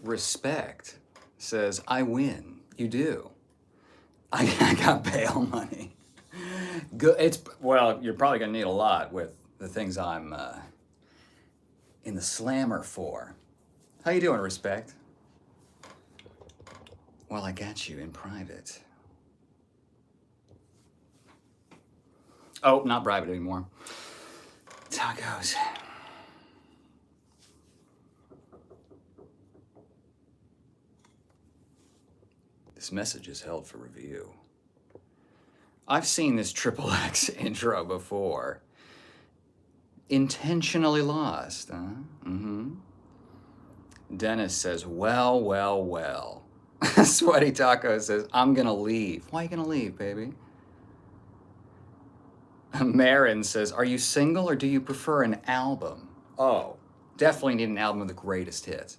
Respect says, I win. You do. I got bail money. Good. Well, you're probably gonna need a lot with the things I'm in the slammer for. How you doing, Respect? Well, I got you in private. Oh, not private anymore. That's how it goes. This message is held for review. I've seen this XXX intro before. Intentionally lost, huh? Mm-hmm. Dennis says, well, well, well. Sweaty Taco says, I'm gonna leave. Why are you gonna leave, baby? Marin says, are you single or do you prefer an album? Oh, definitely need an album of the greatest hits.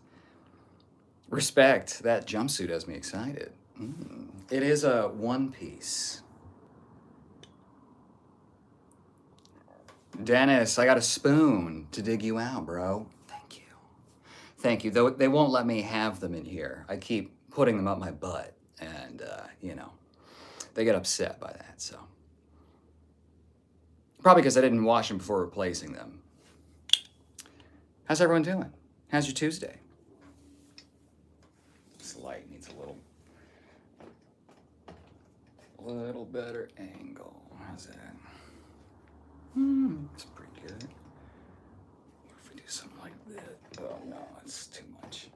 Respect, that jumpsuit has me excited. It is a one piece. Dennis, I got a spoon to dig you out, bro. Thank you. Thank you. Though they won't let me have them in here. I keep putting them up my butt and, you know, they get upset by that, so. Probably because I didn't wash them before replacing them. How's everyone doing? How's your Tuesday? This light needs a little better angle. How's that? That's pretty good. What if we do something like this? Oh no, it's too much.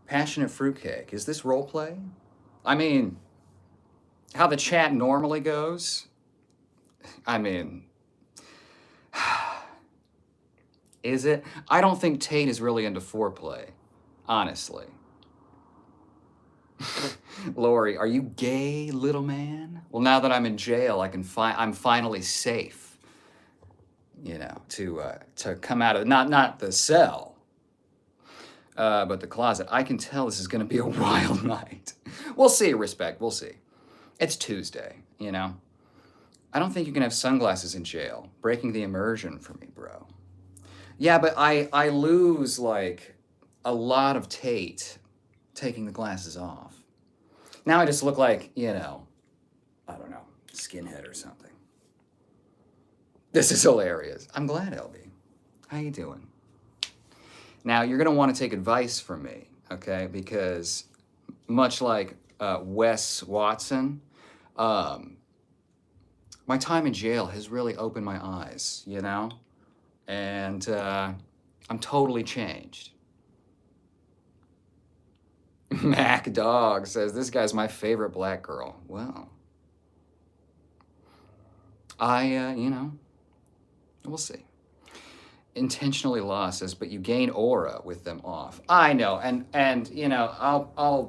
Passionate Fruitcake. Is this role play? I mean, how the chat normally goes? I mean, is it? I don't think Tain't is really into foreplay, honestly. Lori, are you gay, little man? Well, now that I'm in jail, I'm finally safe. You know, to come out of not the cell, but the closet. I can tell this is going to be a wild night. We'll see, Respect. We'll see. It's Tuesday, you know. I don't think you can have sunglasses in jail. Breaking the immersion for me, bro. Yeah, but I lose like a lot of Tain't taking the glasses off. Now I just look like, you know, I don't know, skinhead or something. This is hilarious. I'm glad, LB. How you doing? Now, you're going to want to take advice from me, okay? Because much like Wes Watson, my time in jail has really opened my eyes, you know? And I'm totally changed. Mac Dog says, this guy's my favorite black girl. Well, you know, we'll see. Intentionally lost says, but you gain aura with them off. I know, and you know,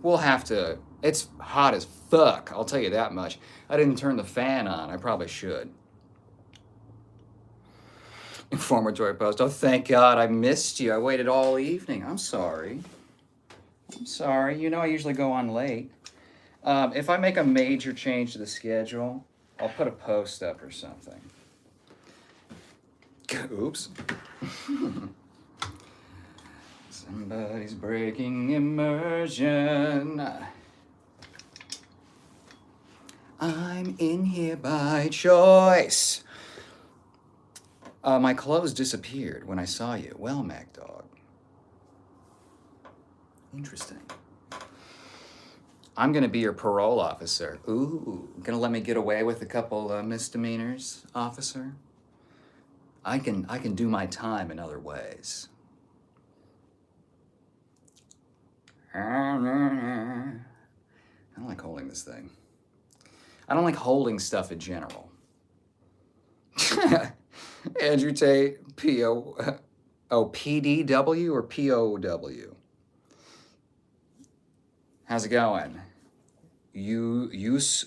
we'll have to, it's hot as fuck, I'll tell you that much. I didn't turn the fan on, I probably should. Informatory post, oh thank God, I missed you, I waited all evening, I'm sorry. I'm sorry, you know I usually go on late. If I make a major change to the schedule, I'll put a post up or something. Oops. Somebody's breaking immersion. I'm in here by choice. My clothes disappeared when I saw you. Well, Mac Dog. Interesting. I'm gonna be your parole officer. Ooh, gonna let me get away with a couple misdemeanors, officer? I can do my time in other ways. I don't like holding this thing. I don't like holding stuff in general. Andrew Tate, PDW or POW? How's it going? Yuskra?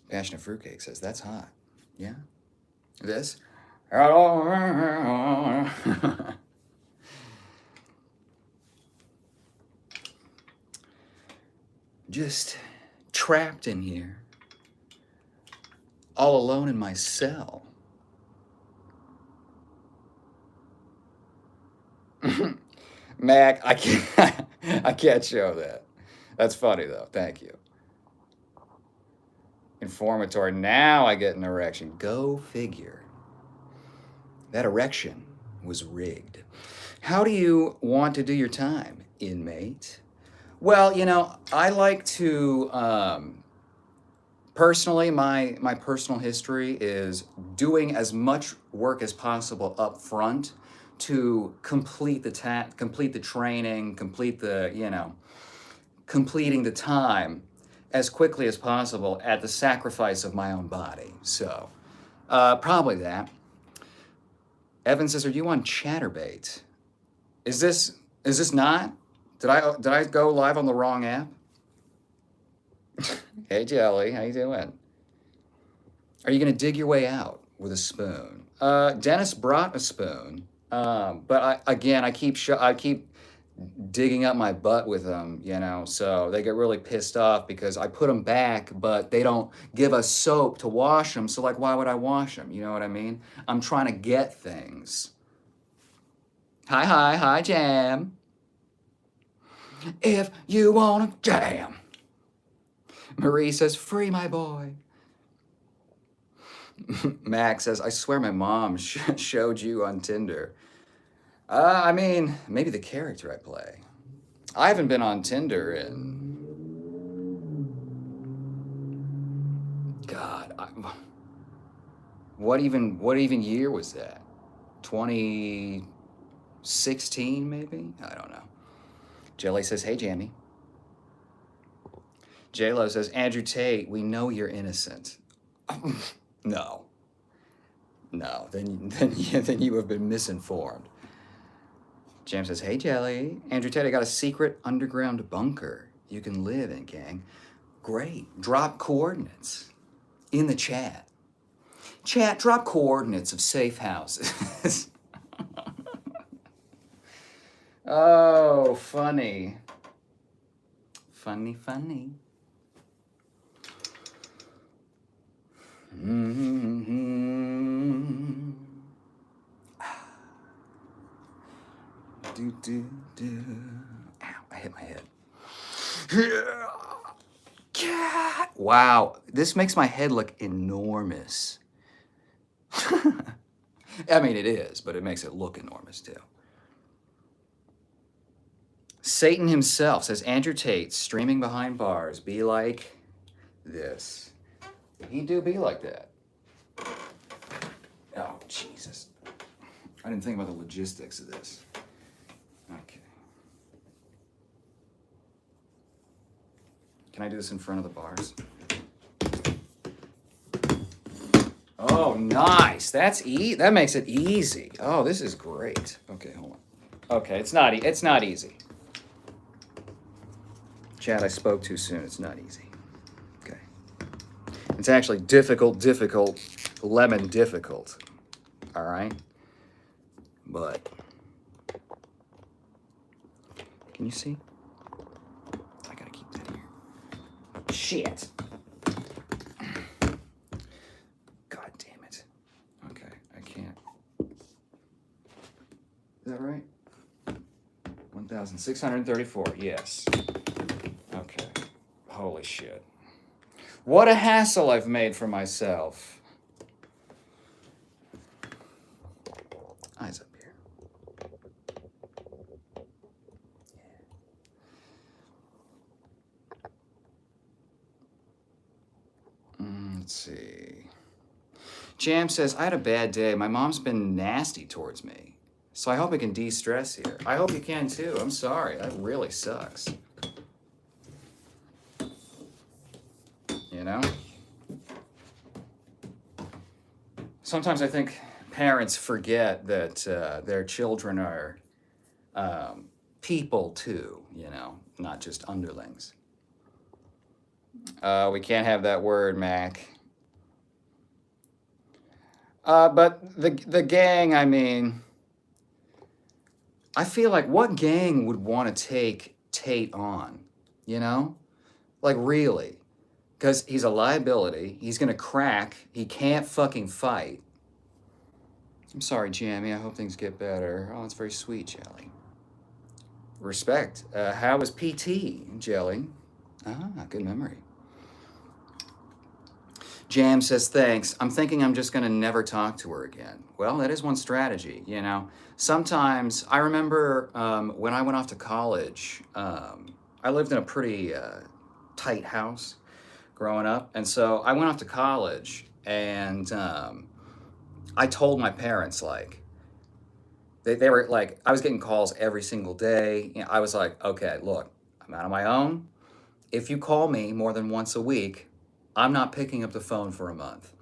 Passionate Fruitcake says, that's hot. Yeah? This? Just trapped in here. All alone in my cell. Mac, I can't, I can't show that. That's funny though. Thank you. Informatory. Now I get an erection. Go figure. That erection was rigged. How do you want to do your time, inmate? Well, I like to, personally, my personal history is doing as much work as possible up front to complete complete the training, completing the time as quickly as possible at the sacrifice of my own body. So, probably that. Evan says, "Are you on ChatterBait? Is this not? Did I go live on the wrong app?" Hey Jelly, how you doing? Are you gonna dig your way out with a spoon? Dennis brought a spoon, but I keep digging up my butt with them, so they get really pissed off because I put them back, but they don't give us soap to wash them. So like, why would I wash them? You know what I mean? I'm trying to get things. Hi, Jam. If you wanna jam. Marie says, free my boy. Max says, I swear my mom showed you on Tinder. I mean, maybe the character I play. I haven't been on Tinder in... God, what even year was that? 2016 maybe? I don't know. Jelly says, hey Jamie. J-Lo says, Andrew Tate, we know you're innocent. No. Then you have been misinformed. Jam says, hey Jelly. Andrew Tate, I got a secret underground bunker you can live in, gang. Great. Drop coordinates in the chat. Chat, drop coordinates of safe houses. Oh, funny. Funny. Mm-hmm. Do. Ow, I hit my head. Wow, this makes my head look enormous. I mean, it is, but it makes it look enormous too. Satan himself says, Andrew Tate, streaming behind bars, be like this. He do be like that. Oh, Jesus. I didn't think about the logistics of this. Okay. Can I do this in front of the bars? Oh, nice. That makes it easy. Oh, this is great. Okay, hold on. Okay, it's not easy. Chad, I spoke too soon. It's not easy. Okay. It's actually difficult, lemon difficult. All right? But, can you see? I gotta keep that here. Shit. God damn it. Okay, I can't. Is that right? 1,634, yes. Okay. Holy shit. What a hassle I've made for myself. Eyes up here. Let's see. Jam says, I had a bad day. My mom's been nasty towards me. So I hope I can de-stress here. I hope you can too. I'm sorry. That really sucks. You know? Sometimes I think parents forget that their children are people too, not just underlings. We can't have that word, Mac. But the gang, I mean, I feel like what gang would want to take Tate on, Like really? Because he's a liability. He's going to crack. He can't fucking fight. I'm sorry, Jamie. I hope things get better. Oh, it's very sweet, Jelly. Respect. How was PT, Jelly? Ah, good memory. Jam says, thanks. I'm thinking I'm just going to never talk to her again. Well, that is one strategy, you know. Sometimes, I remember when I went off to college, I lived in a pretty tight house growing up. And so I went off to college and I told my parents, like, they were like, I was getting calls every single day. You know, I was like, okay, look, I'm out on my own. If you call me more than once a week, I'm not picking up the phone for a month.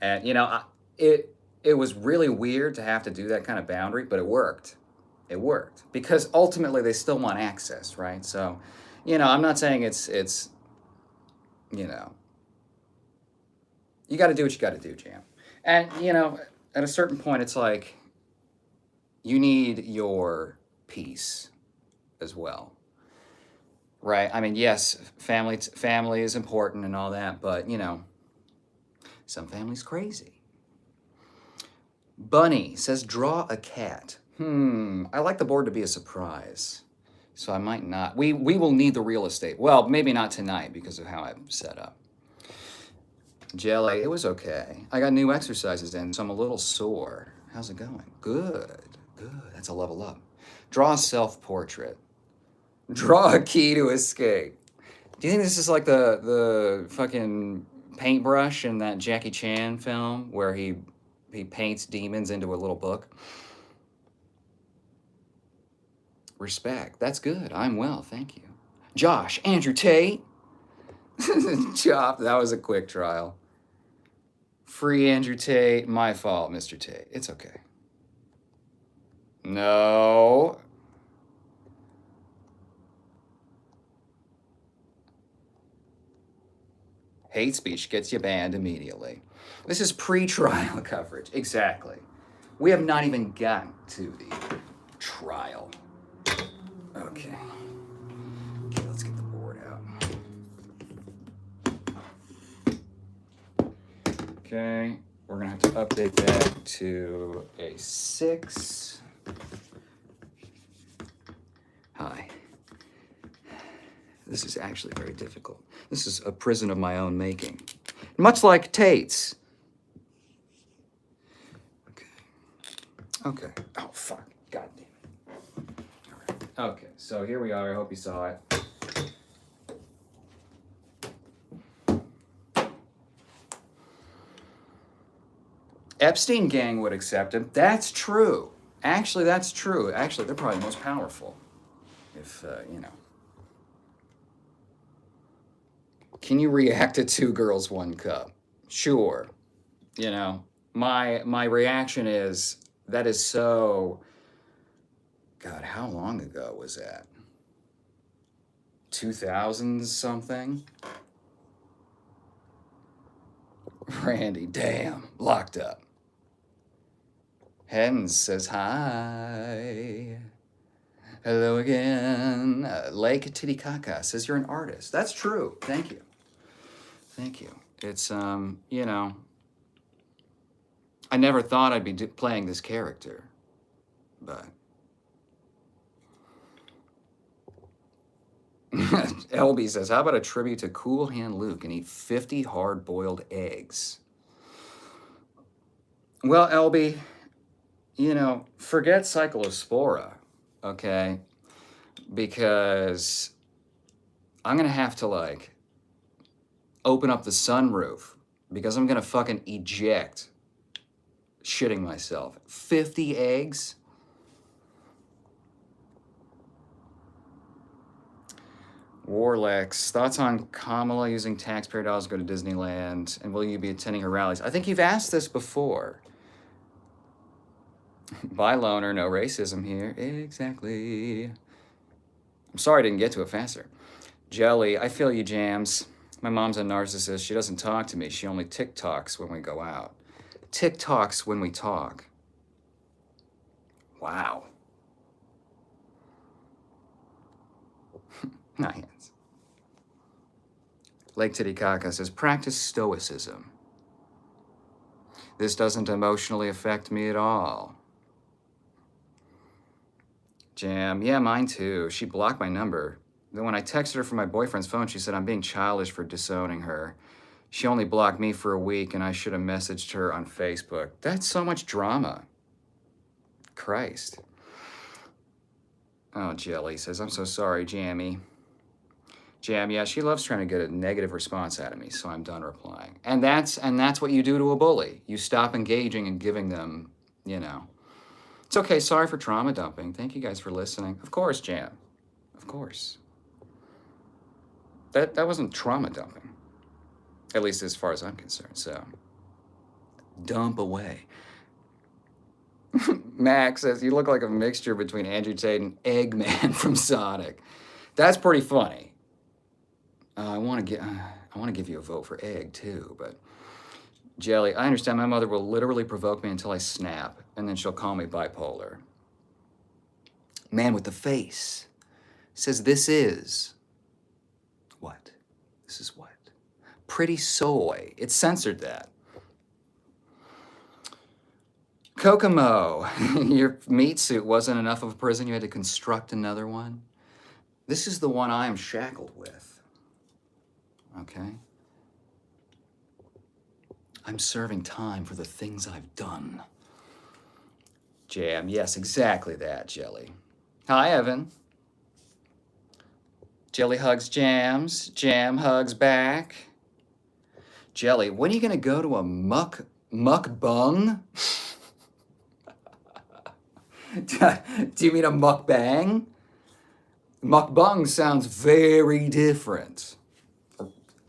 And you know, it was really weird to have to do that kind of boundary, but it worked. It worked because ultimately they still want access, right? So, you know, I'm not saying it's you know, you got to do what you got to do, Jam. And you know, at a certain point, it's like you need your peace as well, right? I mean, yes, family is important and all that, but you know, some family's crazy. Bunny says, draw a cat. I like the board to be a surprise. So I might not. We will need the real estate. Well, maybe not tonight because of how I'm set up. Jelly, it was okay. I got new exercises in, so I'm a little sore. How's it going? Good. Good. That's a level up. Draw a self-portrait. Draw a key to escape. Do you think this is like the fucking paintbrush in that Jackie Chan film where he paints demons into a little book? Respect. That's good. I'm well, thank you. Josh, Andrew Tate. Chop, that was a quick trial. Free Andrew Tate. My fault, Mr. Tate. It's okay. No. Hate speech gets you banned immediately. This is pre-trial coverage. Exactly. We have not even gotten to the trial. Okay. Okay, let's get the board out. Okay, we're gonna have to update that to a 6. Hi. This is actually very difficult. This is a prison of my own making. Much like Tate's. Okay. Okay. Oh, fuck. God damn it. All right. Okay, so here we are. I hope you saw it. Epstein gang would accept him. That's true. Actually, that's true. Actually, they're probably the most powerful. If, you know. Can you react to 2 girls, 1 cup? Sure. You know, my reaction is, that is so... God, how long ago was that? 2000 something? Randy, damn, locked up. Hens says hi. Hello again. Lake Titicaca says you're an artist. That's true. Thank you. Thank you. It's, you know, I never thought I'd be playing this character, but... LB says, how about a tribute to Cool Hand Luke and eat 50 hard-boiled eggs? Well, LB, you know, forget Cyclospora, okay? Because I'm gonna have to, like, open up the sunroof because I'm gonna fucking eject shitting myself. 50 eggs? Warlex, thoughts on Kamala using taxpayer dollars to go to Disneyland, and will you be attending her rallies? I think you've asked this before. Bye, loner, no racism here. Exactly. I'm sorry I didn't get to it faster. Jelly, I feel you, Jams. My mom's a narcissist. She doesn't talk to me. She only TikToks when we go out. TikToks when we talk. Wow. Nice. Lake Titicaca says, practice stoicism. This doesn't emotionally affect me at all. Jam, yeah, mine too. She blocked my number. Then when I texted her from my boyfriend's phone, she said I'm being childish for disowning her. She only blocked me for a week and I should have messaged her on Facebook. That's so much drama. Christ. Oh, Jelly says, I'm so sorry, Jammy. Jam, yeah, she loves trying to get a negative response out of me, so I'm done replying. And that's what you do to a bully. You stop engaging and giving them, you know. It's okay, sorry for trauma dumping. Thank you guys for listening. Of course, Jam. Of course. That wasn't trauma dumping. At least as far as I'm concerned, so. Dump away. Max says, you look like a mixture between Andrew Tate and Eggman from Sonic. That's pretty funny. I want to give you a vote for Egg too, but Jelly, I understand my mother will literally provoke me until I snap, and then she'll call me bipolar. Man with the face says this is what? This is what? Pretty soy. It censored that. Kokomo, your meat suit wasn't enough of a prison. You had to construct another one. This is the one I am shackled with. Okay? I'm serving time for the things I've done. Jam, yes, exactly that, Jelly. Hi, Evan. Jelly hugs Jams. Jam hugs back. Jelly, when are you gonna go to a mukbang? Do you mean a mukbang? Mukbang sounds very different.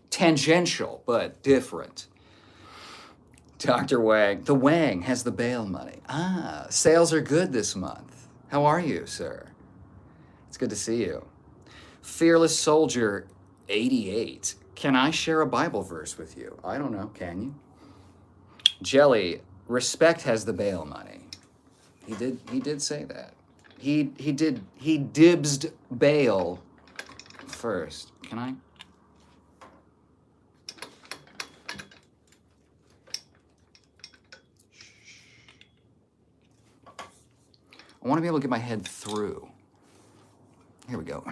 Tangential, but different. Dr. Wang. The Wang has the bail money. Ah, sales are good this month. How are you, sir? It's good to see you. Fearless Soldier 88. Can I share a Bible verse with you? I don't know, can you? Jelly, respect has the bail money. He did say that. He dibsed bail first. Can I? I want to be able to get my head through. Here we go.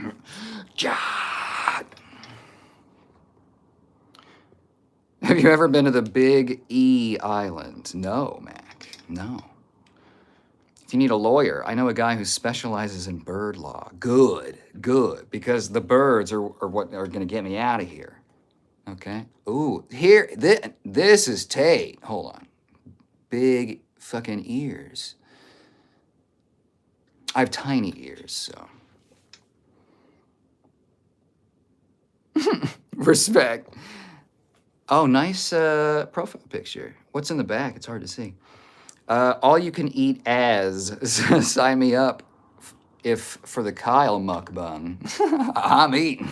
Have you ever been to the Big E Island? No, Mac. No. If you need a lawyer, I know a guy who specializes in bird law. Good, because the birds are what are going to get me out of here. Okay? Ooh, here, this is Tain't. Hold on. Big fucking ears. I have tiny ears, so. Respect. Oh, nice profile picture. What's in the back? It's hard to see. All you can eat as. Sign me up if for the Kyle mukbang. I'm eating.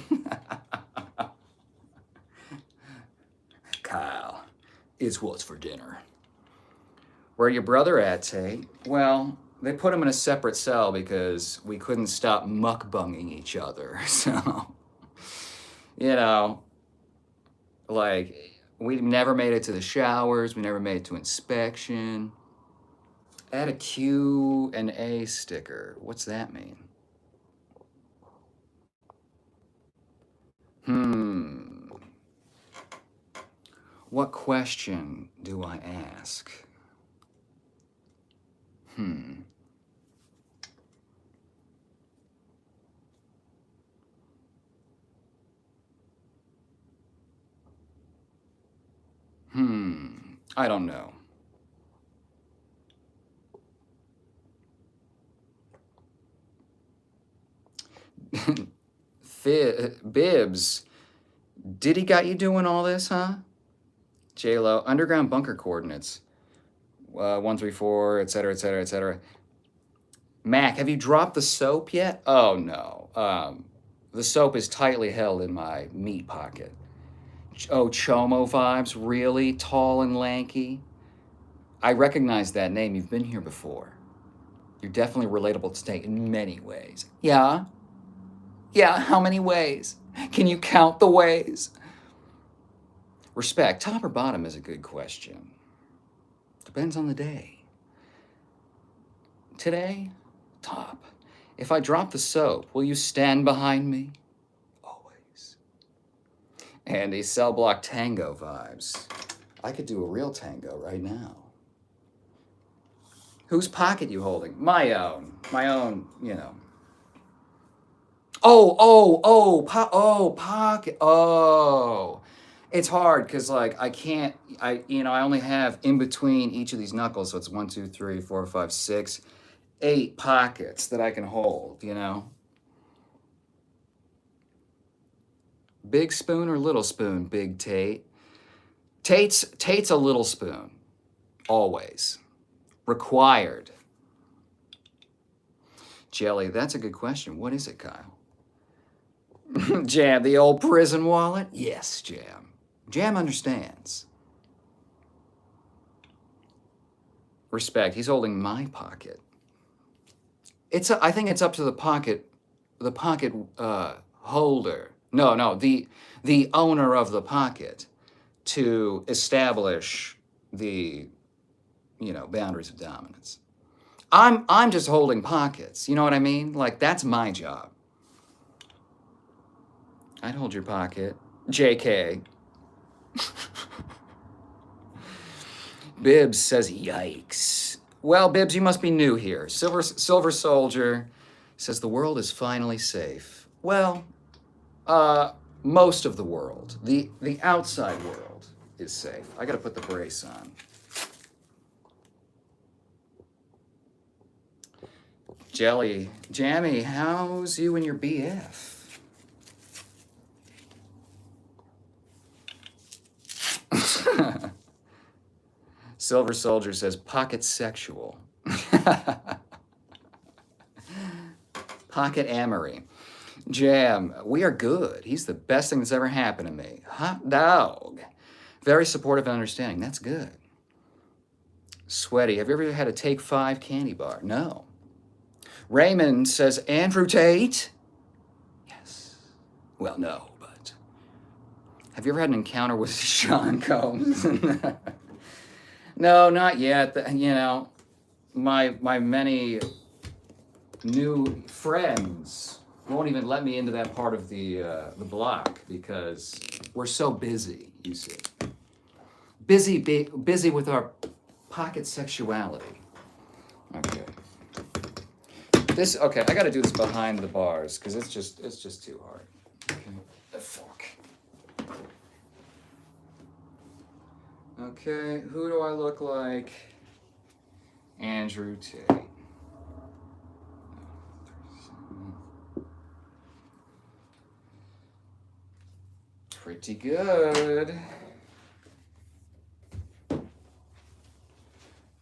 Kyle, it's what's for dinner. Where your brother at, Tain't? Well, they put him in a separate cell because we couldn't stop mukbanging each other. So, you know, like, we never made it to the showers. We never made it to inspection. Add a Q and A sticker. What's that mean? What question do I ask? I don't know. Bibs, Diddy got you doing all this, huh? J-Lo, underground bunker coordinates. 134, et cetera, et cetera, et cetera. Mac, have you dropped the soap yet? Oh, no. The soap is tightly held in my meat pocket. Oh, Chomo vibes, really? Tall and lanky? I recognize that name. You've been here before. You're definitely relatable to Tain't in many ways. Yeah? Yeah, how many ways? Can you count the ways? Respect, top or bottom is a good question. Depends on the day. Today, top. If I drop the soap, will you stand behind me? Always. Andy, cell block tango vibes. I could do a real tango right now. Whose pocket you holding? My own. My own, you know. Pocket. Oh. It's hard because like I can't, I only have in between each of these knuckles, so it's 1, 2, 3, 4, 5, 6, 8 pockets that I can hold, you know? Big spoon or little spoon, Big Tate? Tate's a little spoon. Always. Required. Jelly, that's a good question. What is it, Kyle? Jam, the old prison wallet? Yes, Jam. Jam understands. Respect, he's holding my pocket. I think it's up to the pocket holder. No, the owner of the pocket to establish the, boundaries of dominance. I'm just holding pockets. You know what I mean? Like, that's my job. I'd hold your pocket. JK. Bibbs says, yikes. Well, Bibbs, you must be new here. Silver Soldier says the world is finally safe. Well, most of the world. The outside world is safe. I gotta put the brace on. Jammy, how's you and your BF? Silver Soldier says, pocket sexual. Pocket Amory. Jam, we are good. He's the best thing that's ever happened to me. Hot dog. Very supportive and understanding. That's good. Sweaty, have you ever had a Take 5 candy bar? No. Raymond says, Andrew Tate? Yes. Well, no, but. Have you ever had an encounter with Sean Combs? No, not yet. My many new friends won't even let me into that part of the block because we're so busy, you see. Busy with our pocket sexuality. Okay. I gotta do this behind the bars because it's just too hard. Okay. The fork. Okay, who do I look like? Andrew Tate. Pretty good.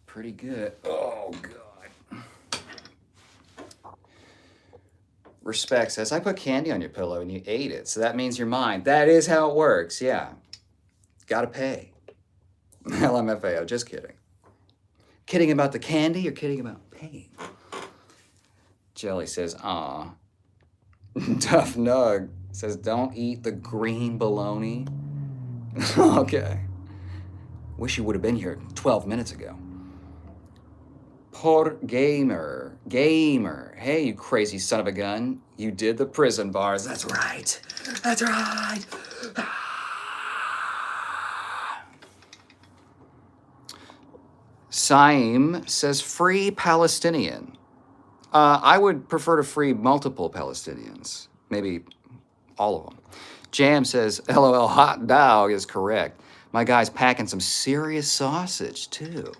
Pretty good. Oh, God. Respect says, I put candy on your pillow and you ate it, so that means you're mine. That is how it works, yeah. Gotta pay. LMFAO, just kidding. Kidding about the candy or kidding about paying? Jelly says, aw. Tough Nug says, don't eat the green bologna. Okay. Wish you would have been here 12 minutes ago. Por Gamer. Hey, you crazy son of a gun. You did the prison bars. That's right. That's right. Saim says, free Palestinian. I would prefer to free multiple Palestinians. Maybe all of them. Jam says, LOL, hot dog is correct. My guy's packing some serious sausage, too.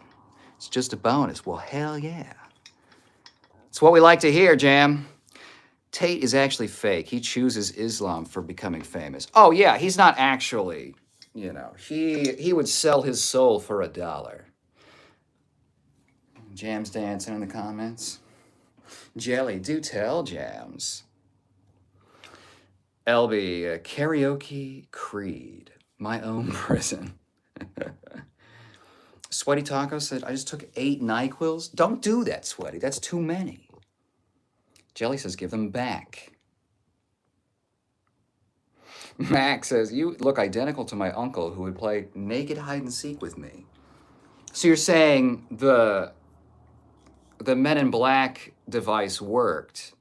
It's just a bonus. Well, hell yeah. It's what we like to hear, Jam. Tate is actually fake. He chooses Islam for becoming famous. Oh, yeah, he's not actually, he would sell his soul for $1. Jam's dancing in the comments. Jelly, do tell, Jams. LB, karaoke creed. My own prison. Sweaty Taco said, I just took 8 NyQuils. Don't do that, Sweaty. That's too many. Jelly says, give them back. Max says, you look identical to my uncle who would play naked hide and seek with me. So you're saying the Men in Black device worked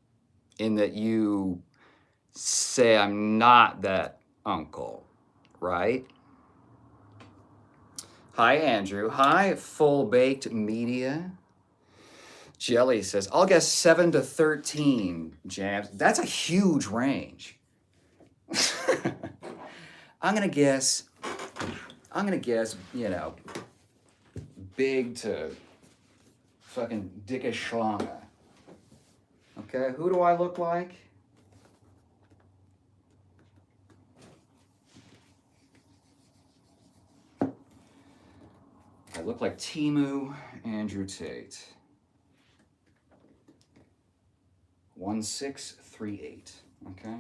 in that you say I'm not that uncle, right? Hi, Andrew. Hi, Full Baked Media. Jelly says, I'll guess 7 to 13, Jams. That's a huge range. I'm gonna guess, you know, big to fucking dickish schlonga. Okay, who do I look like? I look like Timu Andrew Tate. 1638. Okay.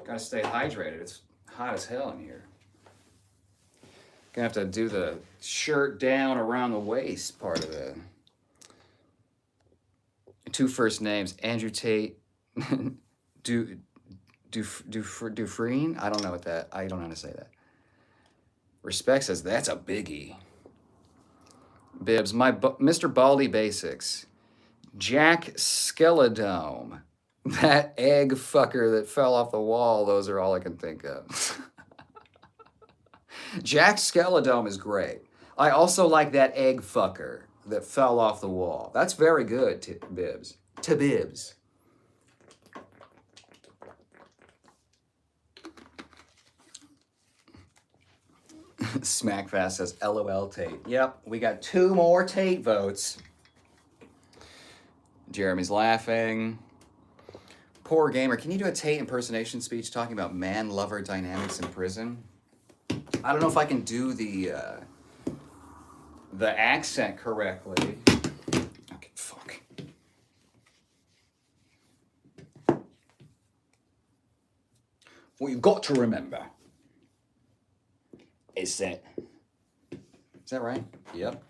Gotta stay hydrated. It's hot as hell in here. Gonna have to do the shirt down around the waist part of it. 2 first names, Andrew Tate, Dufresne? I don't know I don't know how to say that. Respect says, that's a biggie. Bibbs, Mr. Baldy Basics. Jack Skeledome. That egg fucker that fell off the wall, those are all I can think of. Jack Skeledome is great. I also like that egg fucker that fell off the wall. That's very good, Bibbs. To Bibbs. Smackfast says, LOL Tate. Yep, we got 2 more Tate votes. Jeremy's laughing. Poor gamer, can you do a Tate impersonation speech talking about man-lover dynamics in prison? I don't know if I can do the accent correctly. Okay, fuck. What you've got to remember is that... Is that right? Yep.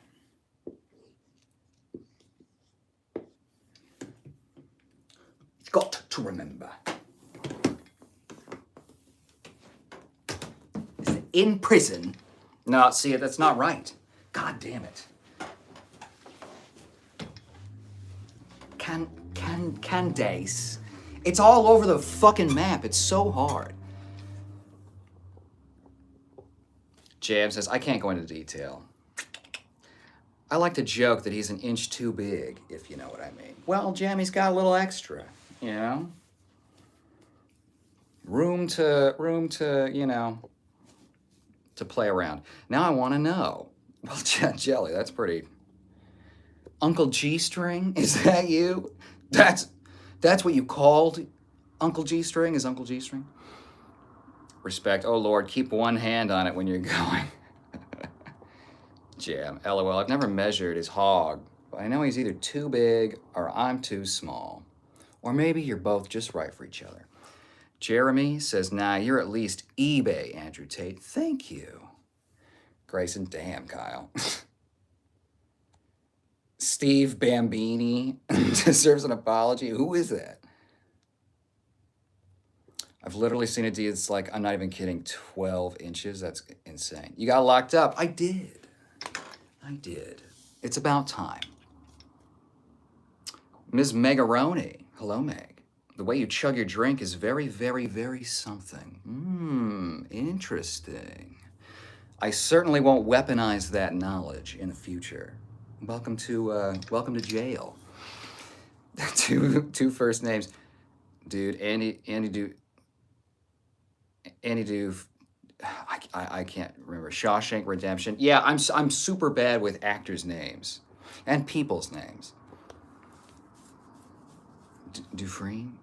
You've got to remember is that in prison... No, see, that's not right. God damn it. Candace. It's all over the fucking map. It's so hard. Jam says, I can't go into detail. I like to joke that he's an inch too big, if you know what I mean. Well, Jammy's got a little extra, you know? Room to, you know, to play around. Now I want to know. Well, Jelly, that's pretty... Uncle G-String, is that you? That's what you called Uncle G-String, is Uncle G-String? Respect. Oh, Lord, keep one hand on it when you're going. Jam. LOL. I've never measured his hog, but I know he's either too big or I'm too small. Or maybe you're both just right for each other. Jeremy says, nah, you're at least eBay, Andrew Tate. Thank you. Grayson, damn, Kyle. Steve Bambini deserves an apology. Who is that? I've literally seen a D that's like, I'm not even kidding, 12 inches. That's insane. You got locked up. I did. It's about time. Ms. Megaroni. Hello, Meg. The way you chug your drink is very, very, very something. Interesting. I certainly won't weaponize that knowledge in the future. Welcome to jail. Two first names. Dude, Andy I can't remember. Shawshank Redemption. Yeah, I'm super bad with actors' names and people's names. Dufresne?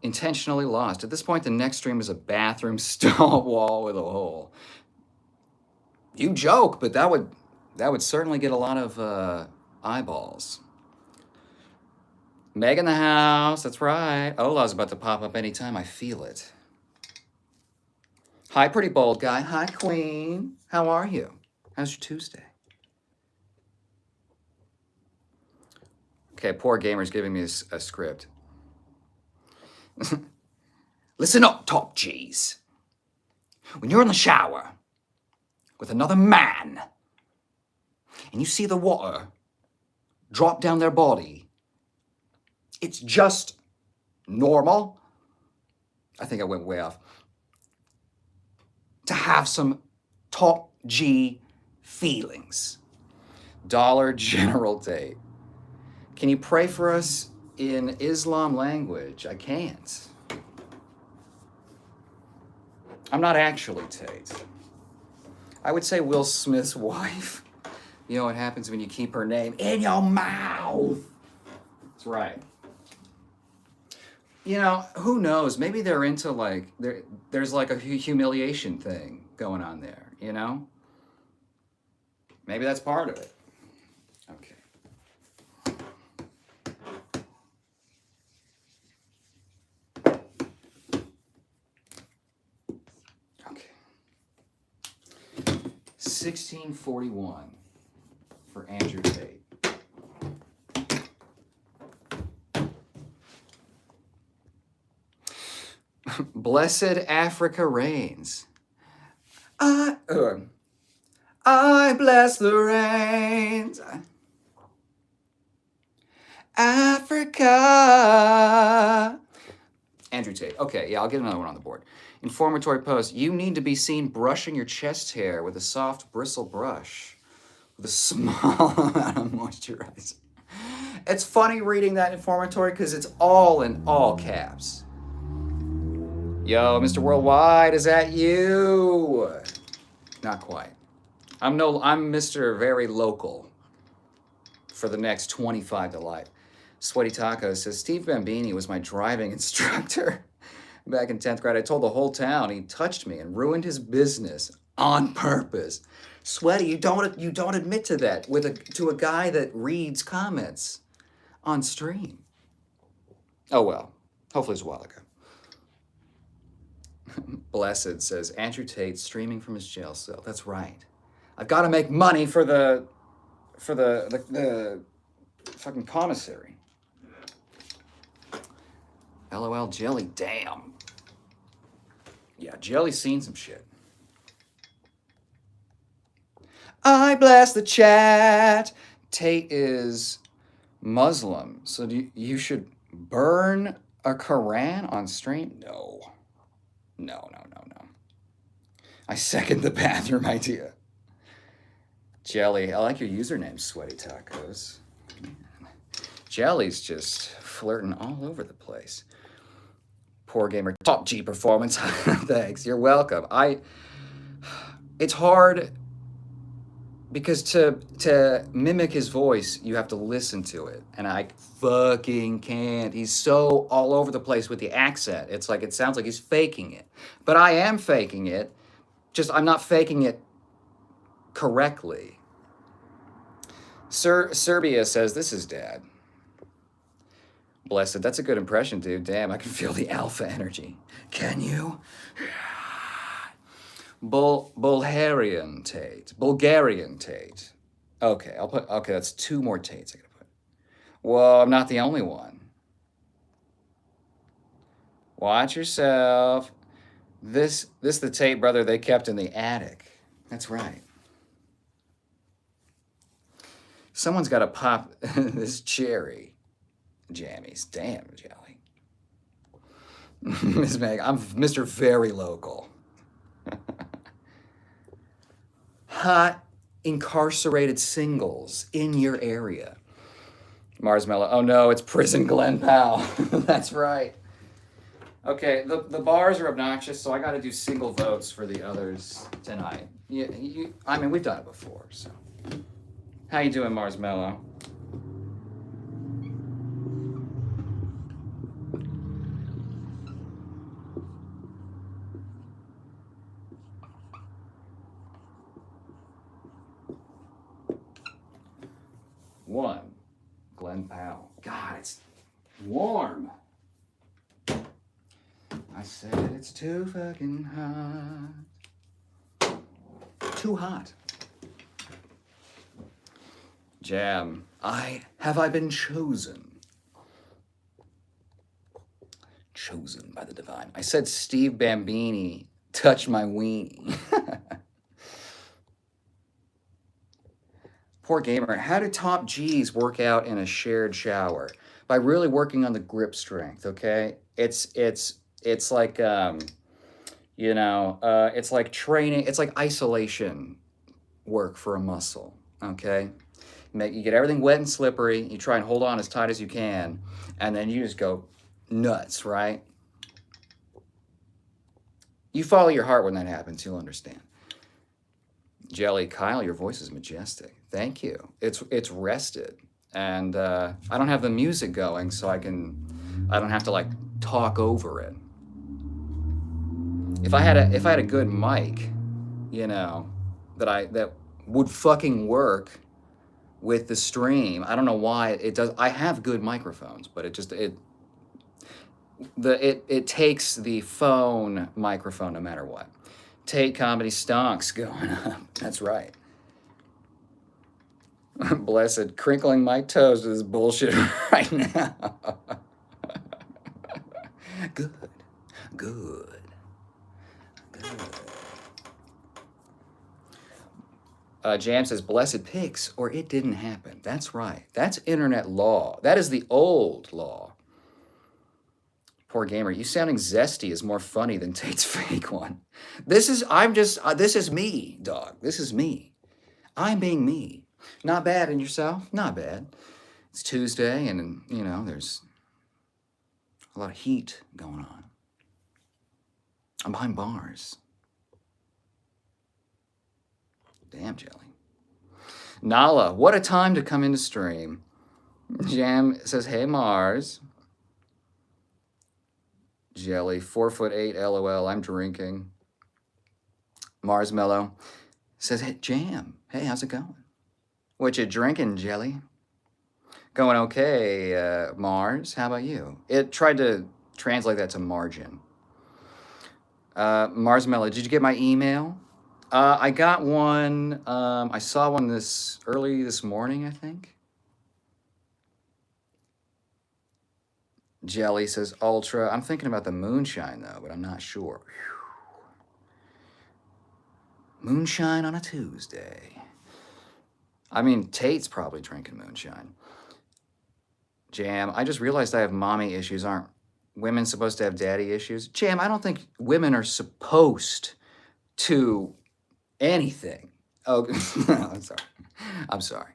Intentionally lost. At this point, the next stream is a bathroom stall wall with a hole. You joke, but that would certainly get a lot of eyeballs. Meg in the house. That's right. Ola's about to pop up anytime. I feel it. Hi, pretty bold guy. Hi, Queen. How are you? How's your Tuesday? Okay, poor gamer's giving me a script. Listen up, top G's. When you're in the shower with another man and you see the water drop down their body. It's just normal. I think I went way off. To have some top G feelings. Dollar General Tate. Can you pray for us in Islam language? I can't. I'm not actually Tate. I would say Will Smith's wife. You know what happens when you keep her name in your mouth? That's right. You know, who knows? Maybe they're into like, there's like a humiliation thing going on there, you know? Maybe that's part of it. Okay. Okay. 1641 for Andrew Tate. Blessed Africa reigns. I bless the rains. Africa. Andrew Tate. Okay, yeah, I'll get another one on the board. Informatory post. You need to be seen brushing your chest hair with a soft bristle brush with a small amount of moisturizer. It's funny reading that informatory because it's all in all caps. Yo, Mr. Worldwide, is that you? Not quite. I'm Mr. Very Local for the next 25 to life. Sweaty Taco says, Steve Bambini was my driving instructor back in 10th grade. I told the whole town he touched me and ruined his business on purpose. Sweaty, you don't admit to that to a guy that reads comments on stream. Oh well, hopefully it's a while ago. Blessed says, Andrew Tate streaming from his jail cell. That's right. I've got to make money for the fucking commissary. LOL Jelly, damn. Yeah, Jelly's seen some shit. I bless the chat. Tate is Muslim, so you should burn a Quran on stream? No. No. I second the bathroom idea. Jelly, I like your username, Sweaty Tacos. Jelly's just flirting all over the place. Poor gamer, top G performance. Thanks, you're welcome. It's hard because to mimic his voice, you have to listen to it, and I fucking can't. He's so all over the place with the accent. It's like, it sounds like he's faking it. But I am faking it, just I'm not faking it correctly. Serbia says, this is Dad. Blessed, that's a good impression, dude. Damn, I can feel the alpha energy. Can you? Bulgarian Tate. Okay, okay, that's two more Tates I gotta put. Well, I'm not the only one. Watch yourself. This the Tate brother they kept in the attic. That's right. Someone's got to pop this cherry. Jammies. Damn, Jelly. Miss Meg, I'm Mr. Very Local. Hot incarcerated singles in your area. Mars Mello. Oh no, it's Prison Glen Powell. That's right. Okay, the bars are obnoxious, so I got to do single votes for the others tonight. I mean, we've done it before, so. How you doing, Mars Mello? One, Glen Powell. God, it's warm. I said it's too fucking hot. Too hot. Jam. Have I been chosen? Chosen by the divine. I said Steve Bambini touch my weenie. Poor gamer. How do top G's work out in a shared shower? By really working on the grip strength. Okay, it's like it's like training. It's like isolation work for a muscle. Okay, you get everything wet and slippery. You try and hold on as tight as you can, and then you just go nuts. Right? You follow your heart when that happens. You'll understand. Jelly, Kyle, your voice is majestic. Thank you. It's rested, and I don't have the music going, so I don't have to like talk over it. If I had a good mic, you know, that would fucking work with the stream. I don't know why it does. I have good microphones, but it takes the phone microphone no matter what. Tain't comedy stonks going up. That's right. Blessed, crinkling my toes with this bullshit right now. Good, good, good. Jam says, blessed pics, or it didn't happen. That's right. That's internet law. That is the old law. Poor gamer, you sounding zesty is more funny than Tate's fake one. This is me, dog. This is me. I'm being me. Not bad in yourself? Not bad. It's Tuesday and, you know, there's a lot of heat going on. I'm behind bars. Damn, Jelly. Nala, what a time to come into stream. Jam says, hey, Mars. Jelly, 4'8", LOL, I'm drinking. Marshmallow says, hey, Jam, hey, how's it going? What you drinking, Jelly? Going okay, Mars, how about you? It tried to translate that to margin. Marshmallow, did you get my email? I got one, I saw one early this morning, I think. Jelly says ultra. I'm thinking about the moonshine though, but I'm not sure. Whew. Moonshine on a Tuesday. I mean, Tate's probably drinking moonshine. Jam, I just realized I have mommy issues. Aren't women supposed to have daddy issues? Jam, I don't think women are supposed to anything. Oh, I'm sorry. I'm sorry.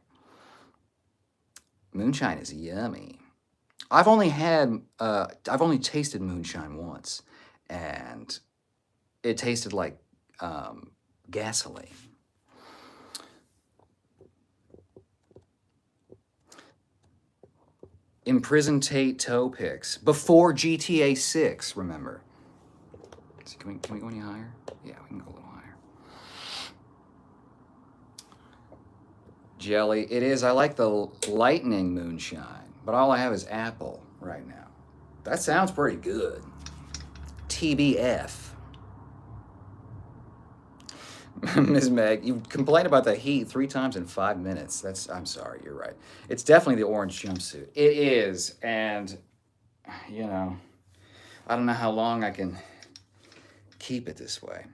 Moonshine is yummy. I've only tasted moonshine once, and it tasted like gasoline. Imprisoned Tate toe picks before GTA 6. Remember? So can we go any higher? Yeah, we can go a little higher. Jelly, it is. I like the lightning moonshine, but all I have is apple right now. That sounds pretty good. TBF. Ms. Meg, you complained about the heat 3 times in 5 minutes. I'm sorry, you're right. It's definitely the orange jumpsuit. It is, and, you know, I don't know how long I can keep it this way.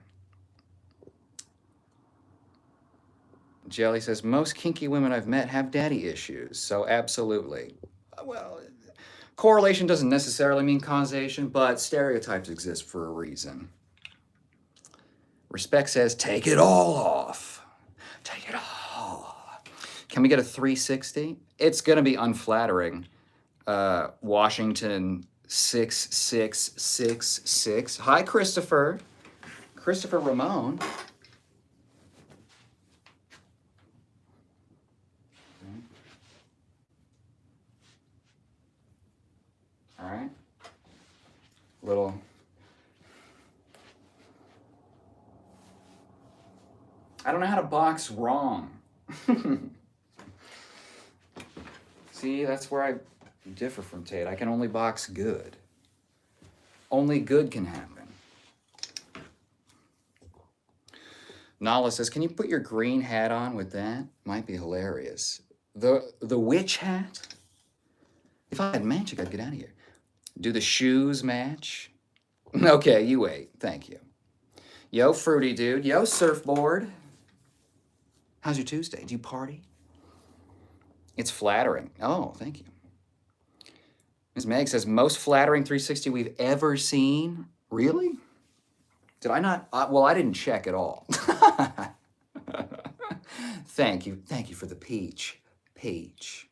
Jelly says, most kinky women I've met have daddy issues, so absolutely. Well, correlation doesn't necessarily mean causation, but stereotypes exist for a reason. Respect says, take it all off. Take it all off. Can we get a 360? It's going to be unflattering. Washington 6666. Hi, Christopher. Christopher Ramon. All right. Little. I don't know how to box wrong. See, that's where I differ from Tate. I can only box good. Only good can happen. Nala says, can you put your green hat on with that? Might be hilarious. The witch hat? If I had magic, I'd get out of here. Do the shoes match? Okay, you wait. Thank you. Yo, Fruity Dude. Yo, Surfboard. How's your Tuesday? Do you party? It's flattering. Oh, thank you. Ms. Meg says, most flattering 360 we've ever seen. Really? Did I not? Well, I didn't check at all. Thank you. Thank you for the peach. Peach.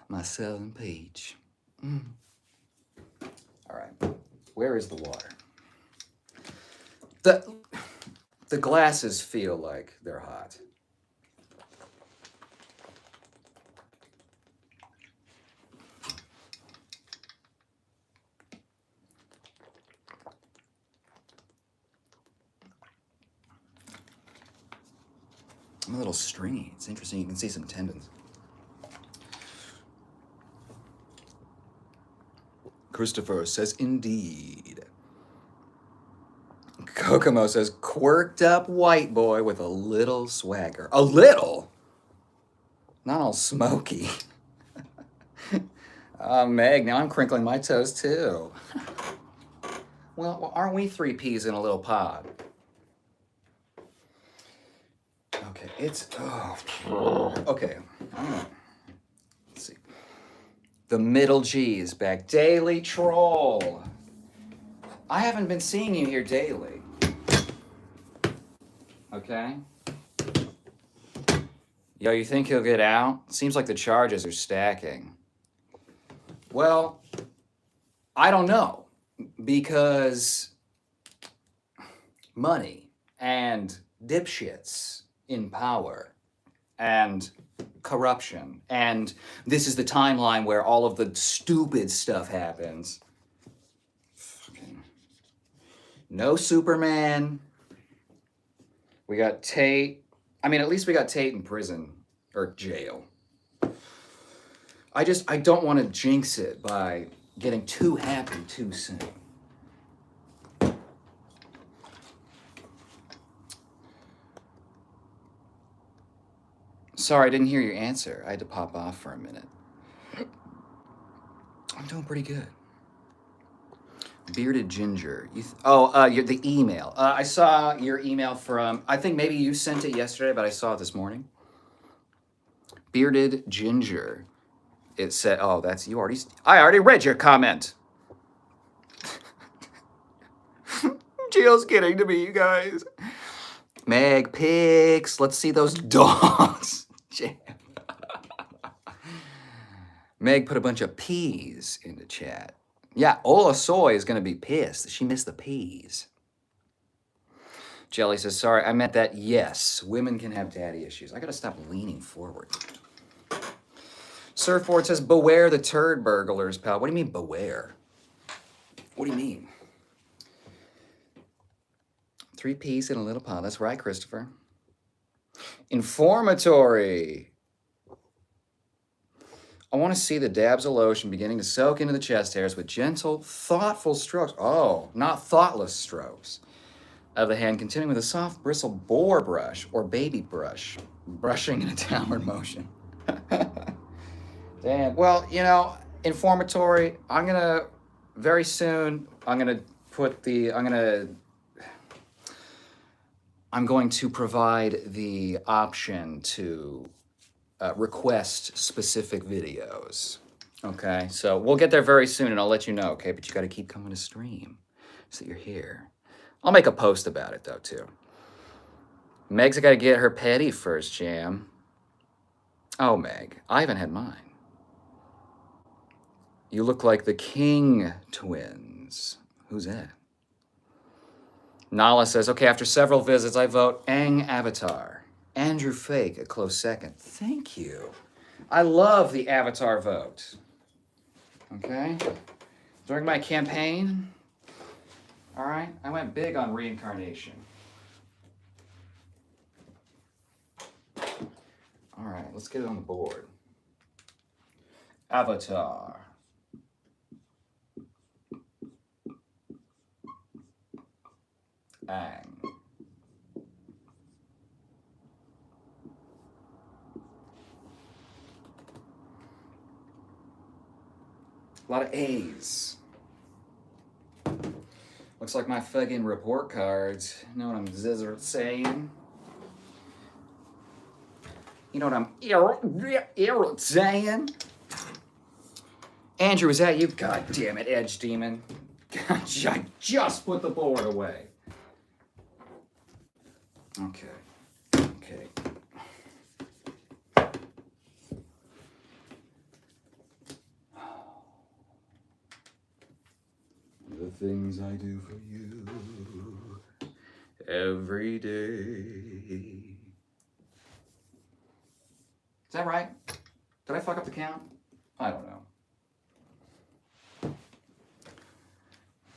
My southern peach. Mm. All right. Where is the water? The glasses feel like they're hot. I'm a little stringy. It's interesting. You can see some tendons. Christopher says, indeed. Kokomo says, quirked up white boy with a little swagger. A little? Not all smoky. Meg, now I'm crinkling my toes too. Well, aren't we three peas in a little pod? Okay, it's, okay. Let's see. The middle G is back. Daily Troll. I haven't been seeing you here daily. Okay? Yo, you think he'll get out? Seems like the charges are stacking. Well, I don't know. Because money and dipshits in power and corruption. And this is the timeline where all of the stupid stuff happens. Fucking. No Superman. We got Tain't. I mean, at least we got Tain't in prison or jail. I don't want to jinx it by getting too happy too soon. Sorry, I didn't hear your answer. I had to pop off for a minute. I'm doing pretty good. Bearded Ginger. The email. I saw your email from, I think maybe you sent it yesterday, but I saw it this morning. Bearded Ginger. It said, I already read your comment. Gio's kidding to me, you guys. Meg pics. Let's see those dogs. Meg put a bunch of peas in the chat. Yeah, Ola Soy is going to be pissed. She missed the peas. Jelly says, sorry, I meant that, yes, women can have daddy issues. I got to stop leaning forward. Surfboard says, beware the turd burglars, pal. What do you mean, beware? What do you mean? 3 peas in a little pot. That's right, Christopher. Informatory. I want to see the dabs of lotion beginning to soak into the chest hairs with gentle, thoughtful strokes. Oh, not thoughtless strokes. Of the hand, continuing with a soft bristle boar brush or baby brush, brushing in a downward motion. Damn. Well, informatory, very soon, I'm going to provide the option to request specific videos. Okay, so we'll get there very soon and I'll let you know, okay? But you got to keep coming to stream so that you're here. I'll make a post about it though, too. Meg's got to get her petty first, Jam. Oh, Meg, I haven't had mine. You look like the King twins. Who's that? Nala says, okay, after several visits, I vote Aang Avatar. Andrew Fake, a close second. Thank you. I love the Avatar vote. Okay? During my campaign, all right, I went big on reincarnation. All right, let's get it on the board. Avatar. Aang. A lot of A's. Looks like my fucking report cards. You know what I'm saying? You know what I'm saying? Andrew, is that you? God damn it, Edge Demon. God, I just put the board away. Okay. Okay. The things I do for you every day. Is that right? Did I fuck up the count? I don't know.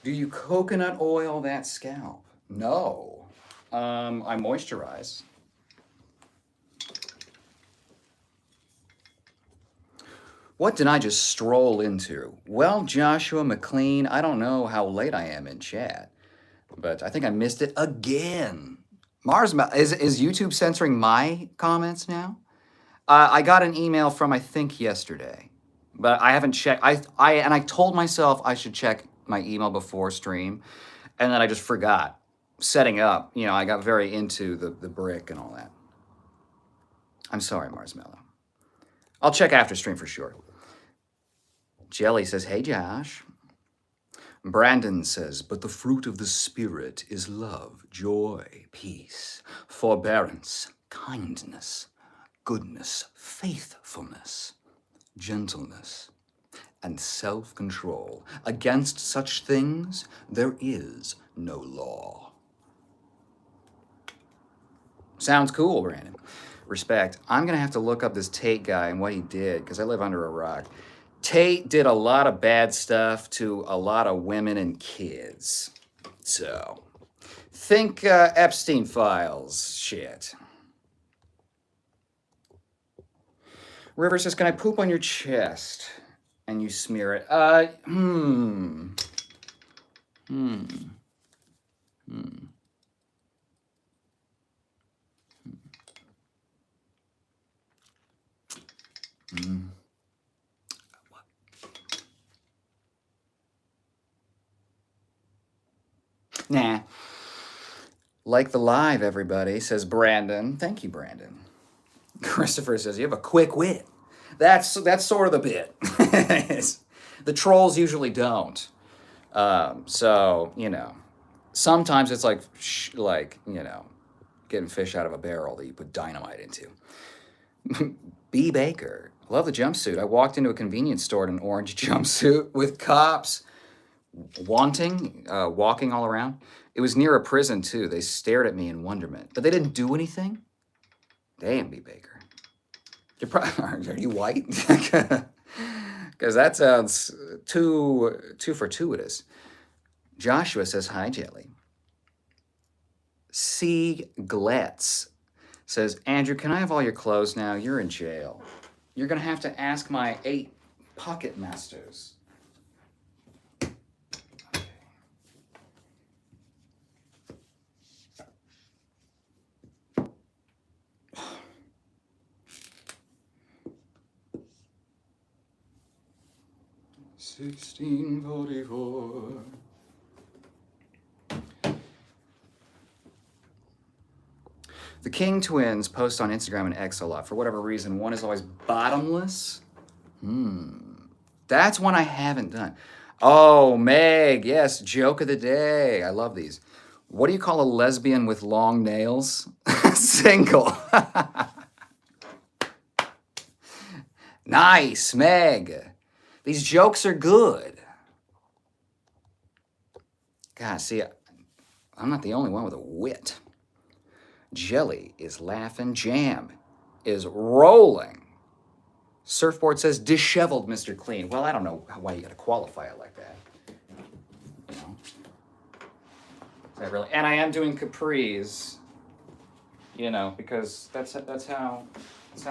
Do you coconut oil that scalp? No. I moisturize. What did I just stroll into? Well, Joshua McLean, I don't know how late I am in chat, but I think I missed it again. Mars, is YouTube censoring my comments now? I got an email from, I think, yesterday, but I haven't checked. I told myself I should check my email before stream, and then I just forgot setting up. You know, I got very into the brick and all that. I'm sorry, Marsmello. I'll check after stream for sure. Jelly says, hey, Josh. Brandon says, but the fruit of the Spirit is love, joy, peace, forbearance, kindness, goodness, faithfulness, gentleness, and self-control. Against such things there is no law. Sounds cool, Brandon. Respect. I'm going to have to look up this Tain't guy and what he did, because I live under a rock. Tain't did a lot of bad stuff to a lot of women and kids. So, think Epstein files shit. River says, can I poop on your chest? And you smear it. Nah. Like the live, everybody, says Brandon. Thank you, Brandon. Christopher says, you have a quick wit. That's sort of the bit. The trolls usually don't. So, you know, sometimes it's like, you know, getting fish out of a barrel that you put dynamite into. B. Baker. Love the jumpsuit. I walked into a convenience store in an orange jumpsuit with cops walking all around. It was near a prison, too. They stared at me in wonderment. But they didn't do anything? Damn, B. Baker. Are you white? Because that sounds too fortuitous. Joshua says, hi, Jelly. C. Gletz says, Andrew, can I have all your clothes now? You're in jail. You're going to have to ask my 8 pocket masters. 1644. The King twins post on Instagram and X a lot. For whatever reason, one is always bottomless. That's one I haven't done. Oh, Meg, yes, joke of the day. I love these. What do you call a lesbian with long nails? Single. Nice, Meg. These jokes are good. God, see, I'm not the only one with a wit. Jelly is laughing. Jam is rolling. Surfboard says disheveled, Mr. Clean. Well, I don't know why you got to qualify it like that. You know? Is that really? And I am doing capris. You know, because that's how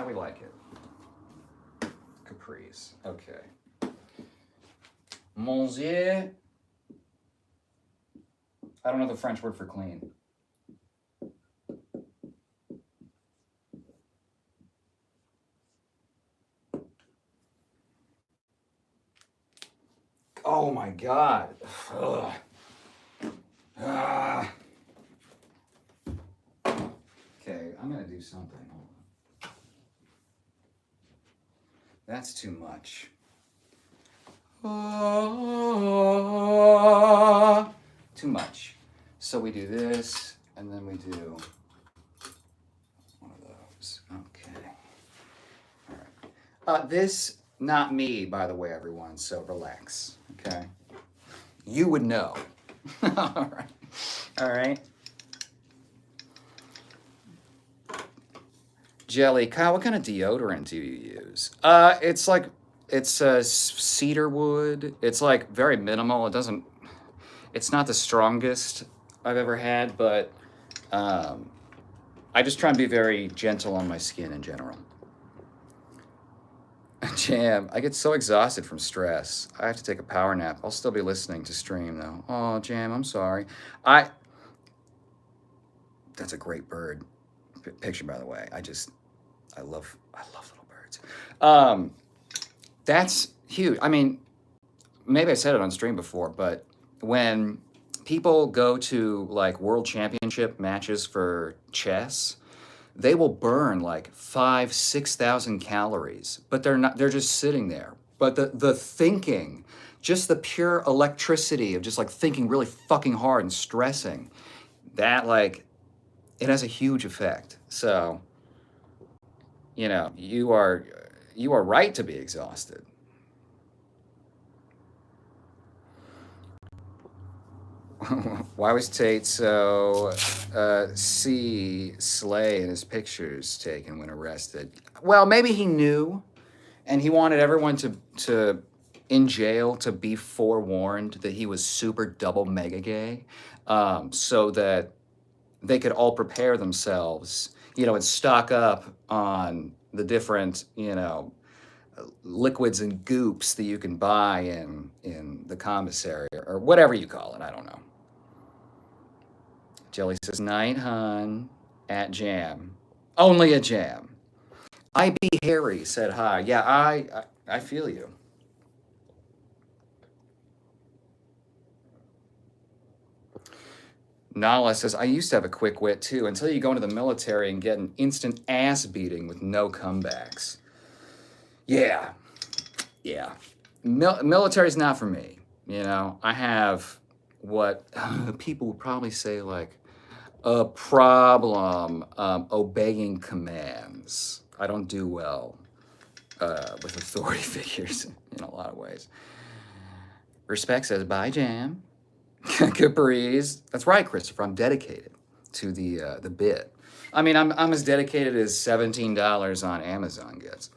we like it. Capris. Okay. Monsieur. I don't know the French word for clean. Oh my God. Ugh. Ah. Okay, I'm gonna do something. Hold on. That's too much. Ah, too much. So we do this, and then we do one of those. Okay. All right. This, not me, by the way, everyone. So relax. Okay. You would know. All right. All right. Jelly, Kyle, what kind of deodorant do you use? It's cedar wood. It's like very minimal. It's not the strongest I've ever had, but um, I just try and be very gentle on my skin in general. Jam, I get so exhausted from stress. I have to take a power nap. I'll still be listening to stream though. Oh, Jam, I'm sorry. I That's a great bird picture, by the way. I love little birds. Um, that's huge. I mean, maybe I said it on stream before, but when people go to like world championship matches for chess, they will burn like 6,000 calories, but they're just sitting there. But the thinking, just the pure electricity of just like thinking really fucking hard and stressing, that like it has a huge effect. So, you are right to be exhausted. Why was Tate so see Slay in his pictures taken when arrested? Well, maybe he knew, and he wanted everyone to in jail to be forewarned that he was super double mega gay, so that they could all prepare themselves, and stock up on the different, liquids and goops that you can buy in the commissary or whatever you call it. I don't know. Jelly says, night, hun, at Jam. Only a Jam. IB Harry said hi. Yeah, I feel you. Nala says, I used to have a quick wit too, until you go into the military and get an instant ass beating with no comebacks. Yeah, yeah. Military's not for me. I have what people would probably say like a problem obeying commands. I don't do well with authority figures in a lot of ways. Respect says, bye, Jam. Capri's. That's right, Christopher. I'm dedicated to the bit. I mean, I'm as dedicated as $17 on Amazon gets.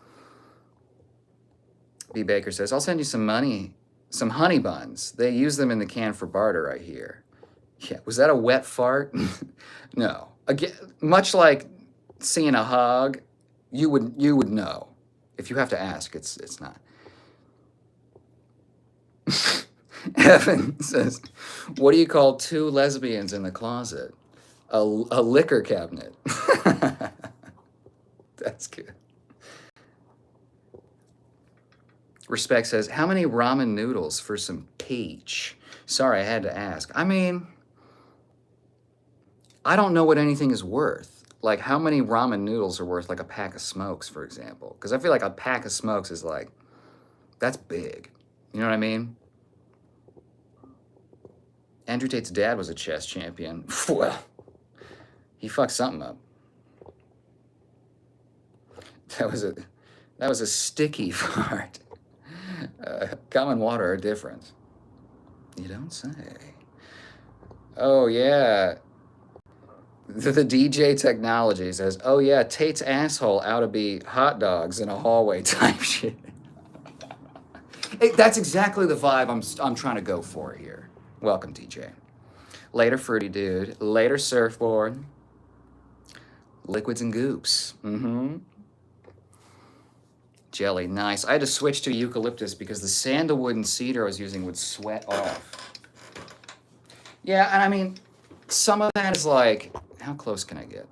B. Baker says, I'll send you some money, some honey buns. They use them in the can for barter, I hear. Yeah, was that a wet fart? No. Again, much like seeing a hog, you would know. If you have to ask, it's not. Evan says, what do you call two lesbians in the closet? A liquor cabinet. That's good. Respect says, how many ramen noodles for some peach? Sorry, I had to ask. I mean, I don't know what anything is worth. Like, how many ramen noodles are worth like a pack of smokes, for example? Because I feel like a pack of smokes is like, that's big. You know what I mean? Andrew Tate's dad was a chess champion. Well, he fucked something up. That was a sticky fart. Common water are different. You don't say. Oh yeah. The DJ technology says, oh yeah, Tate's asshole ought to be hot dogs in a hallway type shit. That's exactly the vibe I'm trying to go for here. Welcome, DJ. Later, fruity dude. Later, surfboard. Liquids and goops. Mm-hmm. Jelly, nice. I had to switch to eucalyptus because the sandalwood and cedar I was using would sweat off. Yeah, and I mean, some of that is like, how close can I get?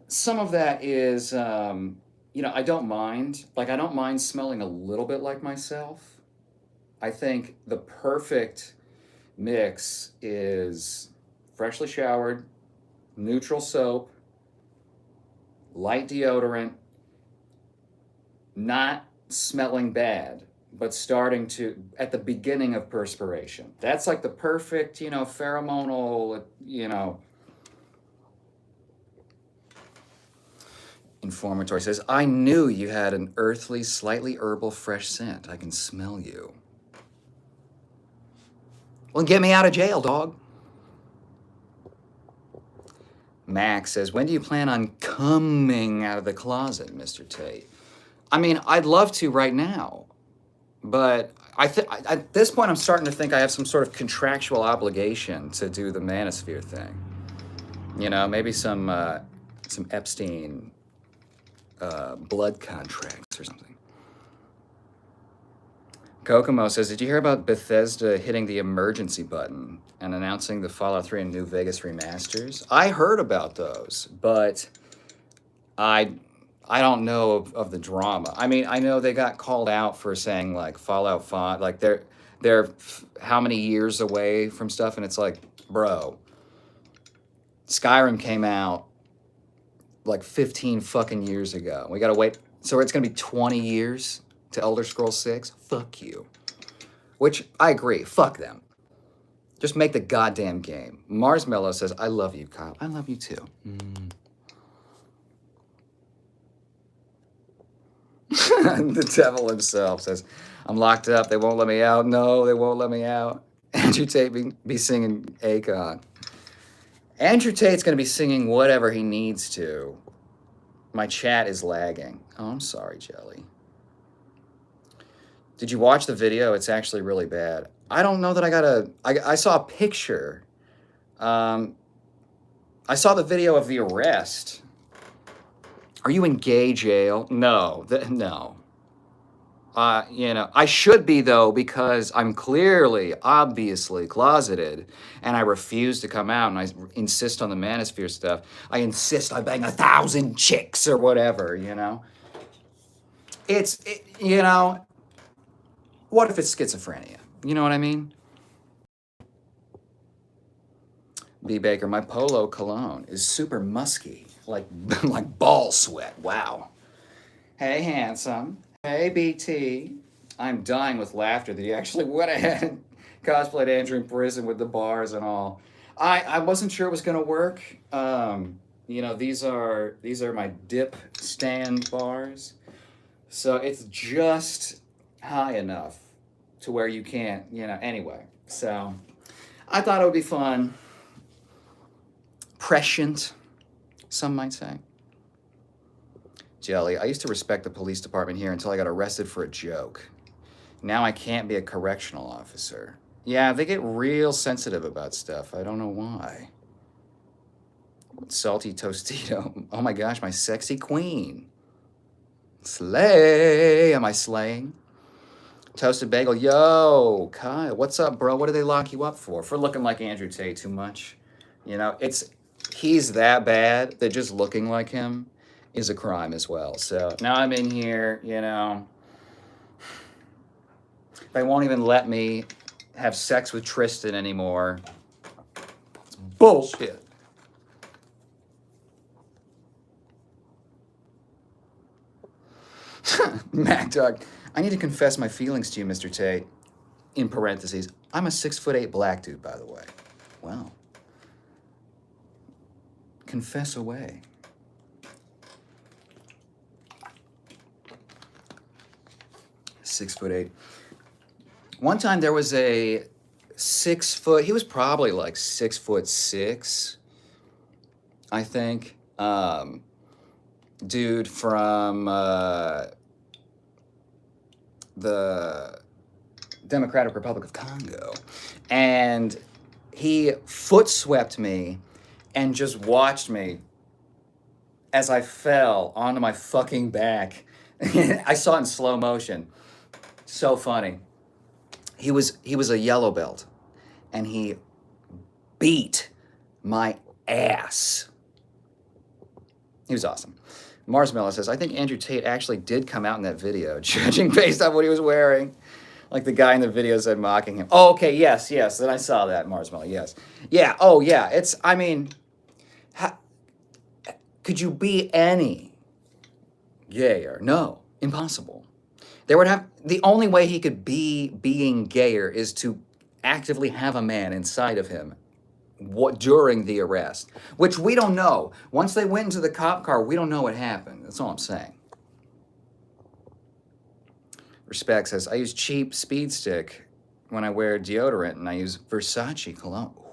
Some of that is, I don't mind. Like, I don't mind smelling a little bit like myself. I think the perfect mix is freshly showered, neutral soap, light deodorant, not smelling bad, but starting to, at the beginning of perspiration. That's like the perfect, pheromonal, Informatory says, I knew you had an earthly, slightly herbal, fresh scent. I can smell you. Well, get me out of jail, dog. Max says, when do you plan on coming out of the closet, Mr. Tate? I mean, I'd love to right now, but at this point, I'm starting to think I have some sort of contractual obligation to do the manosphere thing. Maybe some Epstein blood contracts or something. Kokomo says, did you hear about Bethesda hitting the emergency button and announcing the Fallout 3 and New Vegas remasters? I heard about those, but I don't know of the drama. I mean, I know they got called out for saying like Fallout 5, like they're how many years away from stuff, and it's like, bro, Skyrim came out like 15 fucking years ago. We gotta wait, so it's gonna be 20 years to Elder Scrolls 6? Fuck you. Which, I agree, fuck them. Just make the goddamn game. Marsmello says, I love you, Kyle. I love you too. The devil himself says, I'm locked up, they won't let me out. No, they won't let me out. Andrew Tate be singing Akon. Andrew Tate's gonna be singing whatever he needs to. My chat is lagging. Oh, I'm sorry, Jelly. Did you watch the video? It's actually really bad. I don't know that I saw a picture. I saw the video of the arrest. Are you in gay jail? No, no. I should be, though, because I'm clearly, obviously closeted, and I refuse to come out, and I insist on the manosphere stuff. I insist I bang 1,000 chicks or whatever, what if it's schizophrenia? You know what I mean? B. Baker, my Polo cologne is super musky, like ball sweat. Wow. Hey, handsome. Hey, BT. I'm dying with laughter that he actually went ahead and cosplayed Andrew in prison with the bars and all. I wasn't sure it was going to work. These are my dip stand bars. So it's just high enough to where you can't, anyway. So I thought it would be fun. Prescient, some might say. Jelly, I used to respect the police department here until I got arrested for a joke. Now I can't be a correctional officer. Yeah, they get real sensitive about stuff. I don't know why. Salty Tostito. Oh my gosh, my sexy queen. Slay. Am I slaying? Toasted Bagel. Yo, Kyle, what's up, bro? What did they lock you up for? For looking like Andrew Tate too much? He's that bad that just looking like him is a crime as well. So now I'm in here, They won't even let me have sex with Tristan anymore. It's bullshit. Mac Dog, I need to confess my feelings to you, Mr. Tate. In parentheses, I'm a 6'8" black dude, by the way. Wow. Confess away. (6'8). One time there was a 6 foot, he was probably like 6'6", I think. Dude from the Democratic Republic of Congo. And he foot swept me and just watched me as I fell onto my fucking back. I saw it in slow motion. So funny. He was a yellow belt, and he beat my ass. He was awesome. Marsmello says, I think Andrew Tate actually did come out in that video, judging based on what he was wearing. Like the guy in the video said, mocking him. Oh, okay, yes. Then I saw that, Marsmello, yes. Yeah, oh, yeah, Could you be any gayer? No, impossible. The only way he could be being gayer is to actively have a man inside of him during the arrest, which we don't know. Once they went into the cop car, we don't know what happened. That's all I'm saying. Respect says, I use cheap speed stick when I wear deodorant, and I use Versace cologne. Ooh.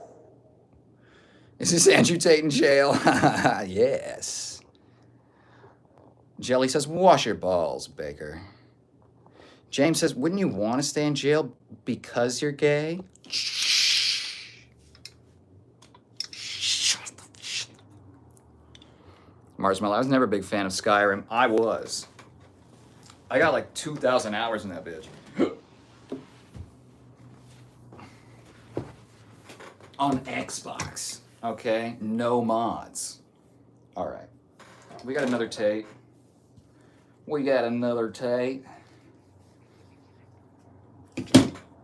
Is this Andrew Tate in jail? Yes. Jelly says, wash your balls, Baker. James says, wouldn't you want to stay in jail because you're gay? Marshmallow, I was never a big fan of Skyrim. I was. I got like 2,000 hours in that bitch. On Xbox, okay? No mods. All right. We got another Tate.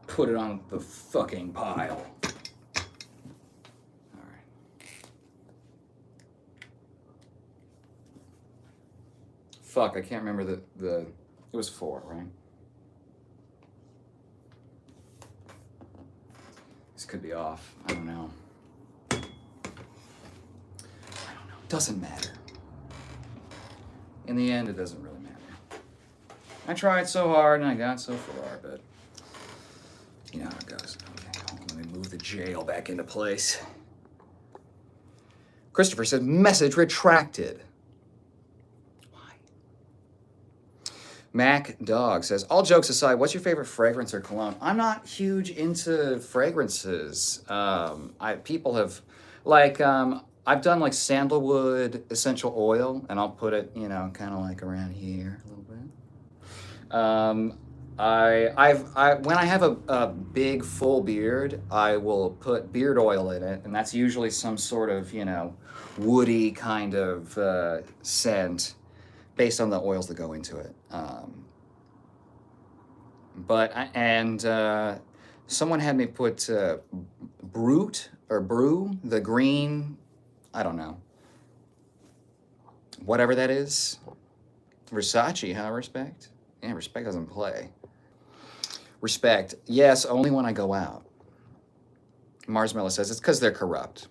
Put it on the fucking pile. All right. Fuck, I can't remember the it was 4, right? This could be off. I don't know. Doesn't matter. In the end, it doesn't really matter. I tried so hard and I got so far, but you know how it goes. Okay, hold on, let me move the jail back into place. Christopher said, message retracted. Mac Dog says, all jokes aside, what's your favorite fragrance or cologne? I'm not huge into fragrances. People have, like, I've done like sandalwood essential oil, and I'll put it, you know, kind of like around here a little bit. When I have a big full beard, I will put beard oil in it, and that's usually some sort of, you know, woody kind of scent, based on the oils that go into it. Someone had me put Brew, the green, I don't know, whatever that is. Versace, huh, Respect? Yeah, Respect doesn't play. Respect, yes, only when I go out. Marshmallow says, it's because they're corrupt.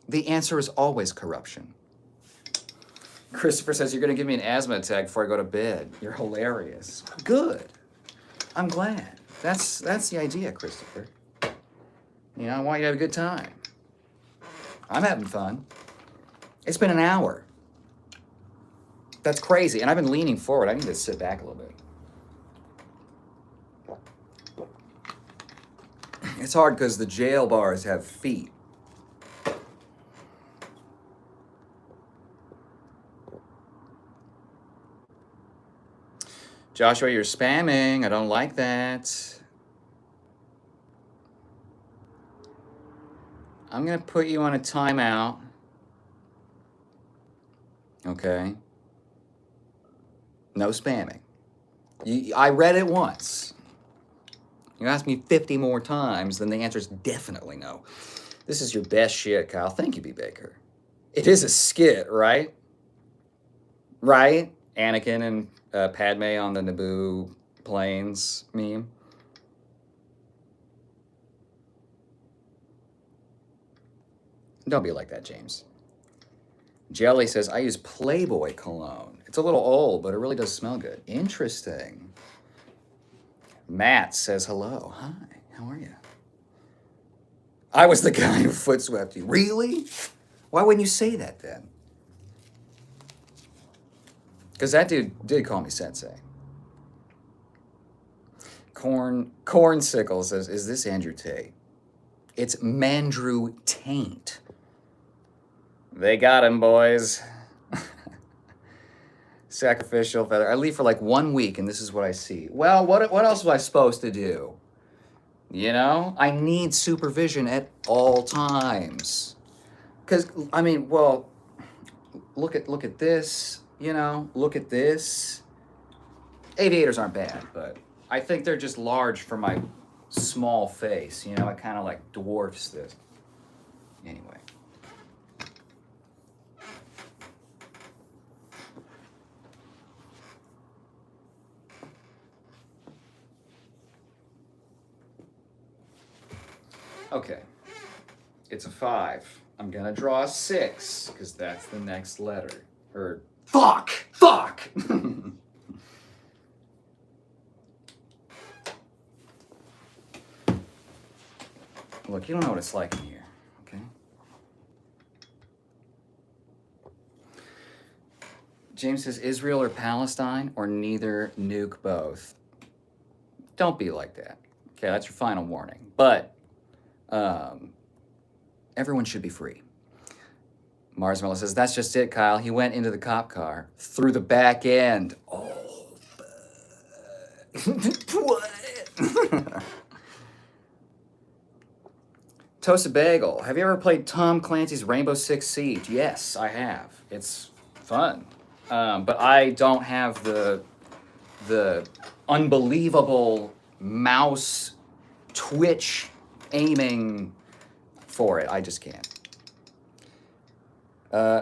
The answer is always corruption. Christopher says, you're going to give me an asthma attack before I go to bed. You're hilarious. Good. I'm glad. That's the idea, Christopher. You know, I want you to have a good time. I'm having fun. It's been an hour. That's crazy. And I've been leaning forward. I need to sit back a little bit. It's hard because the jail bars have feet. Joshua, you're spamming. I don't like that. I'm going to put you on a timeout. Okay. No spamming. I read it once. You asked me 50 more times, then the answer is definitely no. This is your best shit, Kyle. Thank you, B. Baker. It is a skit, right? Right? Anakin and Padme on the Naboo plains meme. Don't be like that, James. Jelly says, I use Playboy cologne. It's a little old, but it really does smell good. Interesting. Matt says, hello. Hi, how are you? I was the guy who foot swept you. Really? Why wouldn't you say that then? Because that dude did call me sensei. Cornsicle says, is this Andrew Tate? It's mAndrew Tain't. They got him, boys. Sacrificial feather. I leave for like 1 week and this is what I see. Well, what else was I supposed to do? You know? I need supervision at all times. Because, I mean, well, look at this, you know? Look at this. Aviators aren't bad, but I think they're just large for my small face, you know? It kind of like dwarfs this. Anyway. Okay. It's a 5. I'm gonna draw a 6, because that's the next letter. Or, fuck! Fuck! Look, you don't know what it's like in here, okay? James says, Israel or Palestine, or neither, nuke both. Don't be like that. Okay, that's your final warning. But everyone should be free. Marsmella says, that's just it, Kyle. He went into the cop car through the back end. Oh, what? Toasted Bagel, have you ever played Tom Clancy's Rainbow Six Siege? Yes, I have. It's fun. But I don't have the unbelievable mouse twitch aiming for it. I just can't.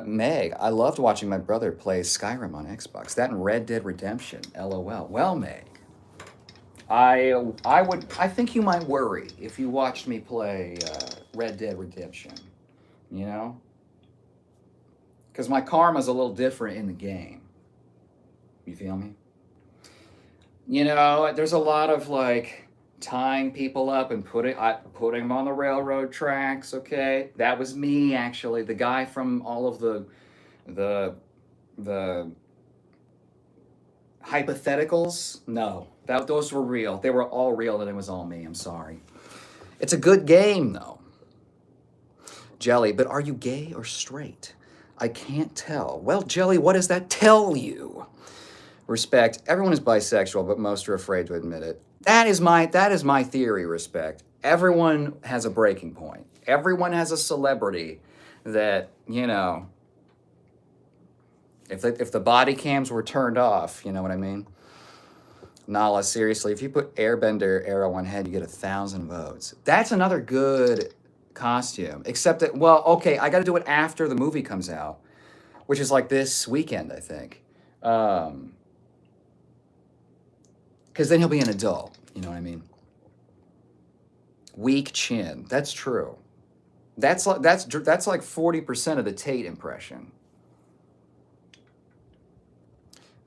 Meg, I loved watching my brother play Skyrim on Xbox. That and Red Dead Redemption. LOL. Well, Meg, I think you might worry if you watched me play Red Dead Redemption. You know, because my karma's a little different in the game. You feel me? You know, there's a lot of like tying people up and putting them on the railroad tracks. Okay, that was me actually. The guy from all of the hypotheticals. No, those were real. They were all real, and it was all me. I'm sorry. It's a good game though. Jelly, but are you gay or straight? I can't tell. Well, Jelly, what does that tell you? Respect. Everyone is bisexual, but most are afraid to admit it. That is my theory, Respect. Everyone has a breaking point. Everyone has a celebrity that, you know, if the body cams were turned off, you know what I mean? Nala, seriously, if you put Airbender arrow on head, you get 1,000 votes. That's another good costume. Except that, well, okay, I got to do it after the movie comes out, which is like this weekend, I think. Because then he'll be an adult, you know what I mean? Weak chin. That's true. That's like 40% of the Tain't impression.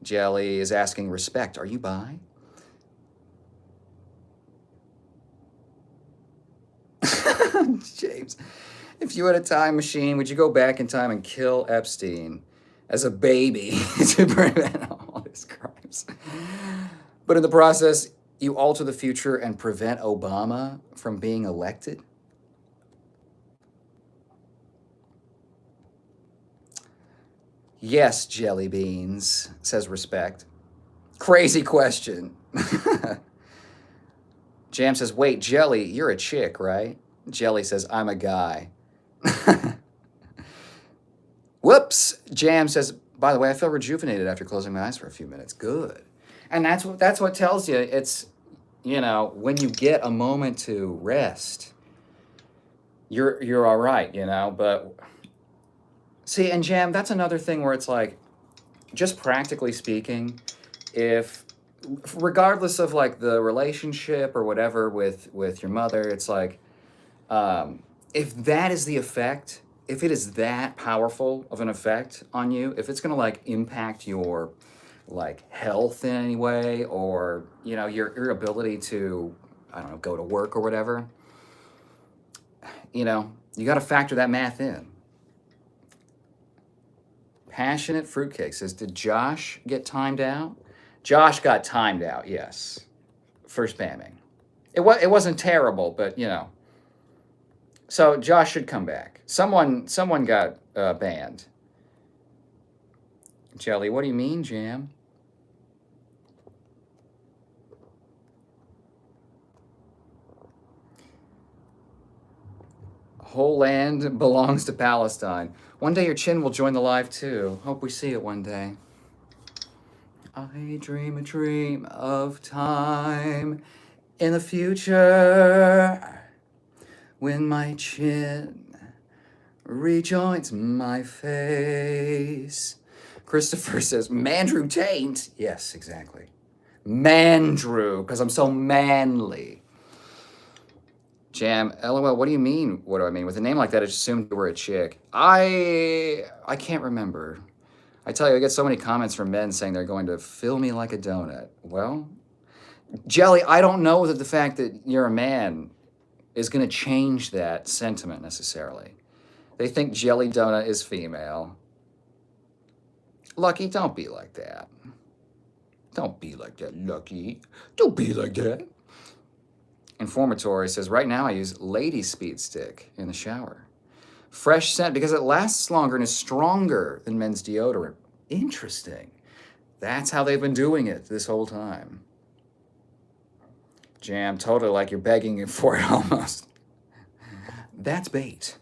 Jelly is asking, Respect, are you bi? James, if you had a time machine, would you go back in time and kill Epstein as a baby to prevent all his crimes? But in the process, you alter the future and prevent Obama from being elected? Yes, Jelly Beans, says Respect. Crazy question. Jam says, wait, Jelly, you're a chick, right? Jelly says, I'm a guy. Whoops. Jam says, by the way, I feel rejuvenated after closing my eyes for a few minutes. Good. And that's what tells you it's, you know, when you get a moment to rest, you're all right, you know. But see, and Jam, that's another thing where it's like, just practically speaking, if regardless of like the relationship or whatever with your mother, it's like, if that is the effect, if it is that powerful of an effect on you, if it's gonna like impact your like health in any way, or you know your ability to, I don't know, go to work or whatever, you know, you got to factor that math in. Passionate Fruitcake says, did Josh get timed out? Josh got timed out, yes, for spamming. It wasn't terrible, but you know. So Josh should come back. Someone got banned. Jelly, what do you mean, Jam? Whole land belongs to Palestine. One day your chin will join the live too. Hope we see it one day. I dream a dream of time in the future when my chin rejoins my face. Christopher says, mAndrew Tain't. Yes, exactly. mAndrew, because I'm so manly. Jam, LOL, what do you mean? What do I mean? With a name like that, I just assumed you were a chick. I can't remember. I tell you, I get so many comments from men saying they're going to fill me like a donut. Well, Jelly, I don't know that the fact that you're a man is going to change that sentiment necessarily. They think Jelly Donut is female. Lucky, don't be like that. Don't be like that, Lucky. Don't be like that. Informatory says, right now I use Lady Speed Stick in the shower. Fresh scent because it lasts longer and is stronger than men's deodorant. Interesting. That's how they've been doing it this whole time. Jam, totally like you're begging for it almost. That's bait.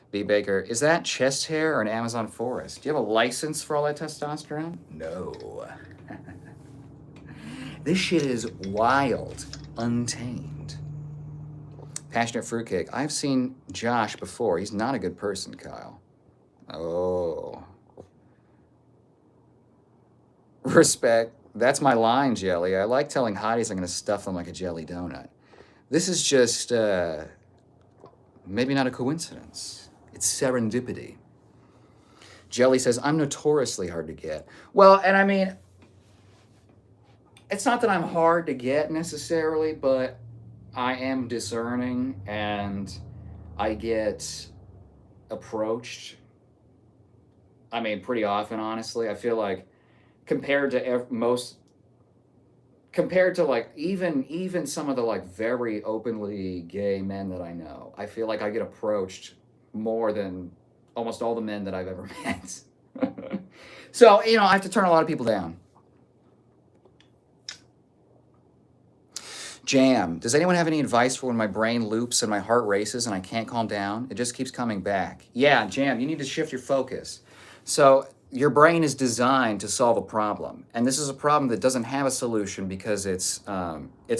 B. Baker, is that chest hair or an Amazon forest? Do you have a license for all that testosterone? No. This shit is wild, untamed. Passionate fruitcake. I've seen Josh before. He's not a good person, Kyle. Oh. Respect. That's my line, Jelly. I like telling hotties I'm going to stuff them like a jelly donut. This is just, maybe not a coincidence. It's serendipity. Jelly says, I'm notoriously hard to get. Well, and I mean, it's not that I'm hard to get necessarily, but I am discerning and I get approached. I mean, pretty often, honestly. I feel like compared to like even some of the like very openly gay men that I know, I feel like I get approached more than almost all the men that I've ever met. So, you know, I have to turn a lot of people down. Jam, does anyone have any advice for when my brain loops and my heart races and I can't calm down? It just keeps coming back. Yeah, Jam, you need to shift your focus. So your brain is designed to solve a problem. And this is a problem that doesn't have a solution because it's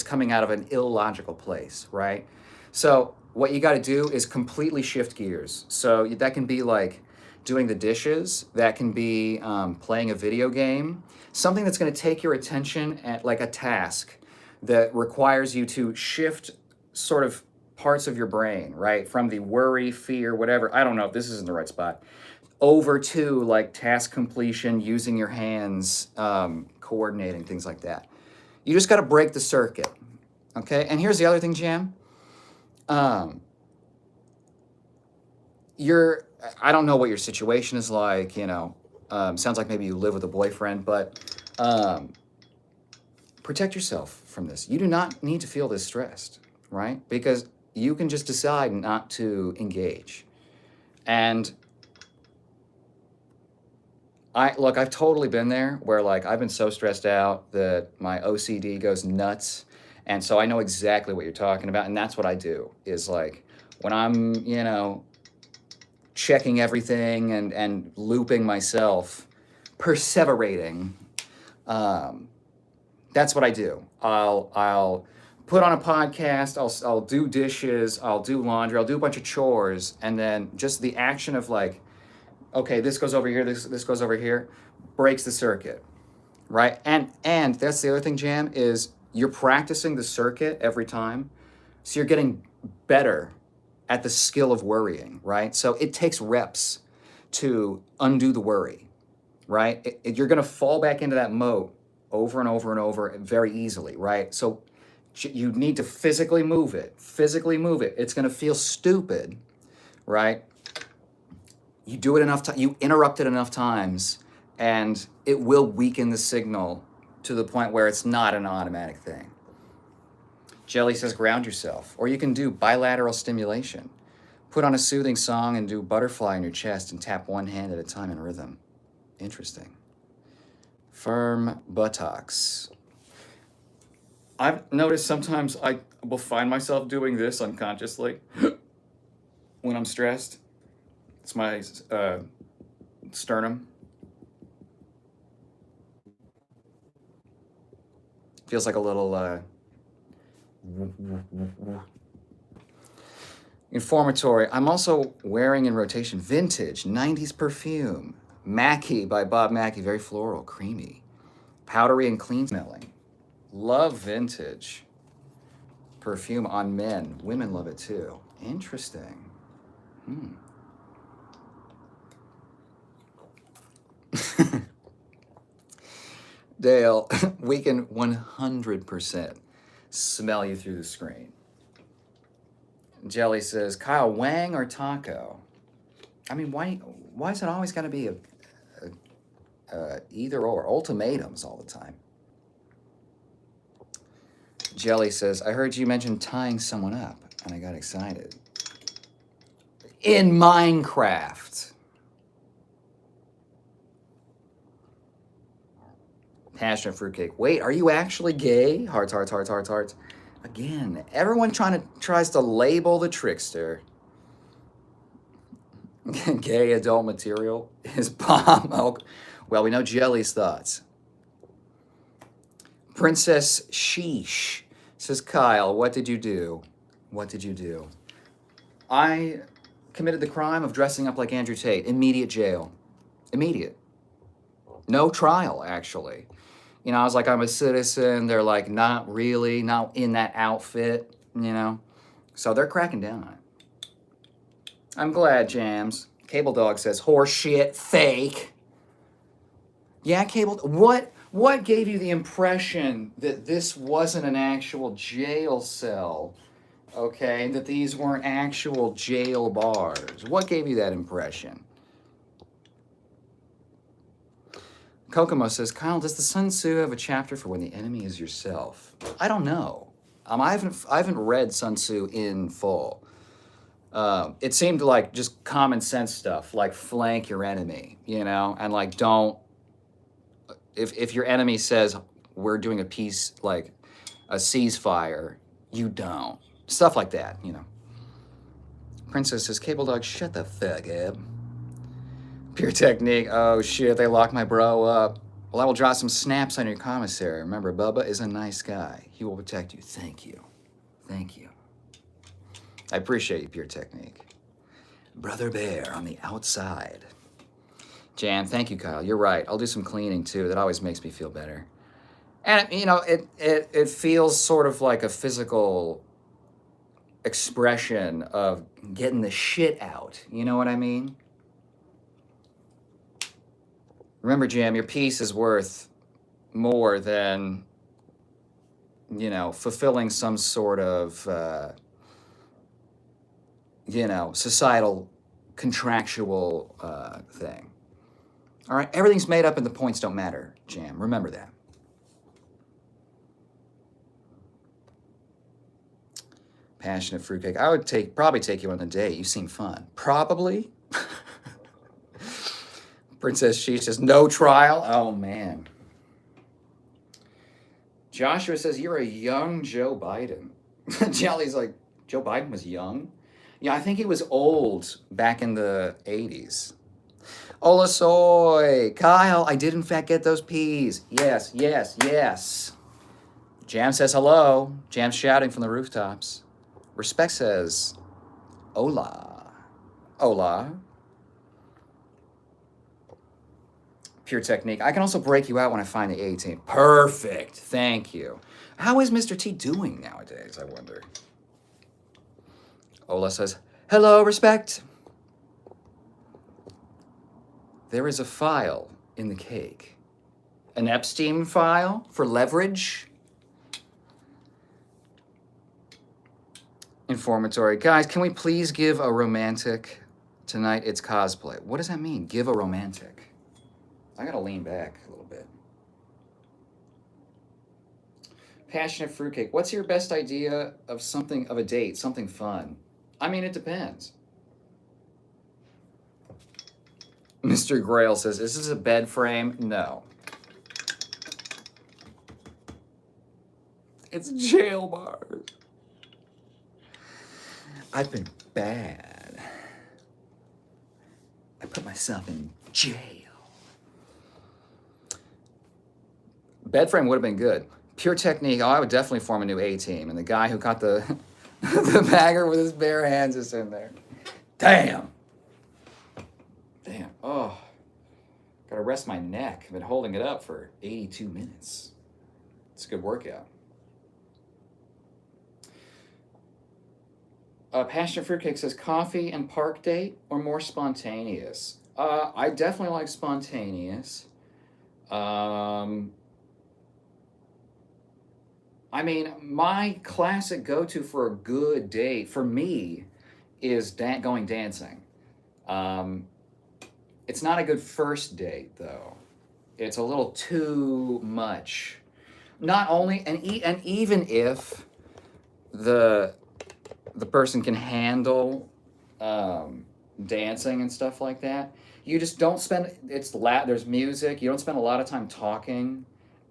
coming out of an illogical place, right? So what you got to do is completely shift gears. So that can be like doing the dishes. That can be playing a video game. Something that's going to take your attention at like a task that requires you to shift sort of parts of your brain, right? From the worry, fear, whatever. I don't know if this is in the right spot. Over to like task completion, using your hands, coordinating, things like that. You just got to break the circuit, okay? And here's the other thing, Jam. I don't know what your situation is like, you know. Sounds like maybe you live with a boyfriend, but protect yourself from this. You do not need to feel this stressed, right? Because you can just decide not to engage. And I've totally been there where like I've been so stressed out that my OCD goes nuts. And so I know exactly what you're talking about. And that's what I do is like when I'm, you know, checking everything and looping myself, perseverating, that's what I do. I'll put on a podcast, I'll do dishes, I'll do laundry, I'll do a bunch of chores, and then just the action of like, okay, this goes over here, this goes over here, breaks the circuit, right? And that's the other thing, Jam, is you're practicing the circuit every time, so you're getting better at the skill of worrying, right? So it takes reps to undo the worry, right? You're gonna fall back into that mode over and over and over very easily, right? So you need to physically move it. It's gonna feel stupid, right? You do it enough time, you interrupt it enough times, and it will weaken the signal to the point where it's not an automatic thing. Jelly says ground yourself, or you can do bilateral stimulation. Put on a soothing song and do butterfly in your chest and tap one hand at a time in rhythm. Interesting. Firm buttocks. I've noticed sometimes I will find myself doing this unconsciously when I'm stressed. It's my sternum. Feels like a little informatory. I'm also wearing in rotation vintage 90s perfume. Mackie by Bob Mackie, very floral, creamy, powdery and clean smelling. Love vintage. perfume on men. Women love it too. Interesting. Dale, we can 100% smell you through the screen. Jelly says, Kyle, Wang or taco? I mean, why is it always got to be a either or? Ultimatums all the time. Jelly says, I heard you mention tying someone up, and I got excited. In Minecraft. Passionate fruitcake. Wait, are you actually gay? Hearts, hearts, hearts, hearts, hearts. Again, everyone tries to label the trickster. Gay adult material is bomb milk. Well, we know Jelly's thoughts. Princess Sheesh says, Kyle, what did you do? What did you do? I committed the crime of dressing up like Andrew Tate. Immediate jail. Immediate. No trial, actually. You know, I was like, I'm a citizen. They're like, not really, not in that outfit, you know? So they're cracking down on it. I'm glad, Jams. Cable Dog says, horse shit, fake. Yeah, Cable, what gave you the impression that this wasn't an actual jail cell, okay? That these weren't actual jail bars? What gave you that impression? Kokomo says, Kyle, does the Sun Tzu have a chapter for when the enemy is yourself? I don't know. I haven't read Sun Tzu in full. It seemed like just common sense stuff, like flank your enemy, you know, and like don't. If your enemy says we're doing a peace, like a ceasefire, you don't. Stuff like that, you know. Princess says, Cable Dog, shut the fuck up. Pure Technique, oh shit, they locked my bro up. Well, I will draw some snaps on your commissary. Remember, Bubba is a nice guy. He will protect you. Thank you. Thank you. I appreciate you, Pure Technique. Brother Bear on the outside. Jan, thank you, Kyle. You're right. I'll do some cleaning too. That always makes me feel better. And, you know, it feels sort of like a physical expression of getting the shit out. You know what I mean? Remember, Jam, your piece is worth more than, you know, fulfilling some sort of, you know, societal contractual thing. All right? Everything's made up and the points don't matter, Jam. Remember that. Passionate fruitcake. I would probably take you on a date. You seem fun. Probably. Princess She says, no trial. Oh, man. Joshua says, you're a young Joe Biden. Jelly's like, Joe Biden was young? Yeah, I think he was old back in the 80s. Olasoy. Kyle, I did in fact get those peas. Yes, yes, yes. Jam says hello. Jam's shouting from the rooftops. Respect says, hola. Hola. Pure Technique. I can also break you out when I find the 18. Perfect. Thank you. How is Mr. T doing nowadays, I wonder? Ola says, hello, Respect. There is a file in the cake. An Epstein file for leverage. Informatory. Guys, can we please give a romantic tonight? It's cosplay. What does that mean? Give a romantic. I gotta lean back a little bit. Passionate fruitcake. What's your best idea of something, of a date, something fun? I mean, it depends. Mr. Grail says, is this a bed frame? No. It's jail bars. I've been bad. I put myself in jail. Bed frame would have been good. Pure Technique, oh, I would definitely form a new A-team. And the guy who caught the the bagger with his bare hands is in there. Damn. Damn. Oh. Gotta rest my neck. I've been holding it up for 82 minutes. It's a good workout. Passionate Fruitcake says coffee and park date or more spontaneous. I definitely like spontaneous. Um, I mean, my classic go-to for a good date for me is going dancing. Um, it's not a good first date though. It's a little too much. Not only and even if the the person can handle dancing and stuff like that, you just don't spend. There's music. You don't spend a lot of time talking,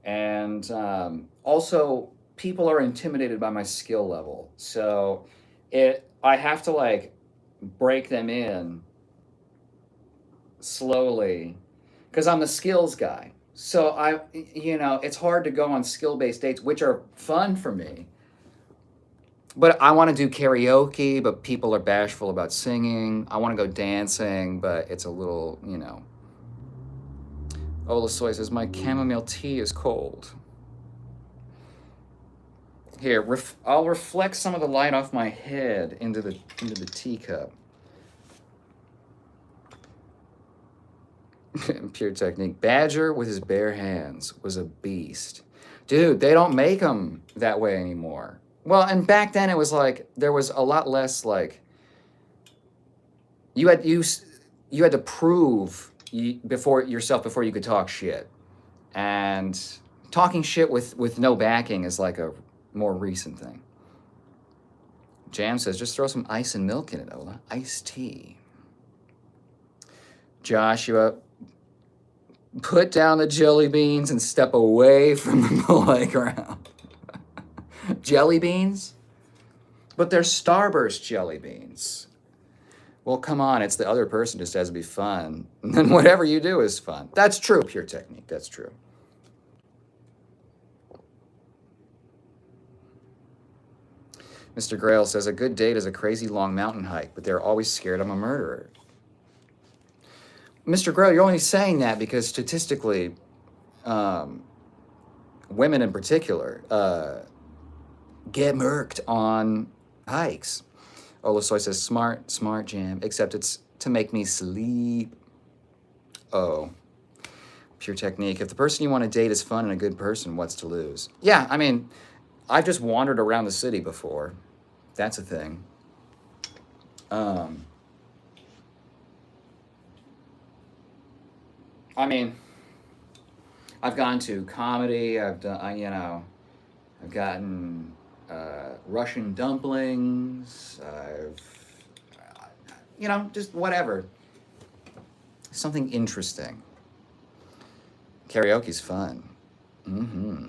and also people are intimidated by my skill level. So I have to like break them in slowly because I'm the skills guy. So it's hard to go on skill based dates, which are fun for me. But I want to do karaoke, but people are bashful about singing. I want to go dancing, but it's a little. Ola Soy says, my chamomile tea is cold. Here, I'll reflect some of the light off my head into the teacup. Pure technique. Badger with his bare hands was a beast. Dude, they don't make them that way anymore. Well, and back then it was like there was a lot less like you had to prove before you could talk shit, and talking shit with no backing is like a more recent thing. Jam says just throw some ice and milk in it, Ola. Iced tea. Joshua, put down the jelly beans and step away from the playground. Jelly beans? But they're Starburst jelly beans. Well, come on, it's the other person just has to be fun. And then whatever you do is fun. That's true, Pure Technique. That's true. Mr. Grail says, a good date is a crazy long mountain hike, but they're always scared I'm a murderer. Mr. Grail, you're only saying that because statistically, women in particular get murked on hikes. Olasoy says, smart Jam, except it's to make me sleep. Oh. Pure Technique. If the person you want to date is fun and a good person, what's to lose? Yeah, I mean, I've just wandered around the city before. That's a thing. I mean, I've gone to comedy. I've done, I've gotten Russian dumplings. Just whatever. Something interesting. Karaoke's fun. Mm-hmm.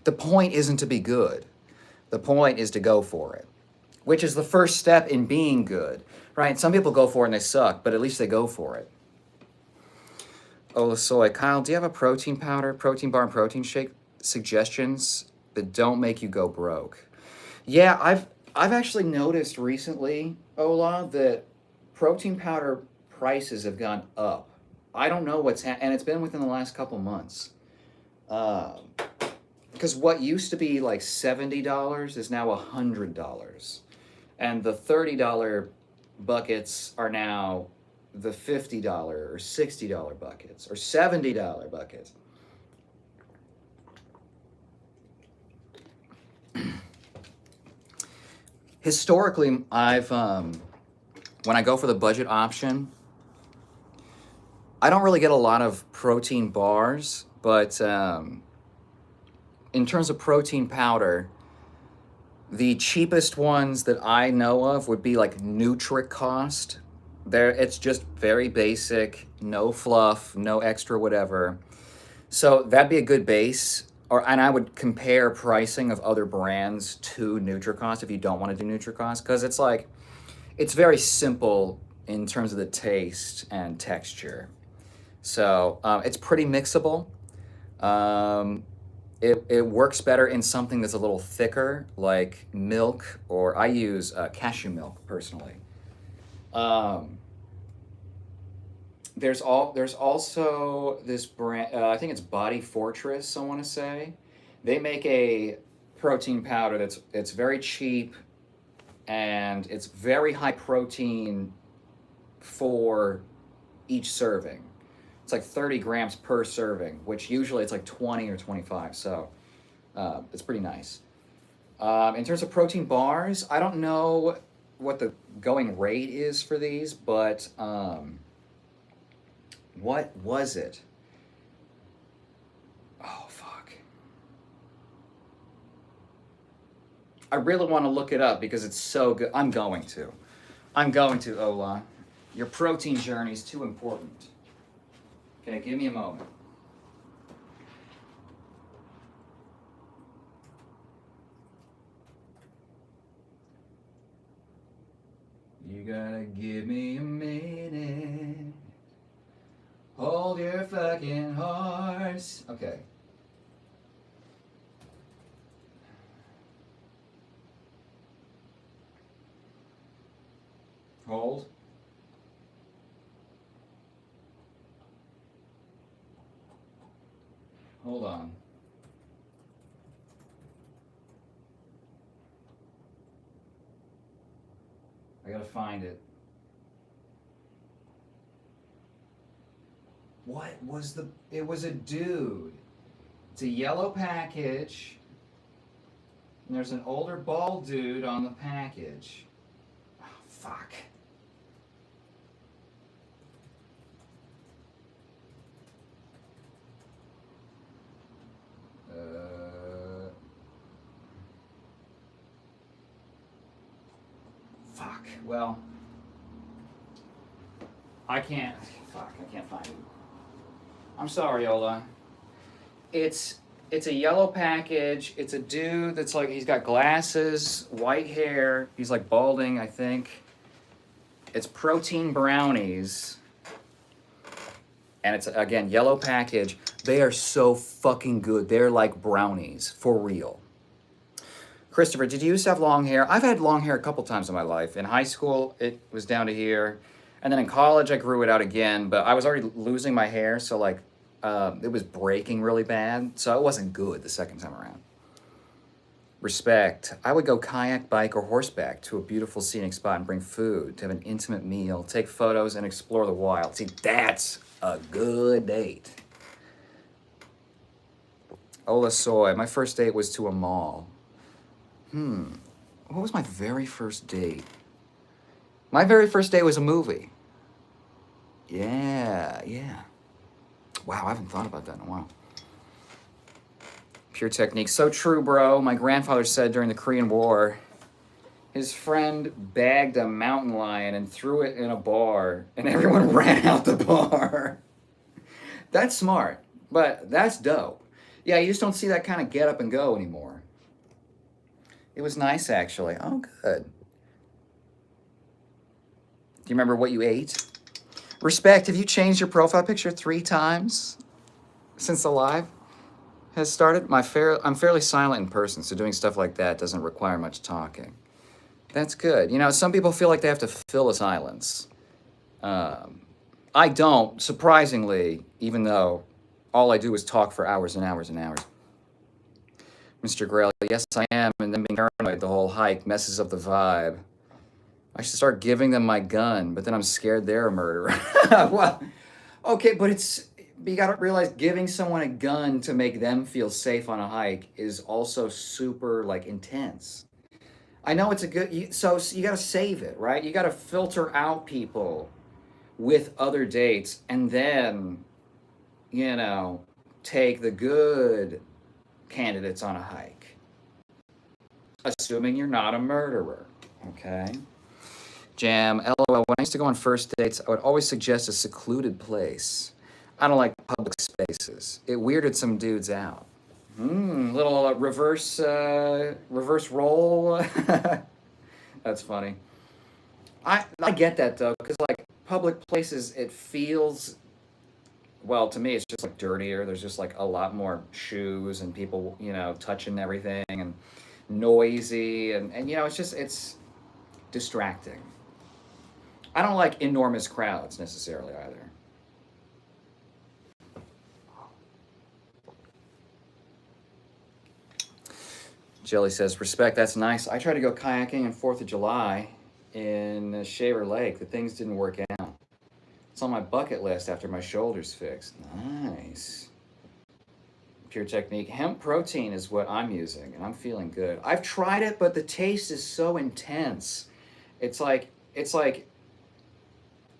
The point isn't to be good. The point is to go for it, which is the first step in being good, right? Some people go for it and they suck, but at least they go for it. Ola Soy, Kyle, do you have a protein powder, protein bar, and protein shake suggestions that don't make you go broke? Yeah, I've actually noticed recently, Ola, that protein powder prices have gone up. I don't know and it's been within the last couple months. Because what used to be like $70 is now $100, and the $30 buckets are now the $50 or $60 buckets or $70 buckets. Historically, I've when I go for the budget option, I don't really get a lot of protein bars, but in terms of protein powder, the cheapest ones that I know of would be like NutriCost. It's just very basic, no fluff, no extra whatever. So that'd be a good base. And I would compare pricing of other brands to NutriCost if you don't want to do NutriCost, because it's very simple in terms of the taste and texture. So it's pretty mixable. It works better in something that's a little thicker, like milk, or I use cashew milk personally. There's also this brand. I think it's Body Fortress. I want to say they make a protein powder it's very cheap. and it's very high protein for each serving. It's like 30 grams per serving, which usually it's like 20 or 25. So it's pretty nice. In terms of protein bars, I don't know what the going rate is for these, but what was it? Oh, fuck. I really want to look it up because it's so good. I'm going to, Ola. Your protein journey is too important. Okay, give me a moment. You gotta give me a minute. Hold your fucking horse. Okay. Hold. Hold on. I gotta find it. What was the... It was a dude. It's a yellow package. And there's an older bald dude on the package. Oh, fuck. Fuck. Well, I can't. Fuck. I can't find it. I'm sorry, Ola. It's a yellow package. It's a dude that's like, he's got glasses, white hair. He's like balding, I think. It's protein brownies. And it's, again, yellow package. They are so fucking good. They're like brownies, for real. Christopher, did you used to have long hair? I've had long hair a couple times in my life. In high school, it was down to here. And then in college, I grew it out again. But I was already losing my hair, so like, it was breaking really bad. So it wasn't good the second time around. Respect. I would go kayak, bike, or horseback to a beautiful scenic spot and bring food to have an intimate meal, take photos, and explore the wild. See, that's a good date. Ola Soy. My first date was to a mall. What was my very first date? My very first date was a movie. Yeah. Wow, I haven't thought about that in a while. Pure technique. So true, bro. My grandfather said during the Korean War, his friend bagged a mountain lion and threw it in a bar, and everyone ran out the bar. That's smart, but that's dope. Yeah, you just don't see that kind of get up and go anymore. It was nice, actually. Oh, good. Do you remember what you ate? Respect, have you changed your profile picture 3 times since the live has started? I'm fairly silent in person, so doing stuff like that doesn't require much talking. That's good. You know, some people feel like they have to fill a silence. I don't, surprisingly, even though all I do is talk for hours and hours and hours. Mr. Grail, yes, I am, and then being paranoid the whole hike messes up the vibe. I should start giving them my gun, but then I'm scared they're a murderer. Well, okay, but you gotta realize giving someone a gun to make them feel safe on a hike is also super, like, intense. I know it's a good, so you gotta save it, right? You gotta filter out people with other dates and then, take the good candidates on a hike. Assuming you're not a murderer, okay? Jam, LOL, when I used to go on first dates, I would always suggest a secluded place. I don't like public spaces. It weirded some dudes out. Little reverse roll. That's funny. I get that though, because like public places, it feels, well, to me, it's just like dirtier. There's just like a lot more shoes and people, touching everything and noisy and it's distracting. I don't like enormous crowds necessarily either. Jelly says, respect, that's nice. I tried to go kayaking on 4th of July in Shaver Lake. The things didn't work out. It's on my bucket list after my shoulder's fixed. Nice. Pure Technique. Hemp protein is what I'm using, and I'm feeling good. I've tried it, but the taste is so intense. It's like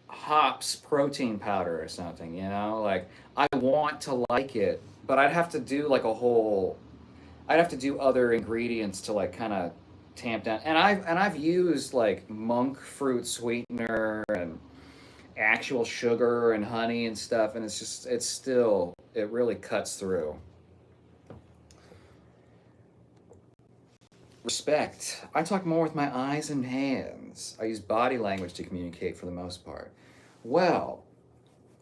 hops protein powder or something, you know? Like, I want to like it, but I'd have to do like a whole, I'd have to do other ingredients to like kind of tamp down. And I've used like monk fruit sweetener and actual sugar and honey and stuff, and it's just, it's still, it really cuts through. Respect. I talk more with my eyes and hands. I use body language to communicate for the most part. Well,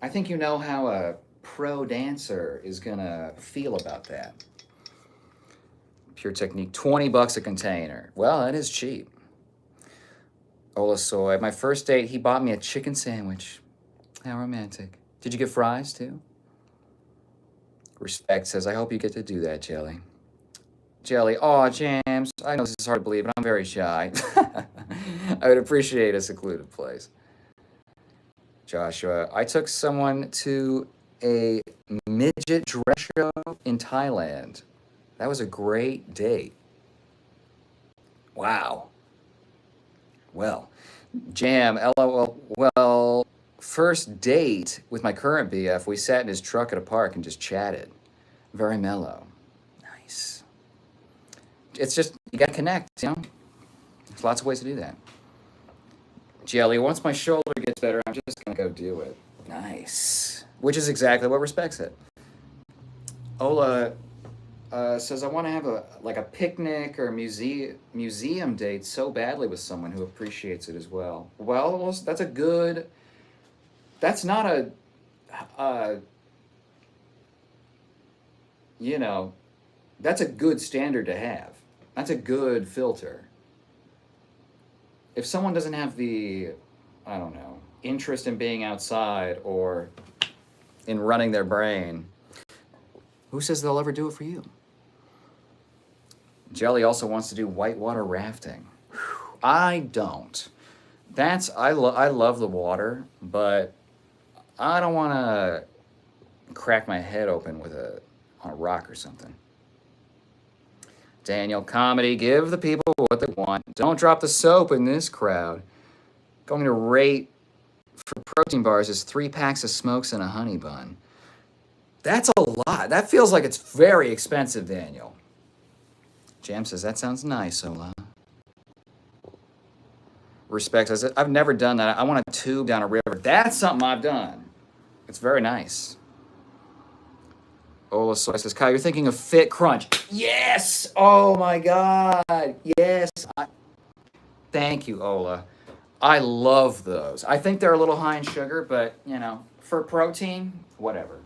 I think you know how a pro dancer is gonna feel about that. Pure Technique, 20 bucks a container. Well, that is cheap. Ola Soy, my first date, he bought me a chicken sandwich. How romantic. Did you get fries too? Respect says, I hope you get to do that, Jelly. Jelly, aw, James, I know this is hard to believe, but I'm very shy. I would appreciate a secluded place. Joshua, I took someone to a midget dress show in Thailand. That was a great date. Wow. Well, Jam, LOL, well, first date with my current BF, we sat in his truck at a park and just chatted. Very mellow. Nice. It's just, you gotta connect, you know? There's lots of ways to do that. Jelly, once my shoulder gets better, I'm just gonna go do it. Nice. Which is exactly what Respect said. Ola says, I want to have a picnic or museum date so badly with someone who appreciates it as well. Well, that's a good, that's not a you know, that's a good standard to have. That's a good filter. If someone doesn't have the, I don't know, interest in being outside or in running their brain, who says they'll ever do it for you? Jelly also wants to do whitewater rafting. I don't. I love the water, but I don't want to crack my head open on a rock or something. Daniel, comedy, give the people what they want. Don't drop the soap in this crowd. Going to rate for protein bars is 3 packs of smokes and a honey bun. That's a lot. That feels like it's very expensive, Daniel. Jam says, that sounds nice, Ola. Respect says, I've never done that. I want a tube down a river. That's something I've done. It's very nice. Ola Soy says, Kyle, you're thinking of Fit Crunch. Yes! Oh my God. Yes. Thank you, Ola. I love those. I think they're a little high in sugar, but, you know, for protein, whatever.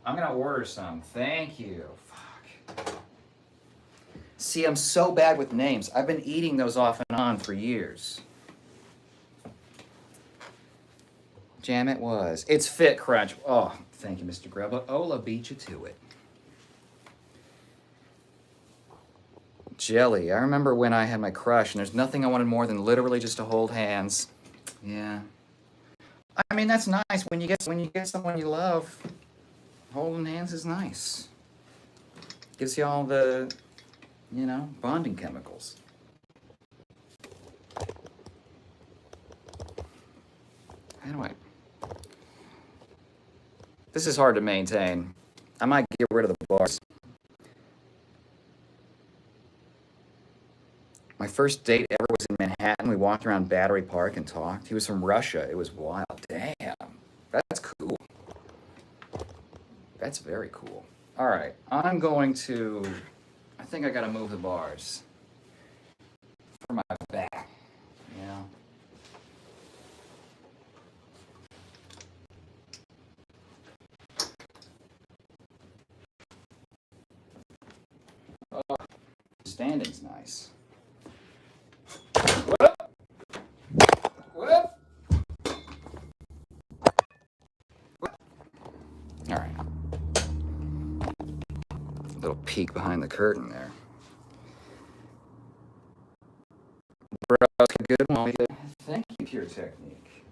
I'm going to order some. Thank you. Fuck. See, I'm so bad with names. I've been eating those off and on for years. Jam it was. It's Fit Crunch. Oh, thank you, Mr. Grubba. Ola beat you to it. Jelly. I remember when I had my crush, and there's nothing I wanted more than literally just to hold hands. Yeah. I mean, that's nice. When you get someone you love, holding hands is nice. Gives you all the, you know, bonding chemicals. How do I... This is hard to maintain. I might get rid of the bars. My first date ever was in Manhattan. We walked around Battery Park and talked. He was from Russia. It was wild. Damn. That's cool. That's very cool. All right. I'm going to... I think I got to move the bars for my back. Yeah. Oh, standing's nice. What up? What up? What? All right. Little peek behind the curtain there. Bro, that's a good one. Thank you, Pure Technique.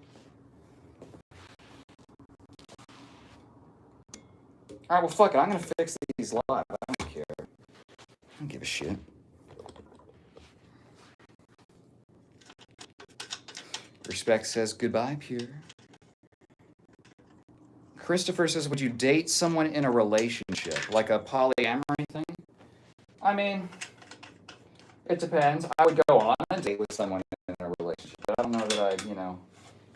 All right, well, fuck it. I'm going to fix these live. I don't care. I don't give a shit. Respect says goodbye, Pure. Christopher says, would you date someone in a relationship, like a polyamory thing? I mean, it depends. I would go on a date with someone in a relationship, but I don't know that I'd,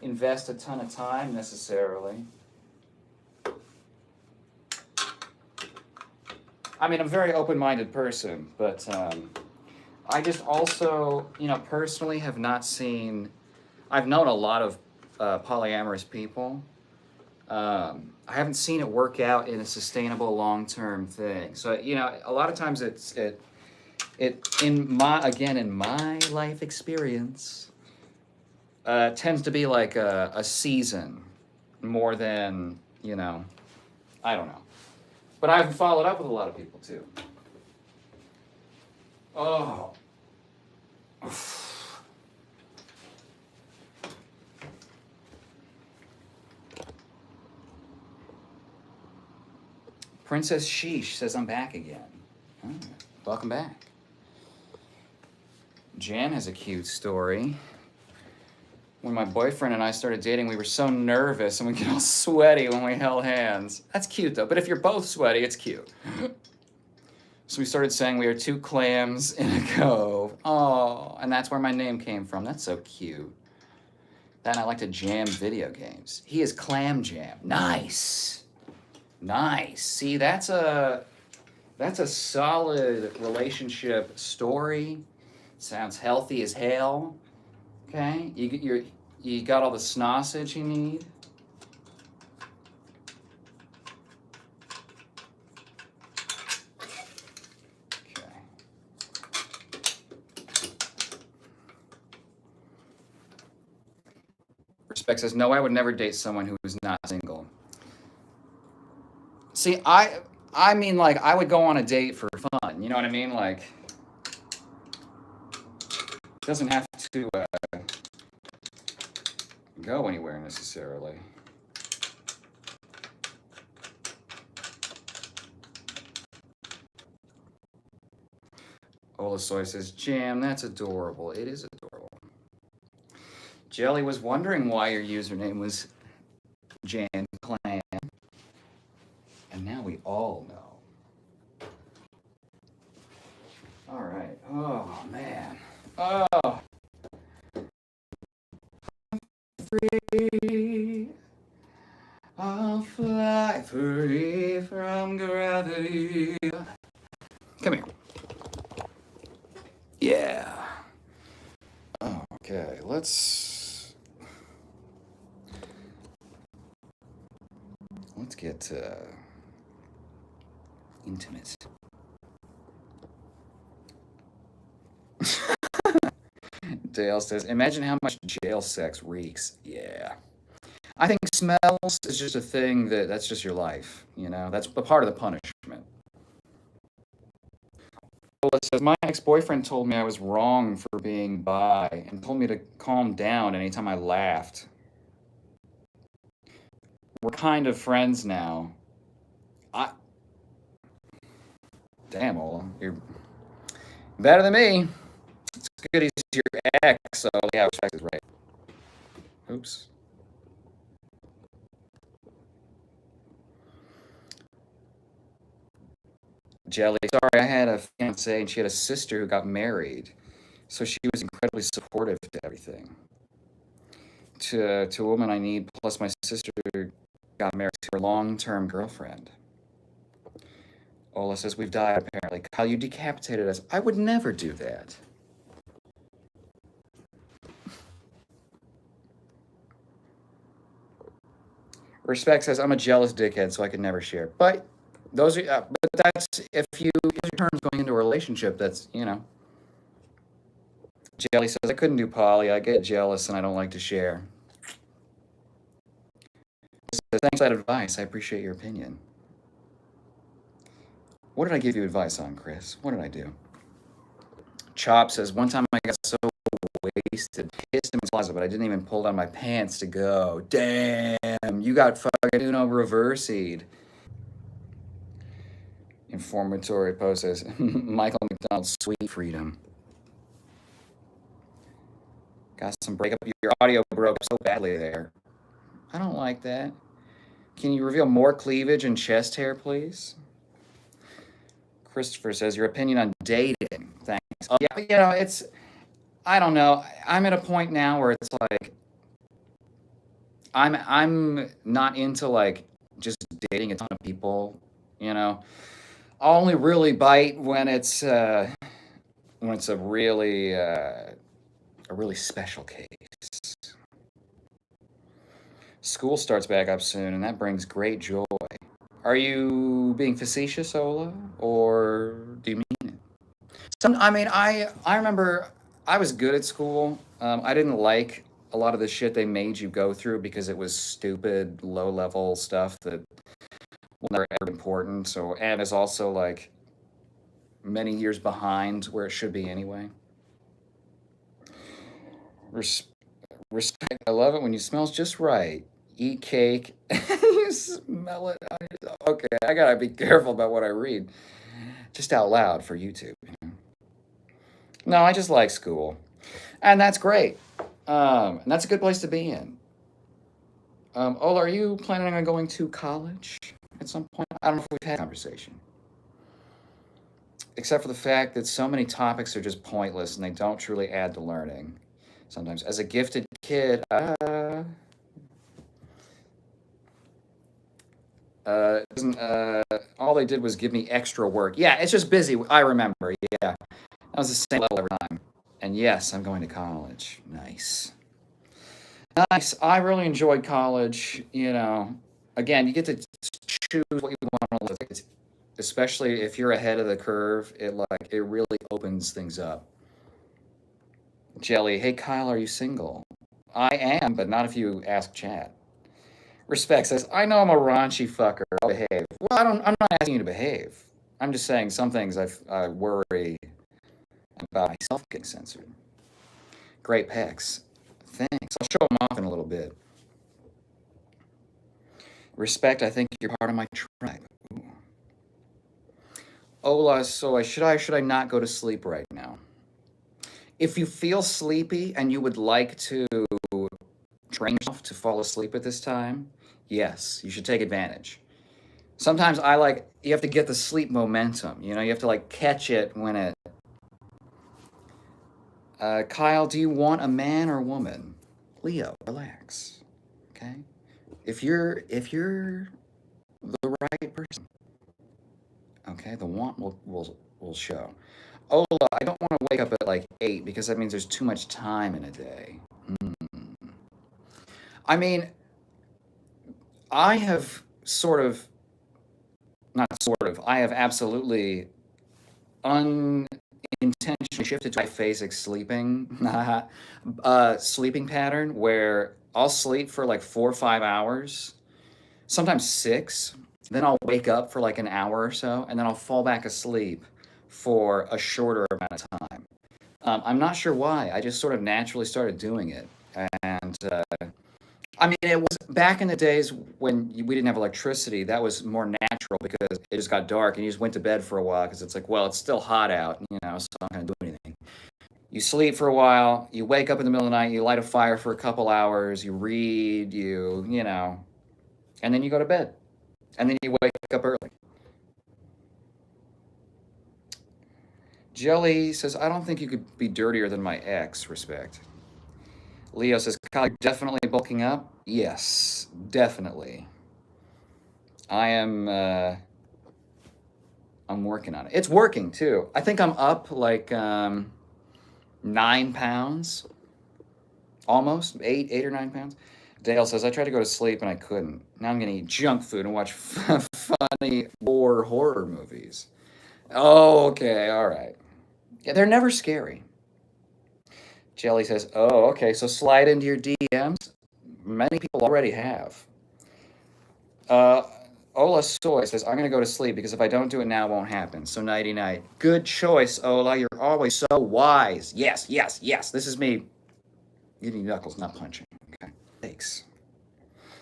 invest a ton of time necessarily. I mean, I'm a very open-minded person, but I just also, personally have not seen... I've known a lot of polyamorous people. I haven't seen it work out in a sustainable long-term thing. So, a lot of times in my life experience, tends to be like a season more than, I don't know. But I've followed up with a lot of people too. Oh. Princess Sheesh says I'm back again. Oh, welcome back. Jan has a cute story. When my boyfriend and I started dating, we were so nervous and we get all sweaty when we held hands. That's cute though, but if you're both sweaty, it's cute. So we started saying we are two clams in a cove. Oh, and that's where my name came from. That's so cute. Then I like to jam video games. He is Clam Jam. Nice. Nice. See, that's a solid relationship story. Sounds healthy as hell. Okay, you got all the sausage you need. Okay. Respect says, no, I would never date someone who is not single. See, I mean, like, I would go on a date for fun. You know what I mean? Like, it doesn't have to go anywhere necessarily. Olasoy says, Jam, that's adorable. It is adorable. Jelly was wondering why your username was Jan Clan. And now we all know. All right. Oh, man. Oh. Free. I'll fly free from gravity. Come here. Yeah. Okay, let's get intimate. Dale says, imagine how much jail sex reeks. Yeah. I think smells is just a thing that's just your life, That's a part of the punishment. It says, my ex-boyfriend told me I was wrong for being bi and told me to calm down anytime I laughed. We're kind of friends now. Damn, Ola, you're better than me. It's good he's your ex, so yeah, respect is right. Oops. Jelly, sorry, I had a fiance and she had a sister who got married. So she was incredibly supportive to everything. To a woman I need, plus my sister got married to her long-term girlfriend. Ola says, we've died apparently. Kyle, you decapitated us. I would never do that. Respect says, I'm a jealous dickhead, so I could never share. But those are, but that's if you use your terms going into a relationship. That's Jelly says, I couldn't do poly. I get jealous and I don't like to share. Says, thanks for that advice. I appreciate your opinion. What did I give you advice on, Chris? What did I do? Chop says, one time I got so wasted, pissed in my closet, but I didn't even pull down my pants to go. Damn, you got fucking Uno reversied. Informatory post says, Michael McDonald's Sweet Freedom. Got some breakup. Your audio broke so badly there. I don't like that. Can you reveal more cleavage and chest hair, please? Christopher says, your opinion on dating. Thanks. Oh, yeah, it's, I don't know. I'm at a point now where it's like, I'm not into like just dating a ton of people. I'll only really bite when it's a really special case. School starts back up soon, and that brings great joy. Are you being facetious, Ola, or do you mean it? I remember I was good at school. I didn't like a lot of the shit they made you go through because it was stupid, low-level stuff that will never ever be important. So, and is also like many years behind where it should be anyway. Respect. I love it when you smells just right. Eat cake. You smell it. Okay, I gotta be careful about what I read. Just out loud for YouTube. No, I just like school. And that's great. And that's a good place to be in. Ola, are you planning on going to college at some point? I don't know if we've had a conversation. Except for the fact that so many topics are just pointless and they don't truly add to learning. Sometimes, as a gifted kid, all they did was give me extra work. Yeah, it's just busy. I remember. Yeah, that was the same level every time. And yes, I'm going to college. Nice. Nice. I really enjoyed college. Again, you get to choose what you want to live. Especially if you're ahead of the curve, it really opens things up. Jelly, hey Kyle, are you single? I am, but not if you ask Chad. Respect says, I know I'm a raunchy fucker. I'll behave. Well, I'm not asking you to behave. I'm just saying some things I worry about myself getting censored. Great pecs. Thanks. I'll show them off in a little bit. Respect, I think you're part of my tribe. Ooh. Ola, so should I not go to sleep right now? If you feel sleepy and you would like to train yourself to fall asleep at this time, yes, you should take advantage. Sometimes you have to get the sleep momentum. You have to catch it when it. Kyle, do you want a man or a woman? Leo, relax. Okay? If you're the right person, okay, the want will show. Ola, I don't want to wake up at 8 because that means there's too much time in a day. I mean, I have I have absolutely unintentionally shifted to my phasic sleeping pattern where I'll sleep for 4 or 5 hours, sometimes 6. Then I'll wake up for an hour or so, and then I'll fall back asleep for a shorter amount of time. I'm not sure why. I just sort of naturally started doing it. And it was back in the days when we didn't have electricity. That was more natural because it just got dark and you just went to bed for a while because it's it's still hot out, so I'm not going to do anything. You sleep for a while, you wake up in the middle of the night, you light a fire for a couple hours, you read, and then you go to bed. And then you wake up early. Jelly says, I don't think you could be dirtier than my ex. Respect. Leo says, Kyle, you're definitely bulking up? Yes, definitely. I'm working on it. It's working too. I think I'm up 9 pounds. Almost 8 or 9 pounds. Dale says, I tried to go to sleep and I couldn't. Now I'm going to eat junk food and watch funny horror movies. Oh, okay, all right. Yeah, they're never scary. Jelly says, oh, okay, so slide into your DMs. Many people already have. Ola Soy says, I'm going to go to sleep because if I don't do it now, it won't happen. So nighty night. Good choice, Ola. You're always so wise. Yes, yes, yes. This is me eating knuckles, not punching. Okay. Thanks.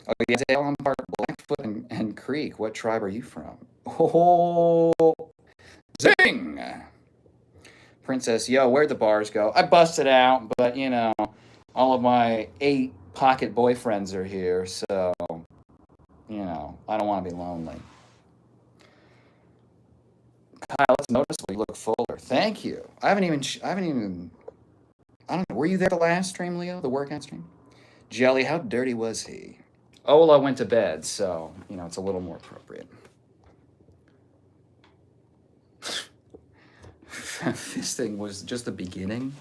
Oh, yeah, Dale, I'm part Blackfoot and Creek. What tribe are you from? Oh, zing! Princess, yo, where'd the bars go? I busted out, but you know, all of my 8 pocket boyfriends are here, so you know, I don't want to be lonely. Kyle, it's noticeable you look fuller. Thank you. I haven't even, I don't know. Were you there the last stream, Leo? The workout stream? Jelly, how dirty was he? Ola went to bed, so, you know, it's a little more appropriate. Fisting was just the beginning?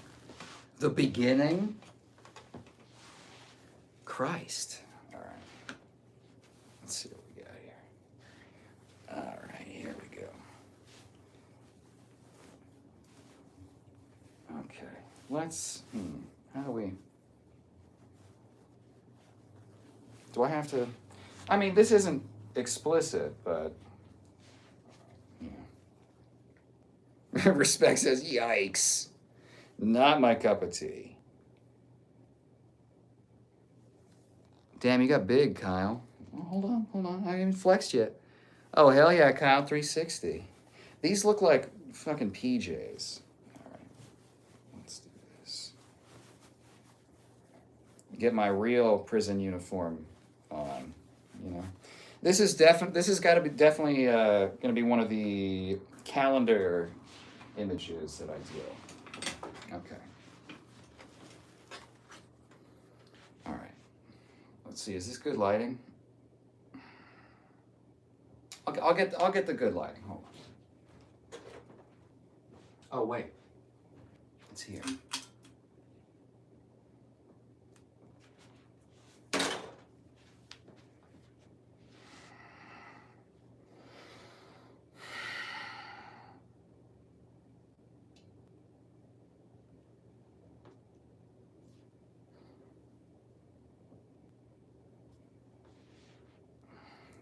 The beginning? Christ. All right. Let's see what we got here. All right, here we go. Okay, let's, how do we, do I have to, I mean, this isn't explicit, but, you know. Respect says, yikes. Not my cup of tea. Damn, you got big, Kyle. Oh, hold on. I haven't even flexed yet. Oh, hell yeah, Kyle, 360. These look like fucking PJs. All right, let's do this. Get my real prison uniform on, you know. This is got to be definitely going to be one of the calendar images that I do. Okay. All right. Let's see. Is this good lighting? I'll get the good lighting. Hold on. Oh wait. It's here.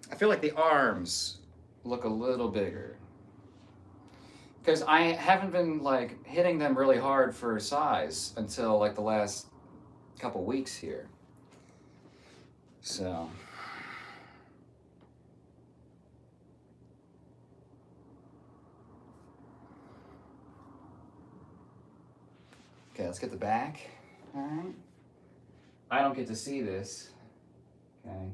I feel like the arms look a little bigger. Because I haven't been like hitting them really hard for size until like the last couple weeks here. So. Okay, let's get the back. All right. I don't get to see this. Okay.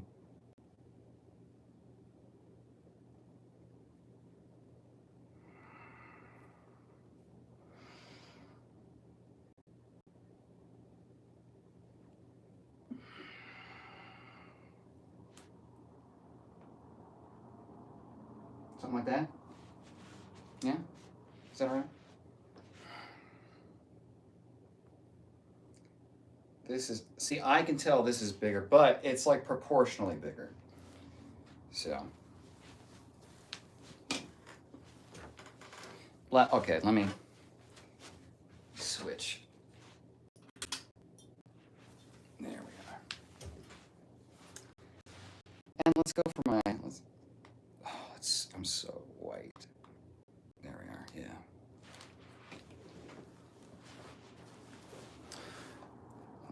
Something like that? Yeah? Is that all right? This is, see, I can tell this is bigger, but it's like proportionally bigger. So. Okay, let me switch. There we are. And let's go for my, I'm so white. There we are, yeah.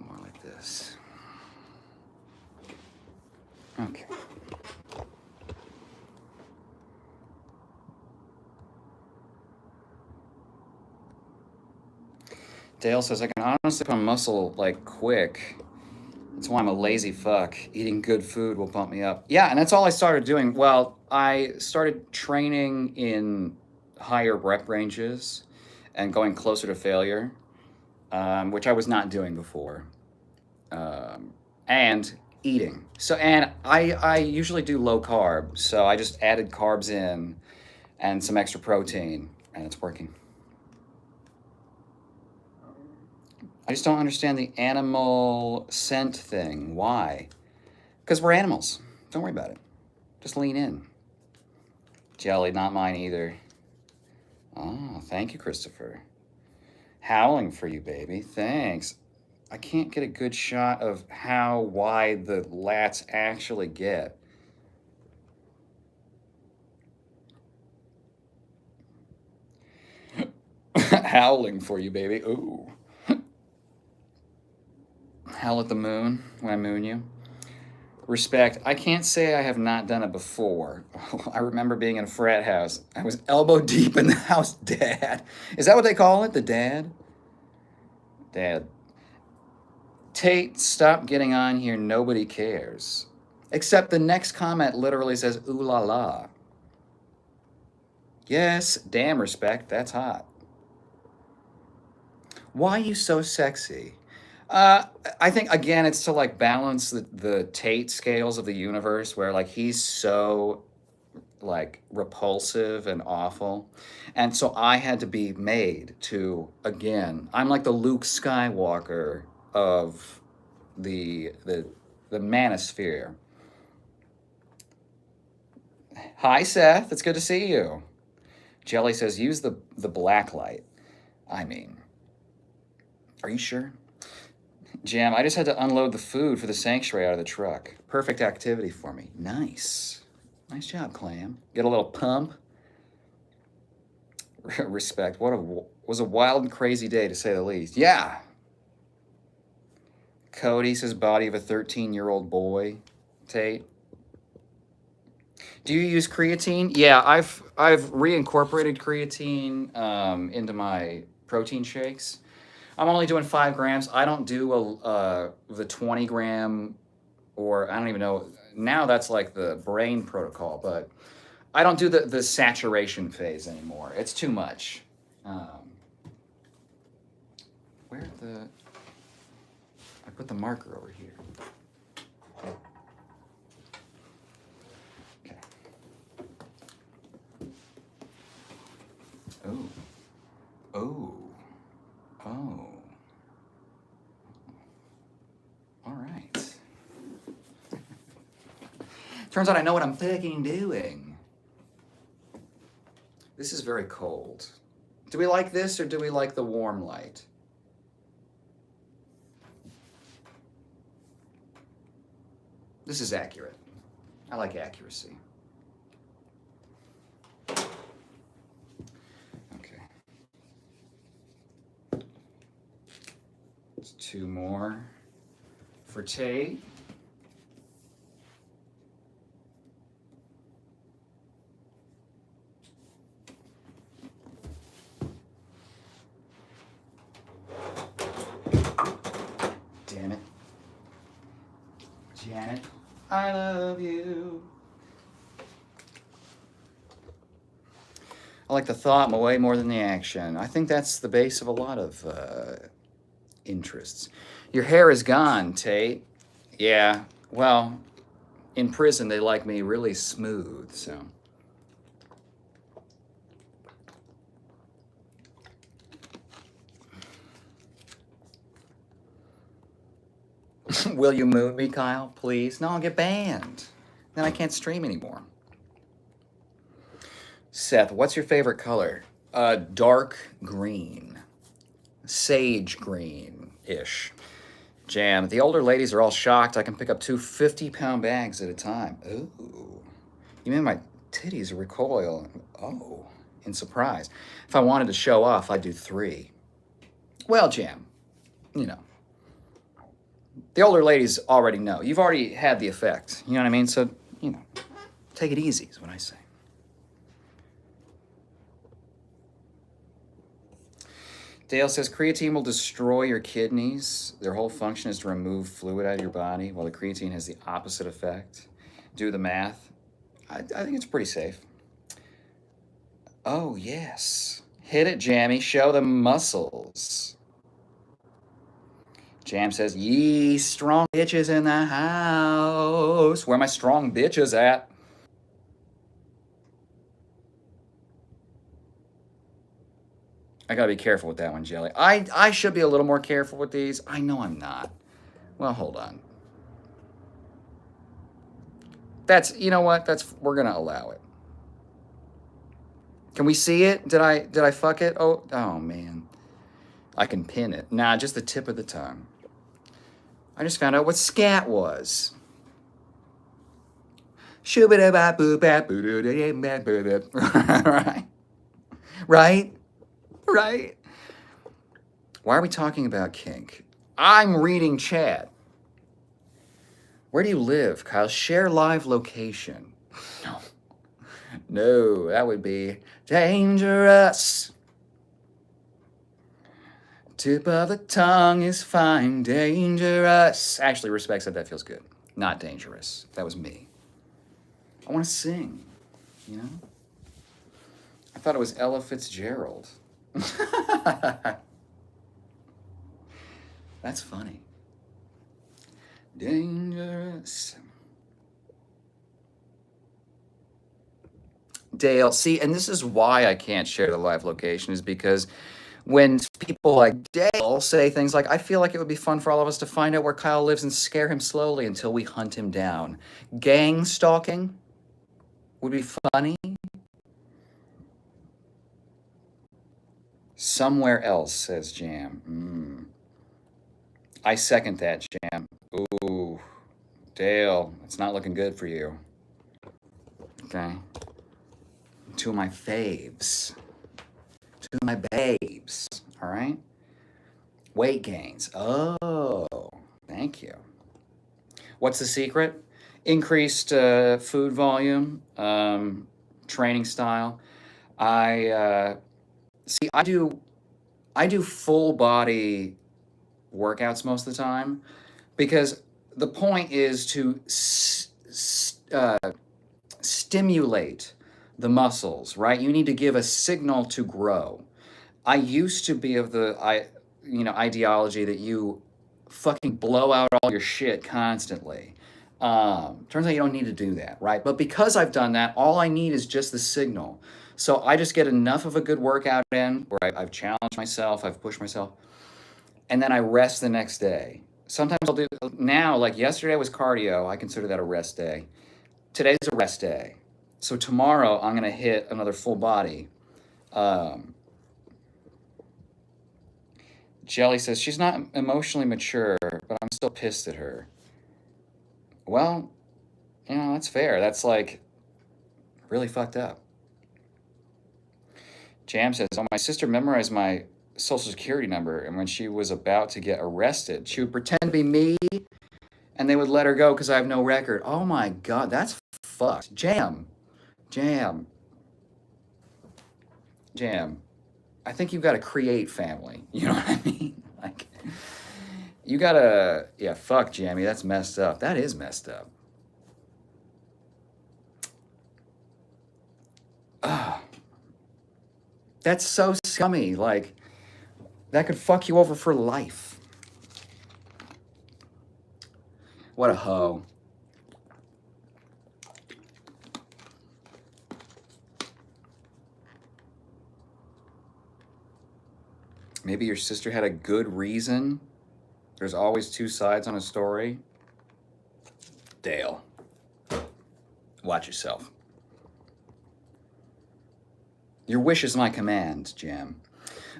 More like this. Okay. Dale says, I can honestly put on muscle like quick. That's why I'm a lazy fuck. Eating good food will pump me up. Yeah, and that's all I started doing. Well, I started training in higher rep ranges and going closer to failure, which I was not doing before. And eating. So, and I usually do low carb. So I just added carbs in and some extra protein, and it's working. I just don't understand the animal scent thing. Why? Because we're animals. Don't worry about it. Just lean in. Jelly, not mine either. Oh, thank you, Christopher. Howling for you, baby. Thanks. I can't get a good shot of how wide the lats actually get. howling for you, baby. Ooh. Howl at the moon when I moon you. Respect. I can't say I have not done it before. I remember being in a frat house. I was elbow deep in the house dad. Is that what they call it? The dad? Dad. Tain't, stop getting on here. Nobody cares. Except the next comment literally says, ooh la la. Yes, damn respect. That's hot. Why are you so sexy? I think again, it's to like balance the Tate scales of the universe, where like he's so like repulsive and awful, and so I had to be made to again. I'm like the Luke Skywalker of the manosphere. Hi Seth, it's good to see you. Jelly says use the black light. I mean, are you sure? Jam, I just had to unload the food for the sanctuary out of the truck. Perfect activity for me. Nice. Nice job, Clam. Get a little pump. Respect. Was a wild and crazy day to say the least. Yeah. Cody says body of a 13-year-old boy. Tate. Do you use creatine? Yeah, I've reincorporated creatine into my protein shakes. I'm only doing 5 grams. I don't do the 20 gram, or I don't even know. Now that's like the brain protocol, but I don't do the saturation phase anymore. It's too much. Where I put the marker over here. Okay. Oh. Oh. Oh. All right. Turns out I know what I'm fucking doing. This is very cold. Do we like this or do we like the warm light? This is accurate. I like accuracy. Okay. 2 more for Tate. Damn it. Janet, I love you. I like the thought way more than the action. I think that's the base of a lot of interests. Your hair is gone, Tate. Yeah, well, in prison they like me really smooth, so. Will you moon me, Kyle, please? No, I'll get banned. Then I can't stream anymore. Seth, what's your favorite color? Dark green. Sage green-ish. Jam, the older ladies are all shocked I can pick up 2 50-pound bags at a time. Ooh. You mean my titties recoil? Oh, in surprise. If I wanted to show off, I'd do 3. Well, Jam, you know. The older ladies already know. You've already had the effect. You know what I mean? So, you know, take it easy is what I say. Dale says creatine will destroy your kidneys. Their whole function is to remove fluid out of your body, while the creatine has the opposite effect. Do the math. I think it's pretty safe. Oh, yes. Hit it, Jammy. Show them muscles. Jam says, yee, strong bitches in the house. Where my strong bitches at? I gotta be careful with that one, Jelly. I should be a little more careful with these. I know I'm not. Well, hold on. That's, you know what? We're gonna allow it. Can we see it? Did I fuck it? Oh man. I can pin it. Nah, just the tip of the tongue. I just found out what scat was. Right? Right? Right? Why are we talking about kink? I'm reading chat. Where do you live, Kyle? Share live location. No. No, that would be dangerous. Tip of the tongue is fine, dangerous. Actually, respect said that feels good. Not dangerous. That was me. I want to sing, you know? I thought it was Ella Fitzgerald. That's funny. Dangerous. Dale, see, and this is why I can't share the live location, is because when people like Dale say things like, I feel like it would be fun for all of us to find out where Kyle lives and scare him slowly until we hunt him down. Gang stalking would be funny. Somewhere else, says Jam. I second that, Jam. Ooh, Dale, it's not looking good for you. Okay. Two of my faves. Two of my babes. All right. Weight gains. Oh, thank you. What's the secret? Increased food volume, training style. I see. I do full body workouts most of the time because the point is to stimulate the muscles, right? You need to give a signal to grow. I used to be of the ideology that you fucking blow out all your shit constantly. Turns out you don't need to do that, right? But because I've done that, all I need is just the signal. So I just get enough of a good workout in where I've challenged myself, I've pushed myself, and then I rest the next day. Sometimes I'll do, now, like yesterday was cardio, I consider that a rest day. Today's a rest day. So tomorrow I'm gonna hit another full body. Jelly says, she's not emotionally mature, but I'm still pissed at her. Well, that's fair. That's like really fucked up. Jam says, oh, my sister memorized my social security number, and when she was about to get arrested, she would pretend to be me, and they would let her go because I have no record. Oh my God, that's fucked. Jam. I think you've got to create family. You know what I mean? Like, you gotta, fuck, Jamie. That's messed up. That is messed up. That's so scummy. Like, that could fuck you over for life. What a hoe. Maybe your sister had a good reason. There's always two sides on a story. Dale, watch yourself. Your wish is my command, Jam.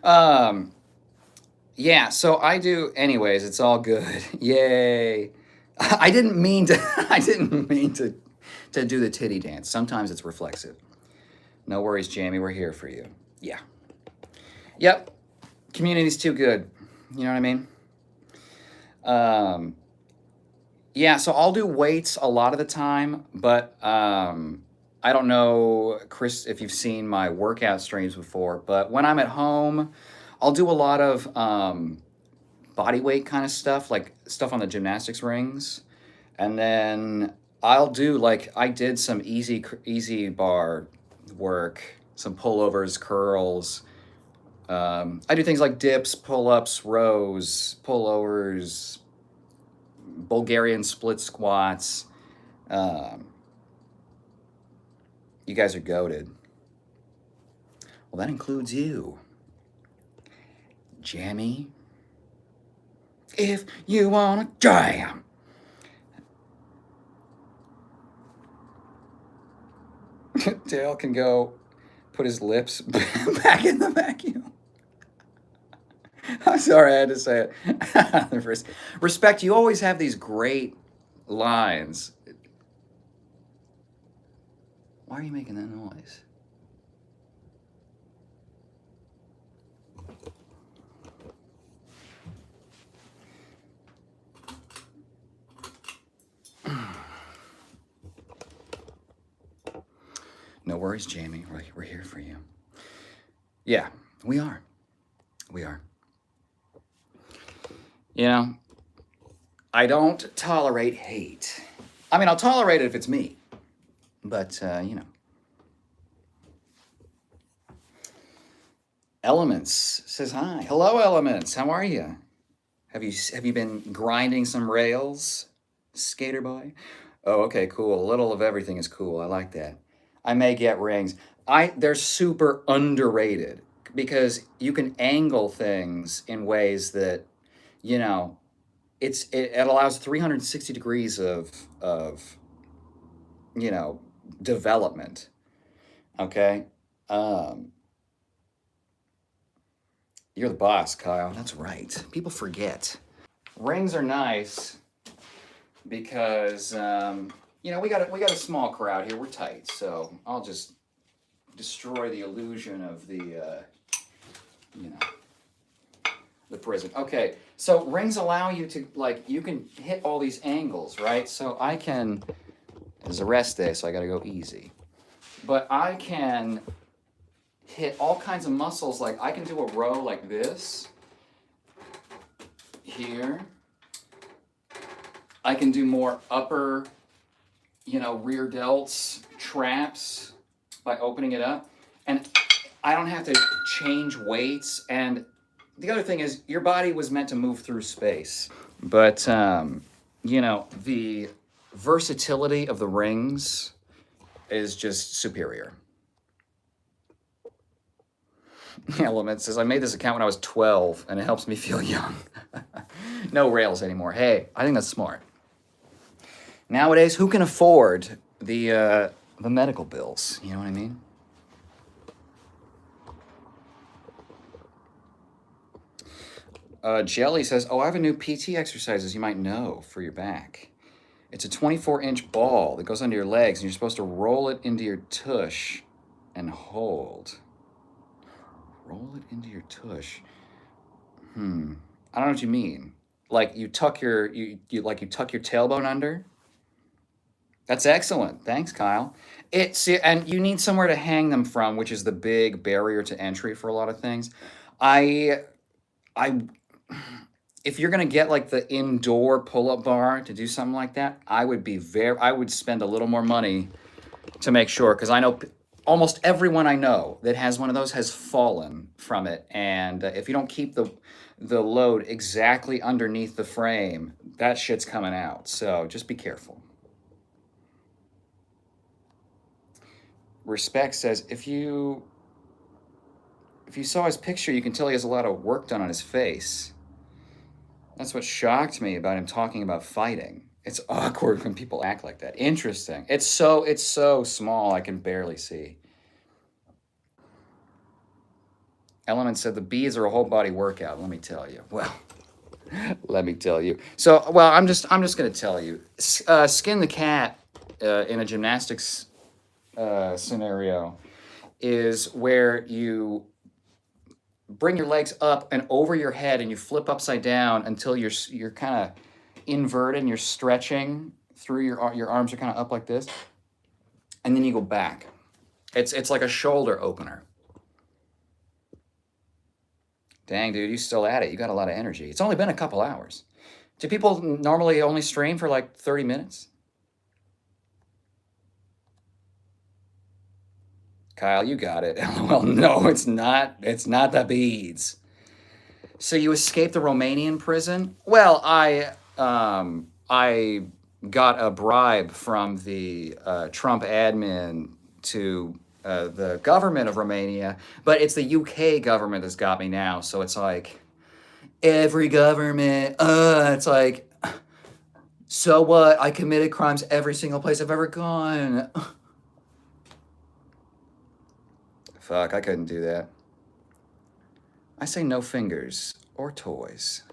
Yeah, so I do. Anyways, it's all good. Yay! I didn't mean to. I didn't mean to do the titty dance. Sometimes it's reflexive. No worries, Jamie. We're here for you. Yeah. Yep. Community's too good. You know what I mean? Yeah, so I'll do weights a lot of the time, but I don't know, Chris, if you've seen my workout streams before, but when I'm at home, I'll do a lot of body weight kind of stuff, like stuff on the gymnastics rings. And then I'll do, like, I did some easy bar work, some pullovers, curls. I do things like dips, pull-ups, rows, pullovers, Bulgarian split squats. You guys are goated. Well, that includes you, Jammy. If you wanna jam. Dale can go put his lips back in the vacuum. I'm sorry, I had to say it. Respect, you always have these great lines. Why are you making that noise? No worries, Jamie. We're here for you. Yeah, we are. We are. You know, I don't tolerate hate. I mean, I'll tolerate it if it's me. But, you know. Elements says hi. Hello, Elements. How are you? Have you been grinding some rails, skater boy? Oh, okay, cool. A little of everything is cool. I like that. I may get rings. They're super underrated because you can angle things in ways that, you know, it allows 360 degrees of you know, development. Okay? Um, you're the boss, Kyle. That's right. People forget. Rings are nice because you know, we got a small crowd here. We're tight, so I'll just destroy the illusion of the you know, the prison. Okay, so rings allow you to, like, you can hit all these angles, right? So I can. It's a rest day, so I got to go easy. But I can hit all kinds of muscles. Like I can do a row like this here. I can do more upper, you know, rear delts, traps by opening it up. And I don't have to change weights. And the other thing is, your body was meant to move through space. But, you know, the versatility of the rings is just superior. Element says, I made this account when I was 12, and it helps me feel young. No rails anymore. Hey, I think that's smart. Nowadays, who can afford the medical bills? You know what I mean? Jelly says, oh, I have a new PT exercises you might know for your back. It's a 24-inch ball that goes under your legs, and you're supposed to roll it into your tush and hold. Roll it into your tush. I don't know what you mean. Like you tuck your you tuck your tailbone under. That's excellent. Thanks, Kyle. And you need somewhere to hang them from, which is the big barrier to entry for a lot of things. I I if you're gonna get like the indoor pull-up bar to do something like that, I would spend a little more money to make sure, because I know almost everyone I know that has one of those has fallen from it, and if you don't keep the load exactly underneath the frame, that shit's coming out. So just be careful. Respect says, if you saw his picture, you can tell he has a lot of work done on his face. That's what shocked me about him talking about fighting. It's awkward when people act like that. Interesting. It's so small I can barely see. Element said the beads are a whole body workout. Let me tell you. Well, let me tell you. So, well, I'm just going to tell you. Skin the cat in a gymnastics scenario is where you bring your legs up and over your head, and you flip upside down until you're kind of inverted and you're stretching through your arms are kind of up like this, and then you go back. It's like a shoulder opener. Dang, dude, you still at it. You got a lot of energy. It's only been a couple hours. Do people normally only stream for like 30 minutes? Kyle, you got it. Well, no, it's not. It's not the beads. So you escaped the Romanian prison? Well, I got a bribe from the Trump admin to the government of Romania, but it's the UK government that's got me now. So it's like every government. It's like, so what? I committed crimes every single place I've ever gone. Fuck, I couldn't do that. I say no fingers or toys.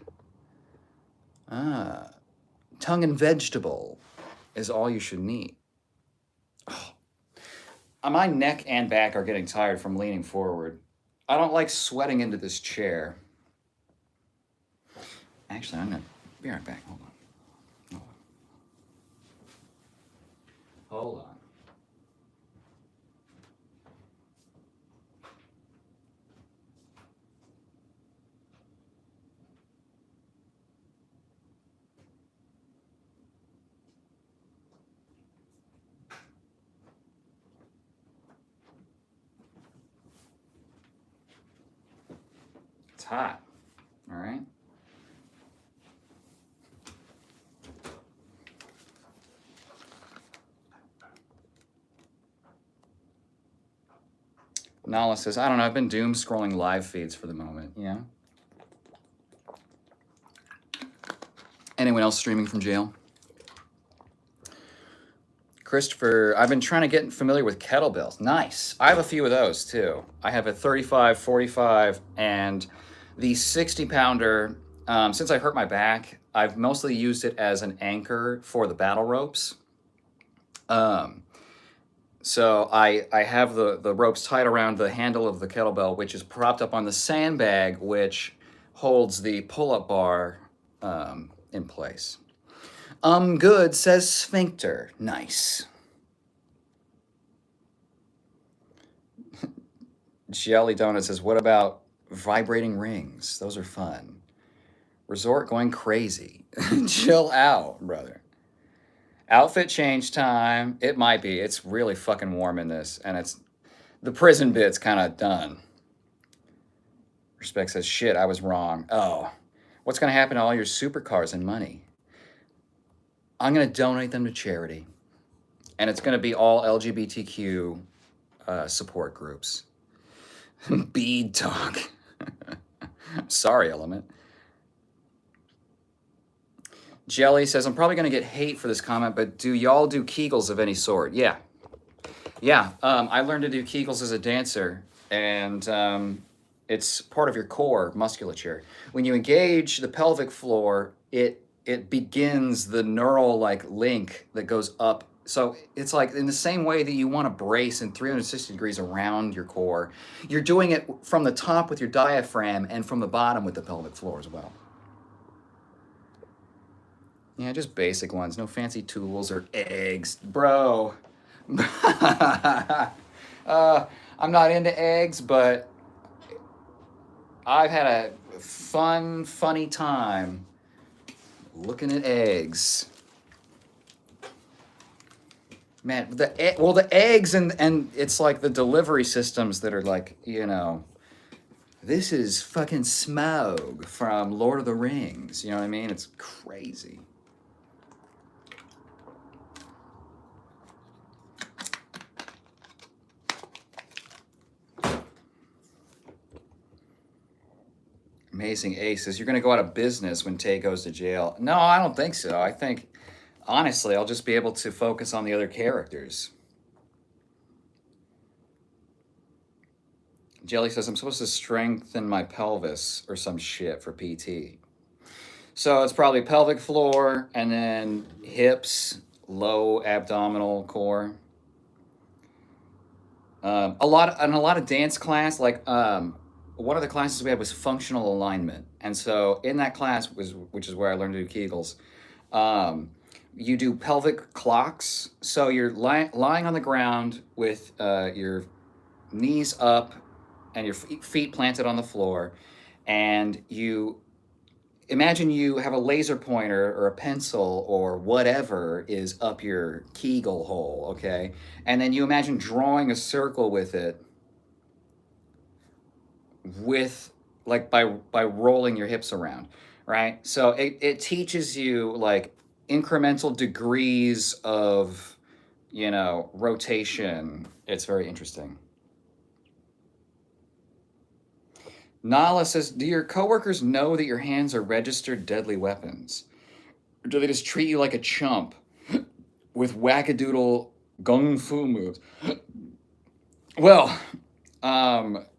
Tongue and vegetable is all you should need. Oh. My neck and back are getting tired from leaning forward. I don't like sweating into this chair. Actually, I'm gonna be right back. Hold on. Hold on. hot. All right. Nala says, I don't know, I've been doom scrolling live feeds for the moment. Yeah. Anyone else streaming from jail? Christopher, I've been trying to get familiar with kettlebells. Nice. I have a few of those too. I have a 35, 45, and the 60-pounder. Since I hurt my back, I've mostly used it as an anchor for the battle ropes. So I have the ropes tied around the handle of the kettlebell, which is propped up on the sandbag, which holds the pull-up bar in place. Good, says Sphincter. Nice. Jelly Donut says, what about vibrating rings? Those are fun. Resort going crazy. Chill out, brother. Outfit change time. It might be. It's really fucking warm in this, and it's the prison bit's kind of done. Respect says, shit, I was wrong. Oh, what's going to happen to all your supercars and money? I'm going to donate them to charity, and it's going to be all LGBTQ support groups. Bead talk. Sorry, Element. Jelly says, I'm probably going to get hate for this comment, but do y'all do Kegels of any sort? Yeah. Yeah, I learned to do Kegels as a dancer, and it's part of your core musculature. When you engage the pelvic floor, it begins the neural link that goes up. So it's like in the same way that you want to brace in 360 degrees around your core, you're doing it from the top with your diaphragm and from the bottom with the pelvic floor as well. Yeah, just basic ones. No fancy tools or eggs. Bro. I'm not into eggs, but I've had a funny time looking at eggs. Man, the eggs and it's like the delivery systems that are like, this is fucking Smaug from Lord of the Rings. You know what I mean? It's crazy. Amazing Ace says, you're going to go out of business when Tay goes to jail. No, I don't think so. I think, honestly, I'll just be able to focus on the other characters. Jelly says, I'm supposed to strengthen my pelvis or some shit for PT. So it's probably pelvic floor and then hips, low abdominal core. A lot of dance class, one of the classes we had was functional alignment. And so in that class, which is where I learned to do Kegels, you do pelvic clocks. So you're lying on the ground with your knees up and your feet planted on the floor. And you imagine you have a laser pointer or a pencil or whatever is up your Kegel hole, okay? And then you imagine drawing a circle with it by rolling your hips around, right? So it teaches you incremental degrees of, rotation. It's very interesting. Nala says, do your coworkers know that your hands are registered deadly weapons? Or do they just treat you like a chump with wackadoodle gung fu moves? Well,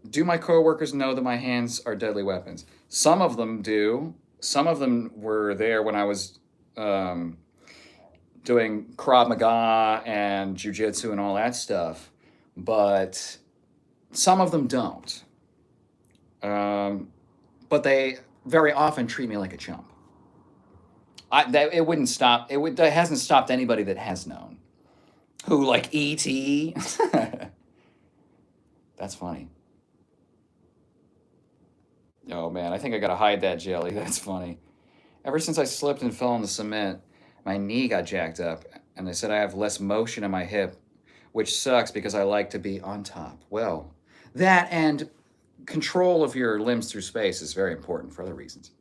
do my coworkers know that my hands are deadly weapons? Some of them do. Some of them were there when I was doing Krav Maga and Jiu-Jitsu and all that stuff, but some of them don't. But they very often treat me like a chump. It wouldn't stop. That hasn't stopped anybody that has known. Who, like E.T.? That's funny. Oh man, I think I gotta hide that jelly. That's funny. Ever since I slipped and fell on the cement, my knee got jacked up, and they said I have less motion in my hip, which sucks because I like to be on top. Well, that and control of your limbs through space is very important for other reasons.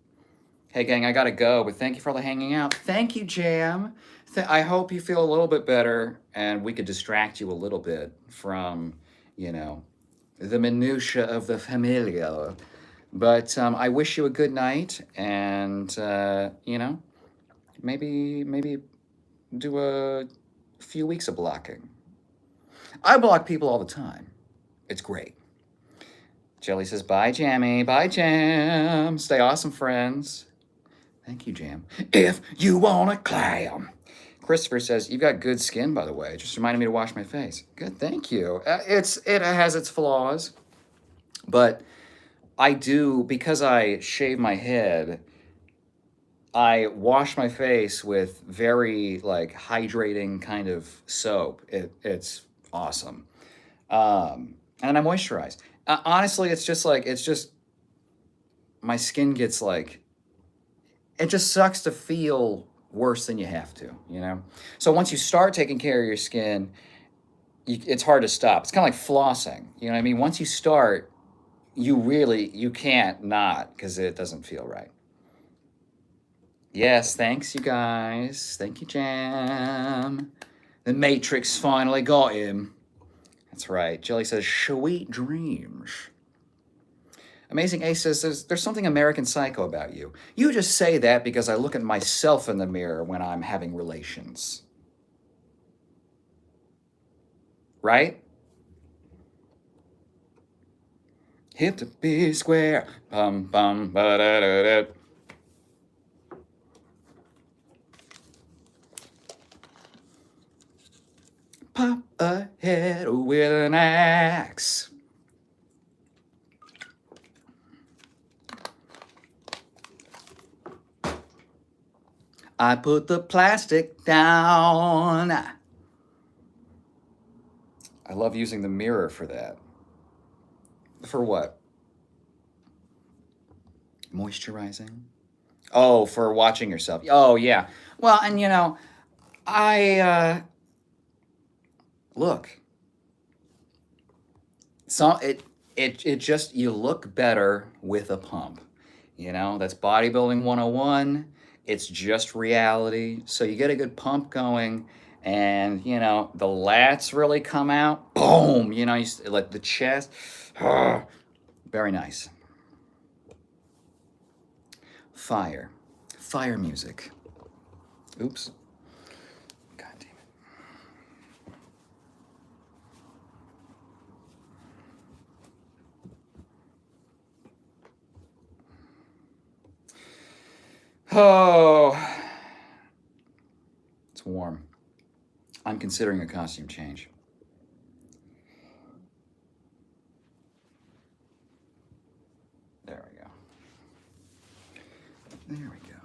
Hey, gang, I gotta go, but thank you for all the hanging out. Thank you, Jam. I hope you feel a little bit better and we could distract you a little bit from, you know, the minutiae of the familia. But I wish you a good night and, maybe do a few weeks of blocking. I block people all the time. It's great. Jelly says, bye, Jammy. Bye, Jam. Stay awesome, friends. Thank you, Jam. If you want to clam. Christopher says, you've got good skin, by the way. Just reminded me to wash my face. Good, thank you. It has its flaws, but I do, because I shave my head, I wash my face with very like hydrating kind of soap. It's awesome. And I moisturize. Honestly, it's just my skin gets like, it just sucks to feel worse than you have to, you know? So once you start taking care of your skin, it's hard to stop. It's kind of like flossing, you know what I mean? Once you start, you can't not, because it doesn't feel right. Yes, thanks, you guys. Thank you, Jam. The Matrix finally got him. That's right. Jelly says, sweet dreams. Amazing Ace says, there's something American Psycho about you. You just say that because I look at myself in the mirror when I'm having relations. Right? Hit the B square. Bum, bum, ba-da-da-da. Pop ahead with an axe. I put the plastic down. I love using the mirror for that. For what? Moisturizing? Oh, for watching yourself. Oh, yeah. Well, and look. So it just, you look better with a pump. That's bodybuilding 101. It's just reality. So you get a good pump going, and the lats really come out. Boom. Like the chest. Very nice. Fire music. Oops. God damn it. Oh, it's warm. I'm considering a costume change. There we go. There we go.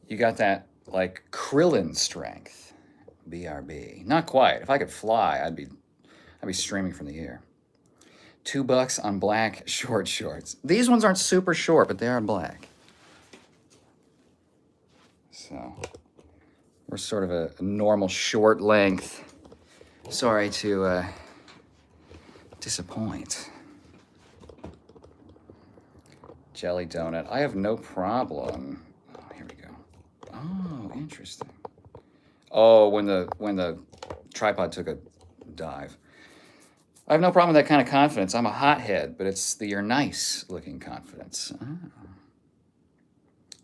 You got that, like, Krillin strength. BRB. Not quite. If I could fly, I'd be streaming from the air. $2 on black short shorts. These ones aren't super short, but they are black. So we're sort of a normal short length. Sorry to disappoint. Jelly donut. I have no problem. Oh, here we go. Oh, interesting. Oh, when the tripod took a dive. I have no problem with that kind of confidence. I'm a hothead, but it's the you're nice looking confidence. Oh.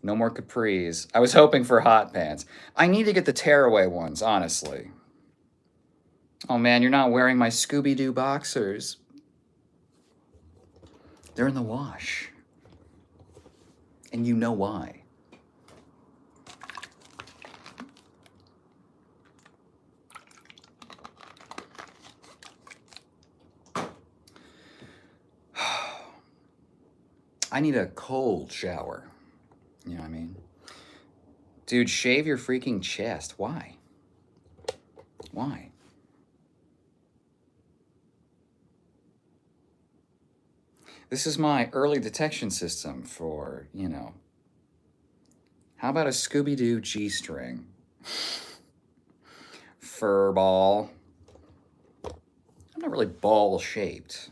No more capris. I was hoping for hot pants. I need to get the tearaway ones, honestly. Oh man, you're not wearing my Scooby-Doo boxers. They're in the wash. And you know why. I need a cold shower. You know what I mean? Dude, shave your freaking chest. Why? Why? This is my early detection system for, how about a Scooby-Doo G-string? fur ball. I'm not really ball shaped.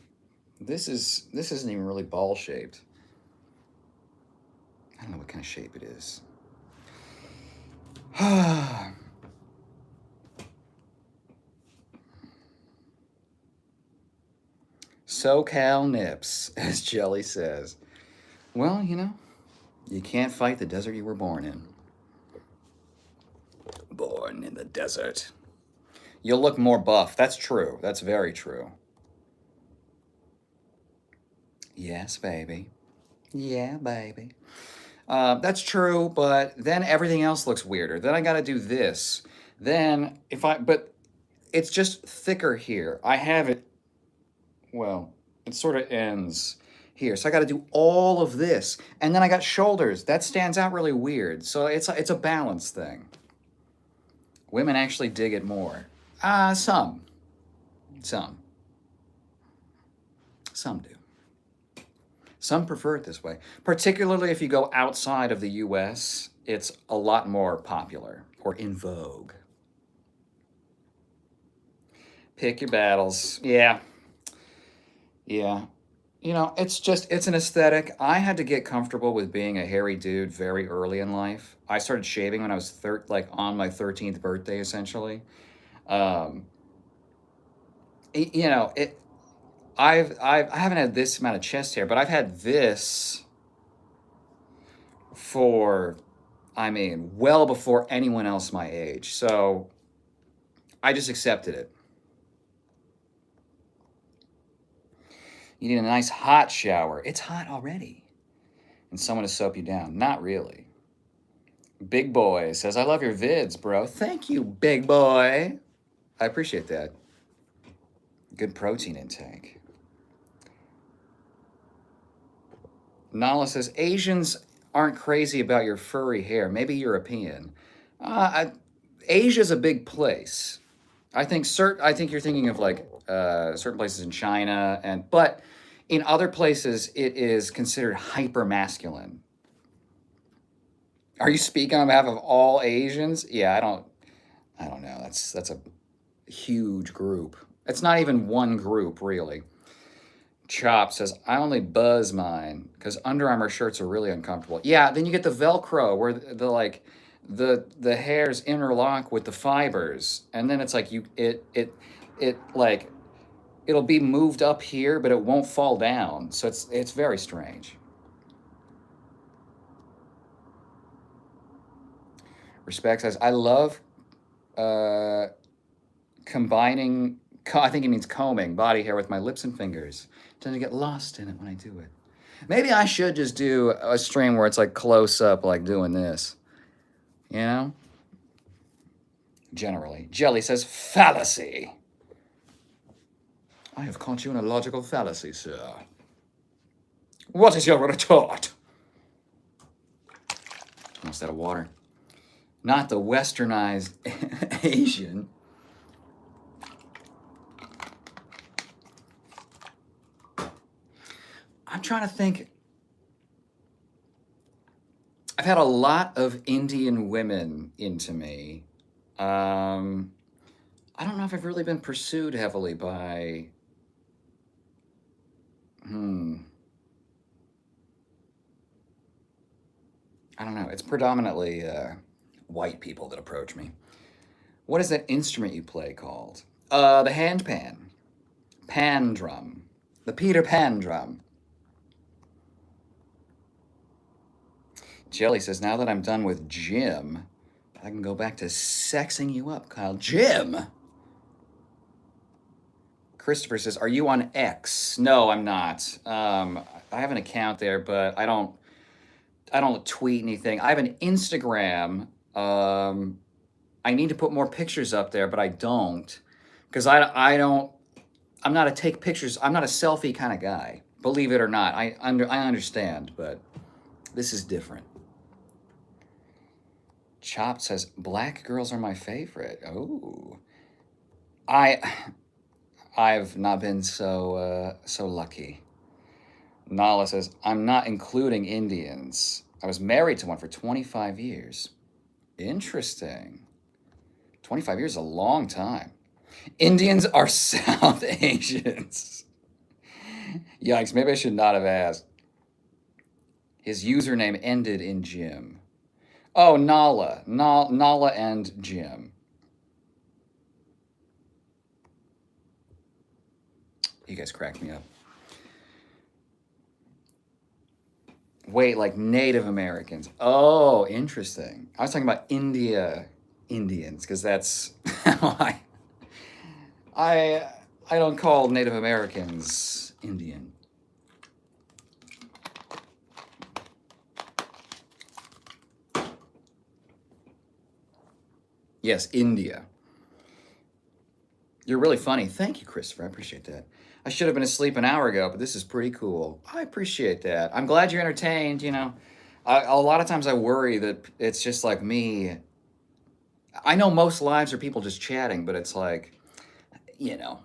This isn't even really ball shaped. I don't know what kind of shape it is. SoCal nips, as Jelly says. Well, you know, you can't fight the desert you were born in. Born in the desert. You'll look more buff. That's true. That's very true. Yes, baby. Yeah, baby. That's true, but then everything else looks weirder. Then I gotta do this. Then but it's just thicker here. I have it, well, it sort of ends here. So I gotta do all of this. And then I got shoulders. That stands out really weird. So it's a balance thing. Women actually dig it more. Some. Some. Some do. Some prefer it this way. Particularly if you go outside of the US, it's a lot more popular or in vogue. Pick your battles. Yeah. Yeah. You know, it's an aesthetic. I had to get comfortable with being a hairy dude very early in life. I started shaving when I was on my 13th birthday, essentially. Um, you know, I haven't had this amount of chest hair, but I've had this for, I mean, well before anyone else my age. So I just accepted it. You need a nice hot shower. It's hot already. And someone to soap you down. Not really. Big Boy says, I love your vids, bro. Thank you, big boy. I appreciate that. Good protein intake. Nala says, Asians aren't crazy about your furry hair. Maybe European. Asia's a big place. I think you're thinking of like certain places in China, but in other places it is considered hyper masculine. Are you speaking on behalf of all Asians? Yeah, I don't know. That's a huge group. It's not even one group really. Chop says, I only buzz mine because Under Armour shirts are really uncomfortable. Yeah, then you get the Velcro where the hairs interlock with the fibers, and then it's like it'll be moved up here, but it won't fall down. So it's very strange. Respect says, I love combining, I think he means combing body hair with my lips and fingers. Tend to get lost in it when I do it. Maybe I should just do a stream where it's like close up, like doing this. You know? Generally. Jelly says, fallacy. I have caught you in a logical fallacy, sir. What is your retort? Almost out of water. Not the westernized Asian. I'm trying to think. I've had a lot of Indian women into me. I don't know if I've really been pursued heavily by. I don't know. It's predominantly white people that approach me. What is that instrument you play called? The handpan. Pan drum. The Peter Pan drum. Jelly says, now that I'm done with gym, I can go back to sexing you up, Kyle. Gym! Christopher says, are you on X? No, I'm not. I have an account there, but I don't tweet anything. I have an Instagram. I need to put more pictures up there, but I don't. Because I'm not a take pictures, I'm not a selfie kind of guy. Believe it or not. I understand, but this is different. Chopped says, black girls are my favorite. Oh. I've not been so lucky. Nala says, I'm not including Indians. I was married to one for 25 years. Interesting. 25 years is a long time. Indians are South Asians. Yikes, maybe I should not have asked. His username ended in Jim. Oh, Nala. Nala and Jim. You guys cracked me up. Wait, like Native Americans. Oh, interesting. I was talking about Indians, because that's I I don't call Native Americans Indian. Yes, India. You're really funny. Thank you, Christopher. I appreciate that. I should have been asleep an hour ago, but this is pretty cool. I appreciate that. I'm glad you're entertained. A lot of times I worry that it's just like me. I know most lives are people just chatting, but it's like, you know,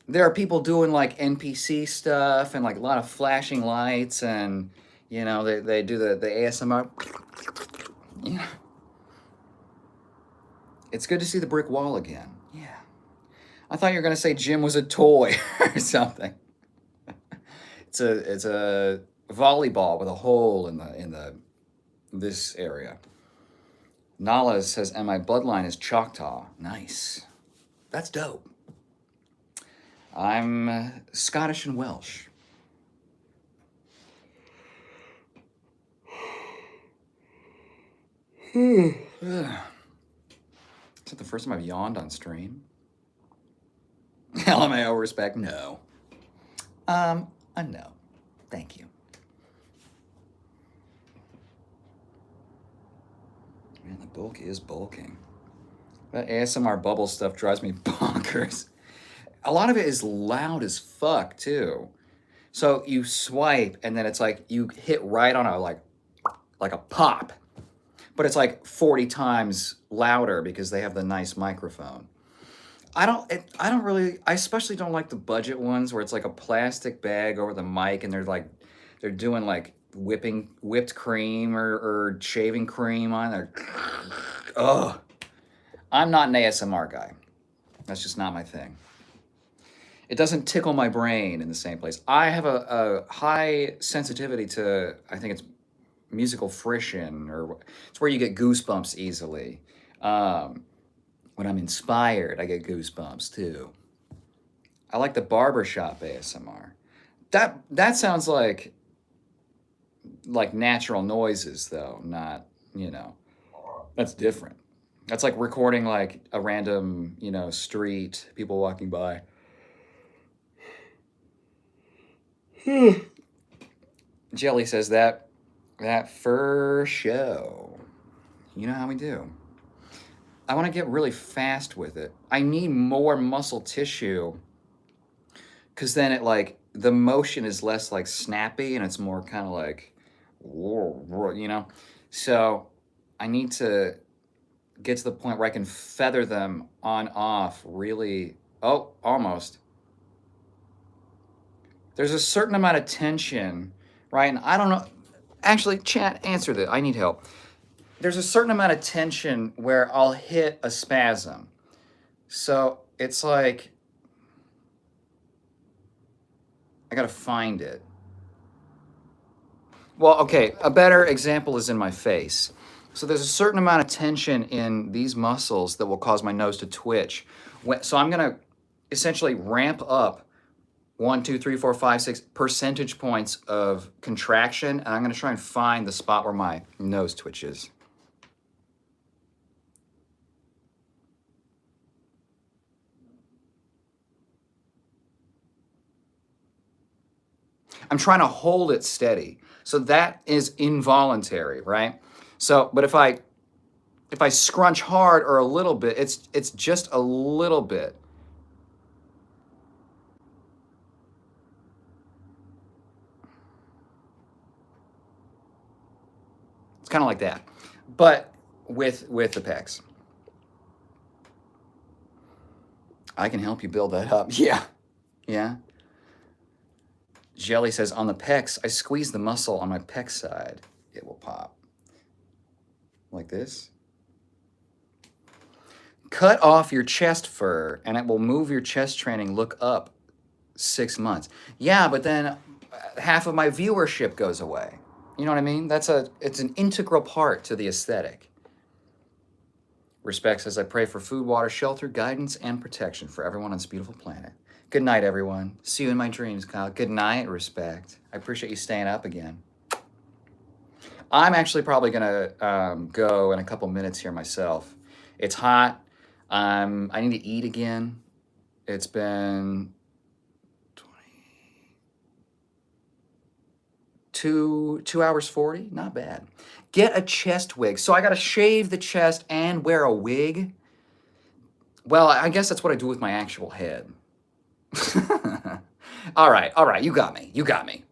there are people doing like NPC stuff and like a lot of flashing lights, and they do the ASMR. Yeah. It's good to see the brick wall again. Yeah. I thought you were gonna say Jim was a toy or something. It's a volleyball with a hole in this area. Nala says, and my bloodline is Choctaw. Nice. That's dope. I'm Scottish and Welsh. Is that the first time I've yawned on stream? LMAO respect? No. A no. Thank you. Man, the bulk is bulking. That ASMR bubble stuff drives me bonkers. A lot of it is loud as fuck, too. So you swipe, and then it's like you hit right on like a pop. But it's like 40 times louder because they have the nice microphone. I especially don't like the budget ones where it's like a plastic bag over the mic, and they're doing like whipped cream or shaving cream on there. Ugh. I'm not an ASMR guy. That's just not my thing. It doesn't tickle my brain in the same place. I have a high sensitivity to, I think it's musical frisson, or it's where you get goosebumps easily. When I'm inspired, I get goosebumps too. I like the barbershop ASMR. That sounds like natural noises though, not, that's different. That's like recording like a random, street, people walking by. Jelly says that for show. You know how we do. I want to get really fast with it. I need more muscle tissue, because then it like the motion is less like snappy and it's more kind of like, So I need to get to the point where I can feather them on off really. Oh, almost. There's a certain amount of tension, right? And I don't know. Actually, chat, answer this. I need help. There's a certain amount of tension where I'll hit a spasm. So it's like, I gotta find it. Well, okay, a better example is in my face. So there's a certain amount of tension in these muscles that will cause my nose to twitch. So I'm gonna essentially ramp up 1, 2, 3, 4, 5, 6 percentage points of contraction, and I'm gonna try and find the spot where my nose twitches. I'm trying to hold it steady. So that is involuntary, right? So, but if I scrunch hard or a little bit, it's just a little bit. It's kind of like that, but with the pecs. I can help you build that up. Yeah, yeah. Jelly says, on the pecs, I squeeze the muscle on my pec side. It will pop. Like this. Cut off your chest fur and it will move your chest training look up 6 months. Yeah, but then half of my viewership goes away. You know what I mean? It's an integral part to the aesthetic. Respect says, I pray for food, water, shelter, guidance, and protection for everyone on this beautiful planet. Good night, everyone. See you in my dreams, Kyle. Good night, Respect. I appreciate you staying up again. I'm actually probably going to go in a couple minutes here myself. It's hot. I need to eat again. It's been 2 hours 40. Not bad. Get a chest wig. So I got to shave the chest and wear a wig. Well, I guess that's what I do with my actual head. All right. You got me.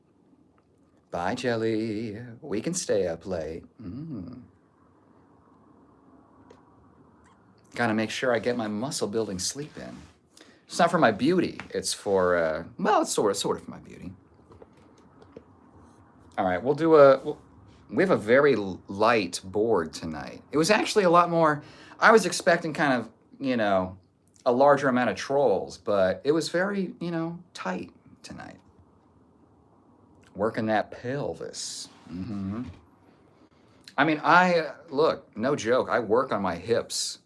Bye, Jelly. We can stay up late. Gotta make sure I get my muscle building sleep in. It's not for my beauty. It's for, well, it's sort of for my beauty. All right, we have a very light board tonight. It was actually a lot more, I was expecting kind of, a larger amount of trolls, but it was very, tight tonight. Working that pelvis. I mean, look, no joke, I work on my hips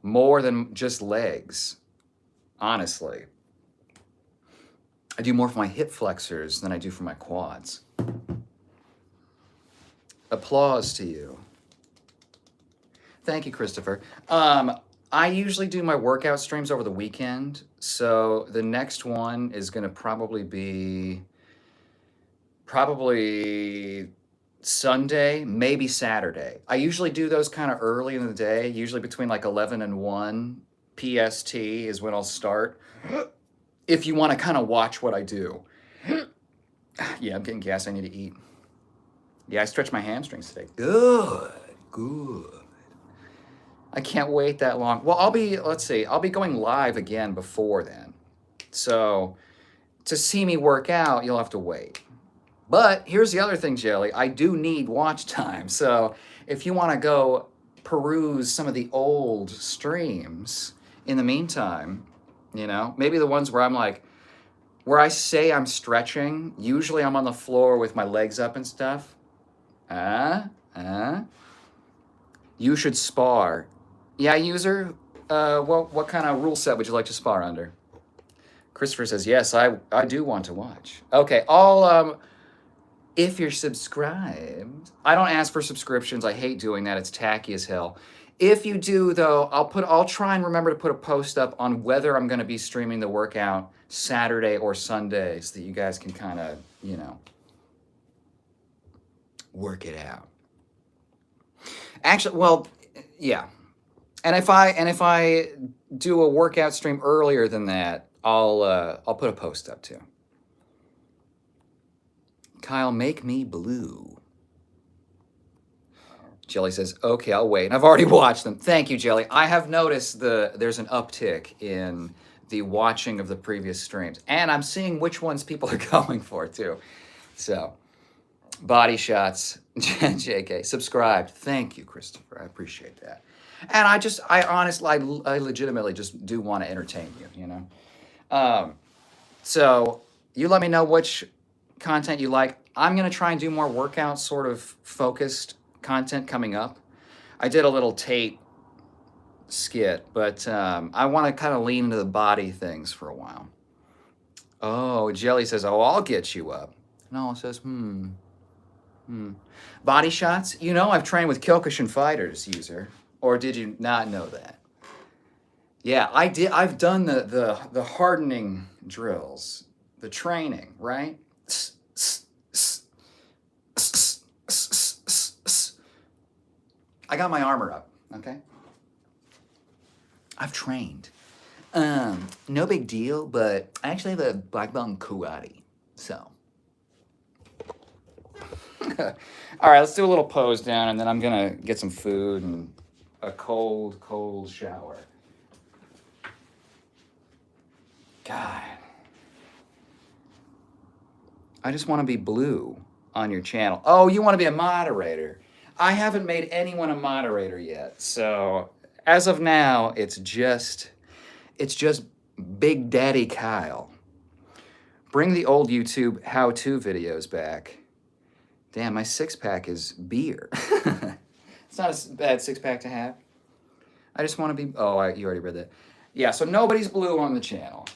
more than just legs, honestly. I do more for my hip flexors than I do for my quads. Applause to you. Thank you, Christopher. I usually do my workout streams over the weekend, so the next one is going to probably be Sunday, maybe Saturday. I usually do those kind of early in the day, usually between like 11 and 1 PST is when I'll start. If you want to kind of watch what I do. Yeah, I'm getting gas. I need to eat. Yeah, I stretched my hamstrings today. Good. I can't wait that long. Well, I'll be going live again before then. So to see me work out, you'll have to wait. But here's the other thing, Jelly. I do need watch time. So if you want to go peruse some of the old streams in the meantime, maybe the ones where where I say I'm stretching, usually I'm on the floor with my legs up and stuff. You should spar. Yeah, user, what kind of rule set would you like to spar under? Christopher says, yes, I do want to watch. Okay, if you're subscribed, I don't ask for subscriptions. I hate doing that. It's tacky as hell. If you do, though, I'll try and remember to put a post up on whether I'm going to be streaming the workout Saturday or Sunday so that you guys can kind of, work it out. Actually, well, yeah. And if I do a workout stream earlier than that, I'll put a post up too. Kyle, make me blue. Jelly says, okay, I'll wait. And I've already watched them. Thank you, Jelly. I have noticed there's an uptick in the watching of the previous streams. And I'm seeing which ones people are going for, too. So, body shots, JK, subscribed. Thank you, Christopher. I appreciate that. And I legitimately just do want to entertain you, So, you let me know which content you like. I'm going to try and do more workout sort of focused content coming up. I did a little Tain't skit, but I want to kind of lean into the body things for a while. Oh, Jelly says, oh, I'll get you up. No, it says, Body shots? I've trained with Kyokushin fighters, user. Or did you not know that? Yeah, I did. I've done the hardening drills, the training, right? I got my armor up, okay? I've trained. No big deal, but I actually have a black belt in karate, so. All right, let's do a little pose down, and then I'm gonna get some food and a cold shower. God. I just want to be blue on your channel. Oh, you want to be a moderator? I haven't made anyone a moderator yet, so As of now, it's just Big Daddy Kyle. Bring the old YouTube how-to videos back. Damn, my six-pack is beer. It's not a bad six-pack to have. I just want to be... Oh, you already read that. Yeah, so nobody's blue on the channel.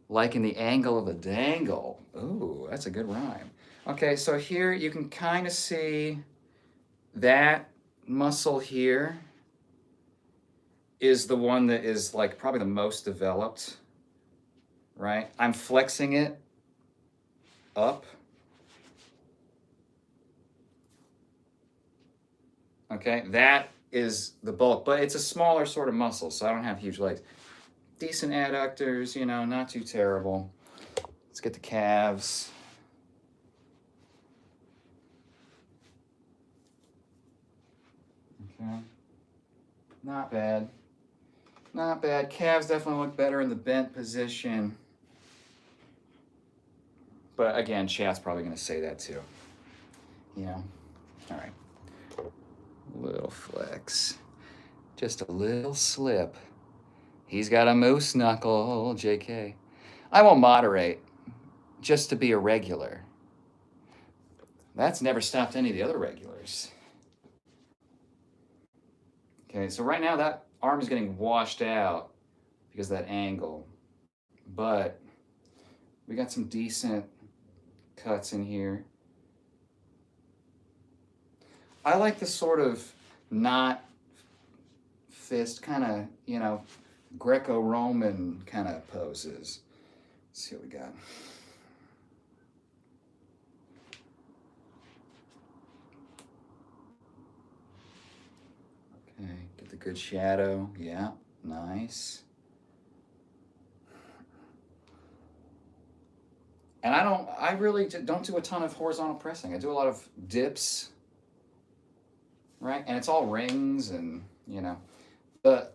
Liking the angle of the dangle. Ooh, that's a good rhyme. Okay, so here you can kind of see that muscle here is the one that is like probably the most developed, right? I'm flexing it up. Okay, that is the bulk, but it's a smaller sort of muscle, so I don't have huge legs. Decent adductors, you know, not too terrible. Let's get the calves. Okay, not bad. Not bad. Calves definitely look better in the bent position. But again, chat's probably going to say that too. You know? All right. Little flex. Just a little slip. He's got a moose knuckle, JK. I won't moderate, just to be a regular. That's never stopped any of the other regulars. Okay, so right now that arm is getting washed out because of that angle. But we got some decent cuts in here. I like the sort of not fist kind of, you know, Greco-Roman kind of poses. Let's see what we got. Okay, get the good shadow. Yeah, nice. And I really don't do a ton of horizontal pressing. I do a lot of dips, right? And it's all rings and, you know, the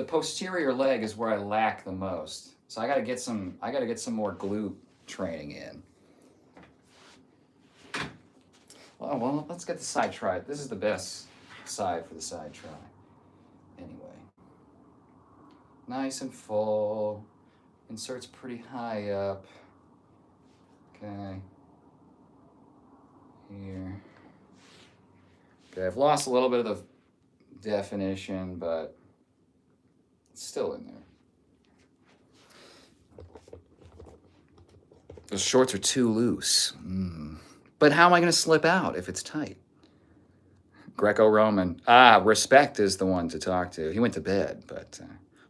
posterior leg is where I lack the most. So I gotta get some more glute training in. Well, let's get the side try. This is the best side for the side try. Anyway. Nice and full. Insert's pretty high up. Okay. Here. Okay, I've lost a little bit of the definition, but it's still in there. Those shorts are too loose. But how am I going to slip out if it's tight? Greco-Roman. Respect is the one to talk to. He went to bed, but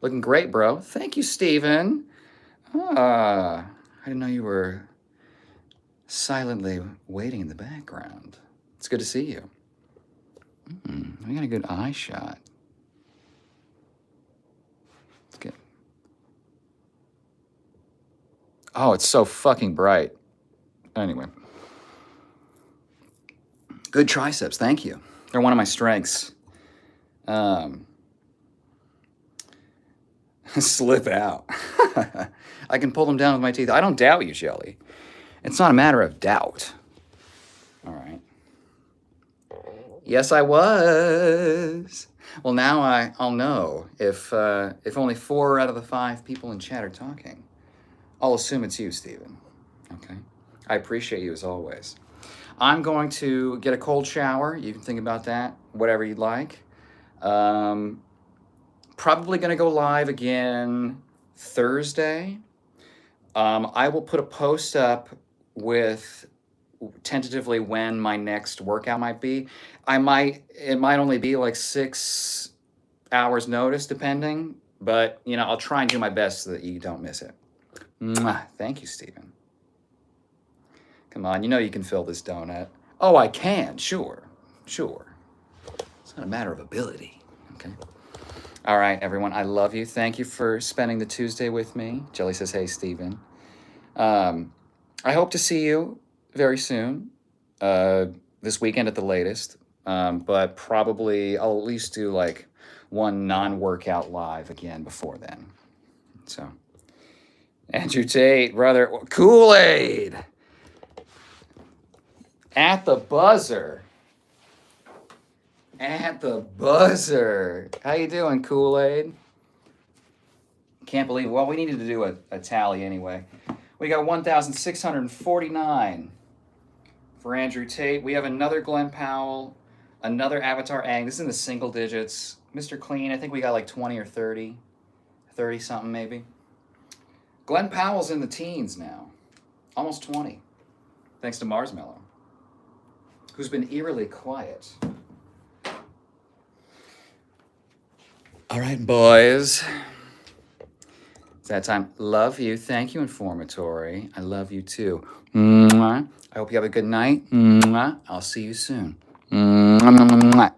looking great, bro. Thank you, Steven. I didn't know you were silently waiting in the background. It's good to see you. We got a good eye shot. Let's get... Oh, it's so fucking bright. Anyway. Good triceps, thank you. They're one of my strengths. Slip out. I can pull them down with my teeth. I don't doubt you, Jelly. It's not a matter of doubt. All right. Yes, I was. Well, now I'll know if only 4 out of the 5 people in chat are talking. I'll assume it's you, Steven. Okay. I appreciate you as always. I'm going to get a cold shower. You can think about that, whatever you'd like. Probably going to go live again Thursday. I will put a post up with tentatively when my next workout might be. It might only be like 6 hours notice, depending. But, you know, I'll try and do my best so that you don't miss it. Mwah. Thank you, Steven. Come on, you know you can fill this donut. Oh, I can, sure. It's not a matter of ability, okay? All right, everyone, I love you. Thank you for spending the Tuesday with me. Jelly says, hey, Steven. I hope to see you very soon, this weekend at the latest, but probably I'll at least do like one non-workout live again before then. So, Andrew Tate, brother, Kool-Aid! At the buzzer. At the buzzer. How you doing, Kool-Aid? Can't believe it. Well, we needed to do a tally anyway. We got 1,649 for Andrew Tate. We have another Glenn Powell, another Avatar Ang. This is in the single digits. Mr. Clean, I think we got like 20 or 30. 30 something maybe. Glenn Powell's in the teens now. Almost 20. Thanks to Marshmallow, who's been eerily quiet. All right, boys. It's that time. Love you. Thank you, Informatory. I love you too. Mwah. I hope you have a good night. Mwah. I'll see you soon. Mwah.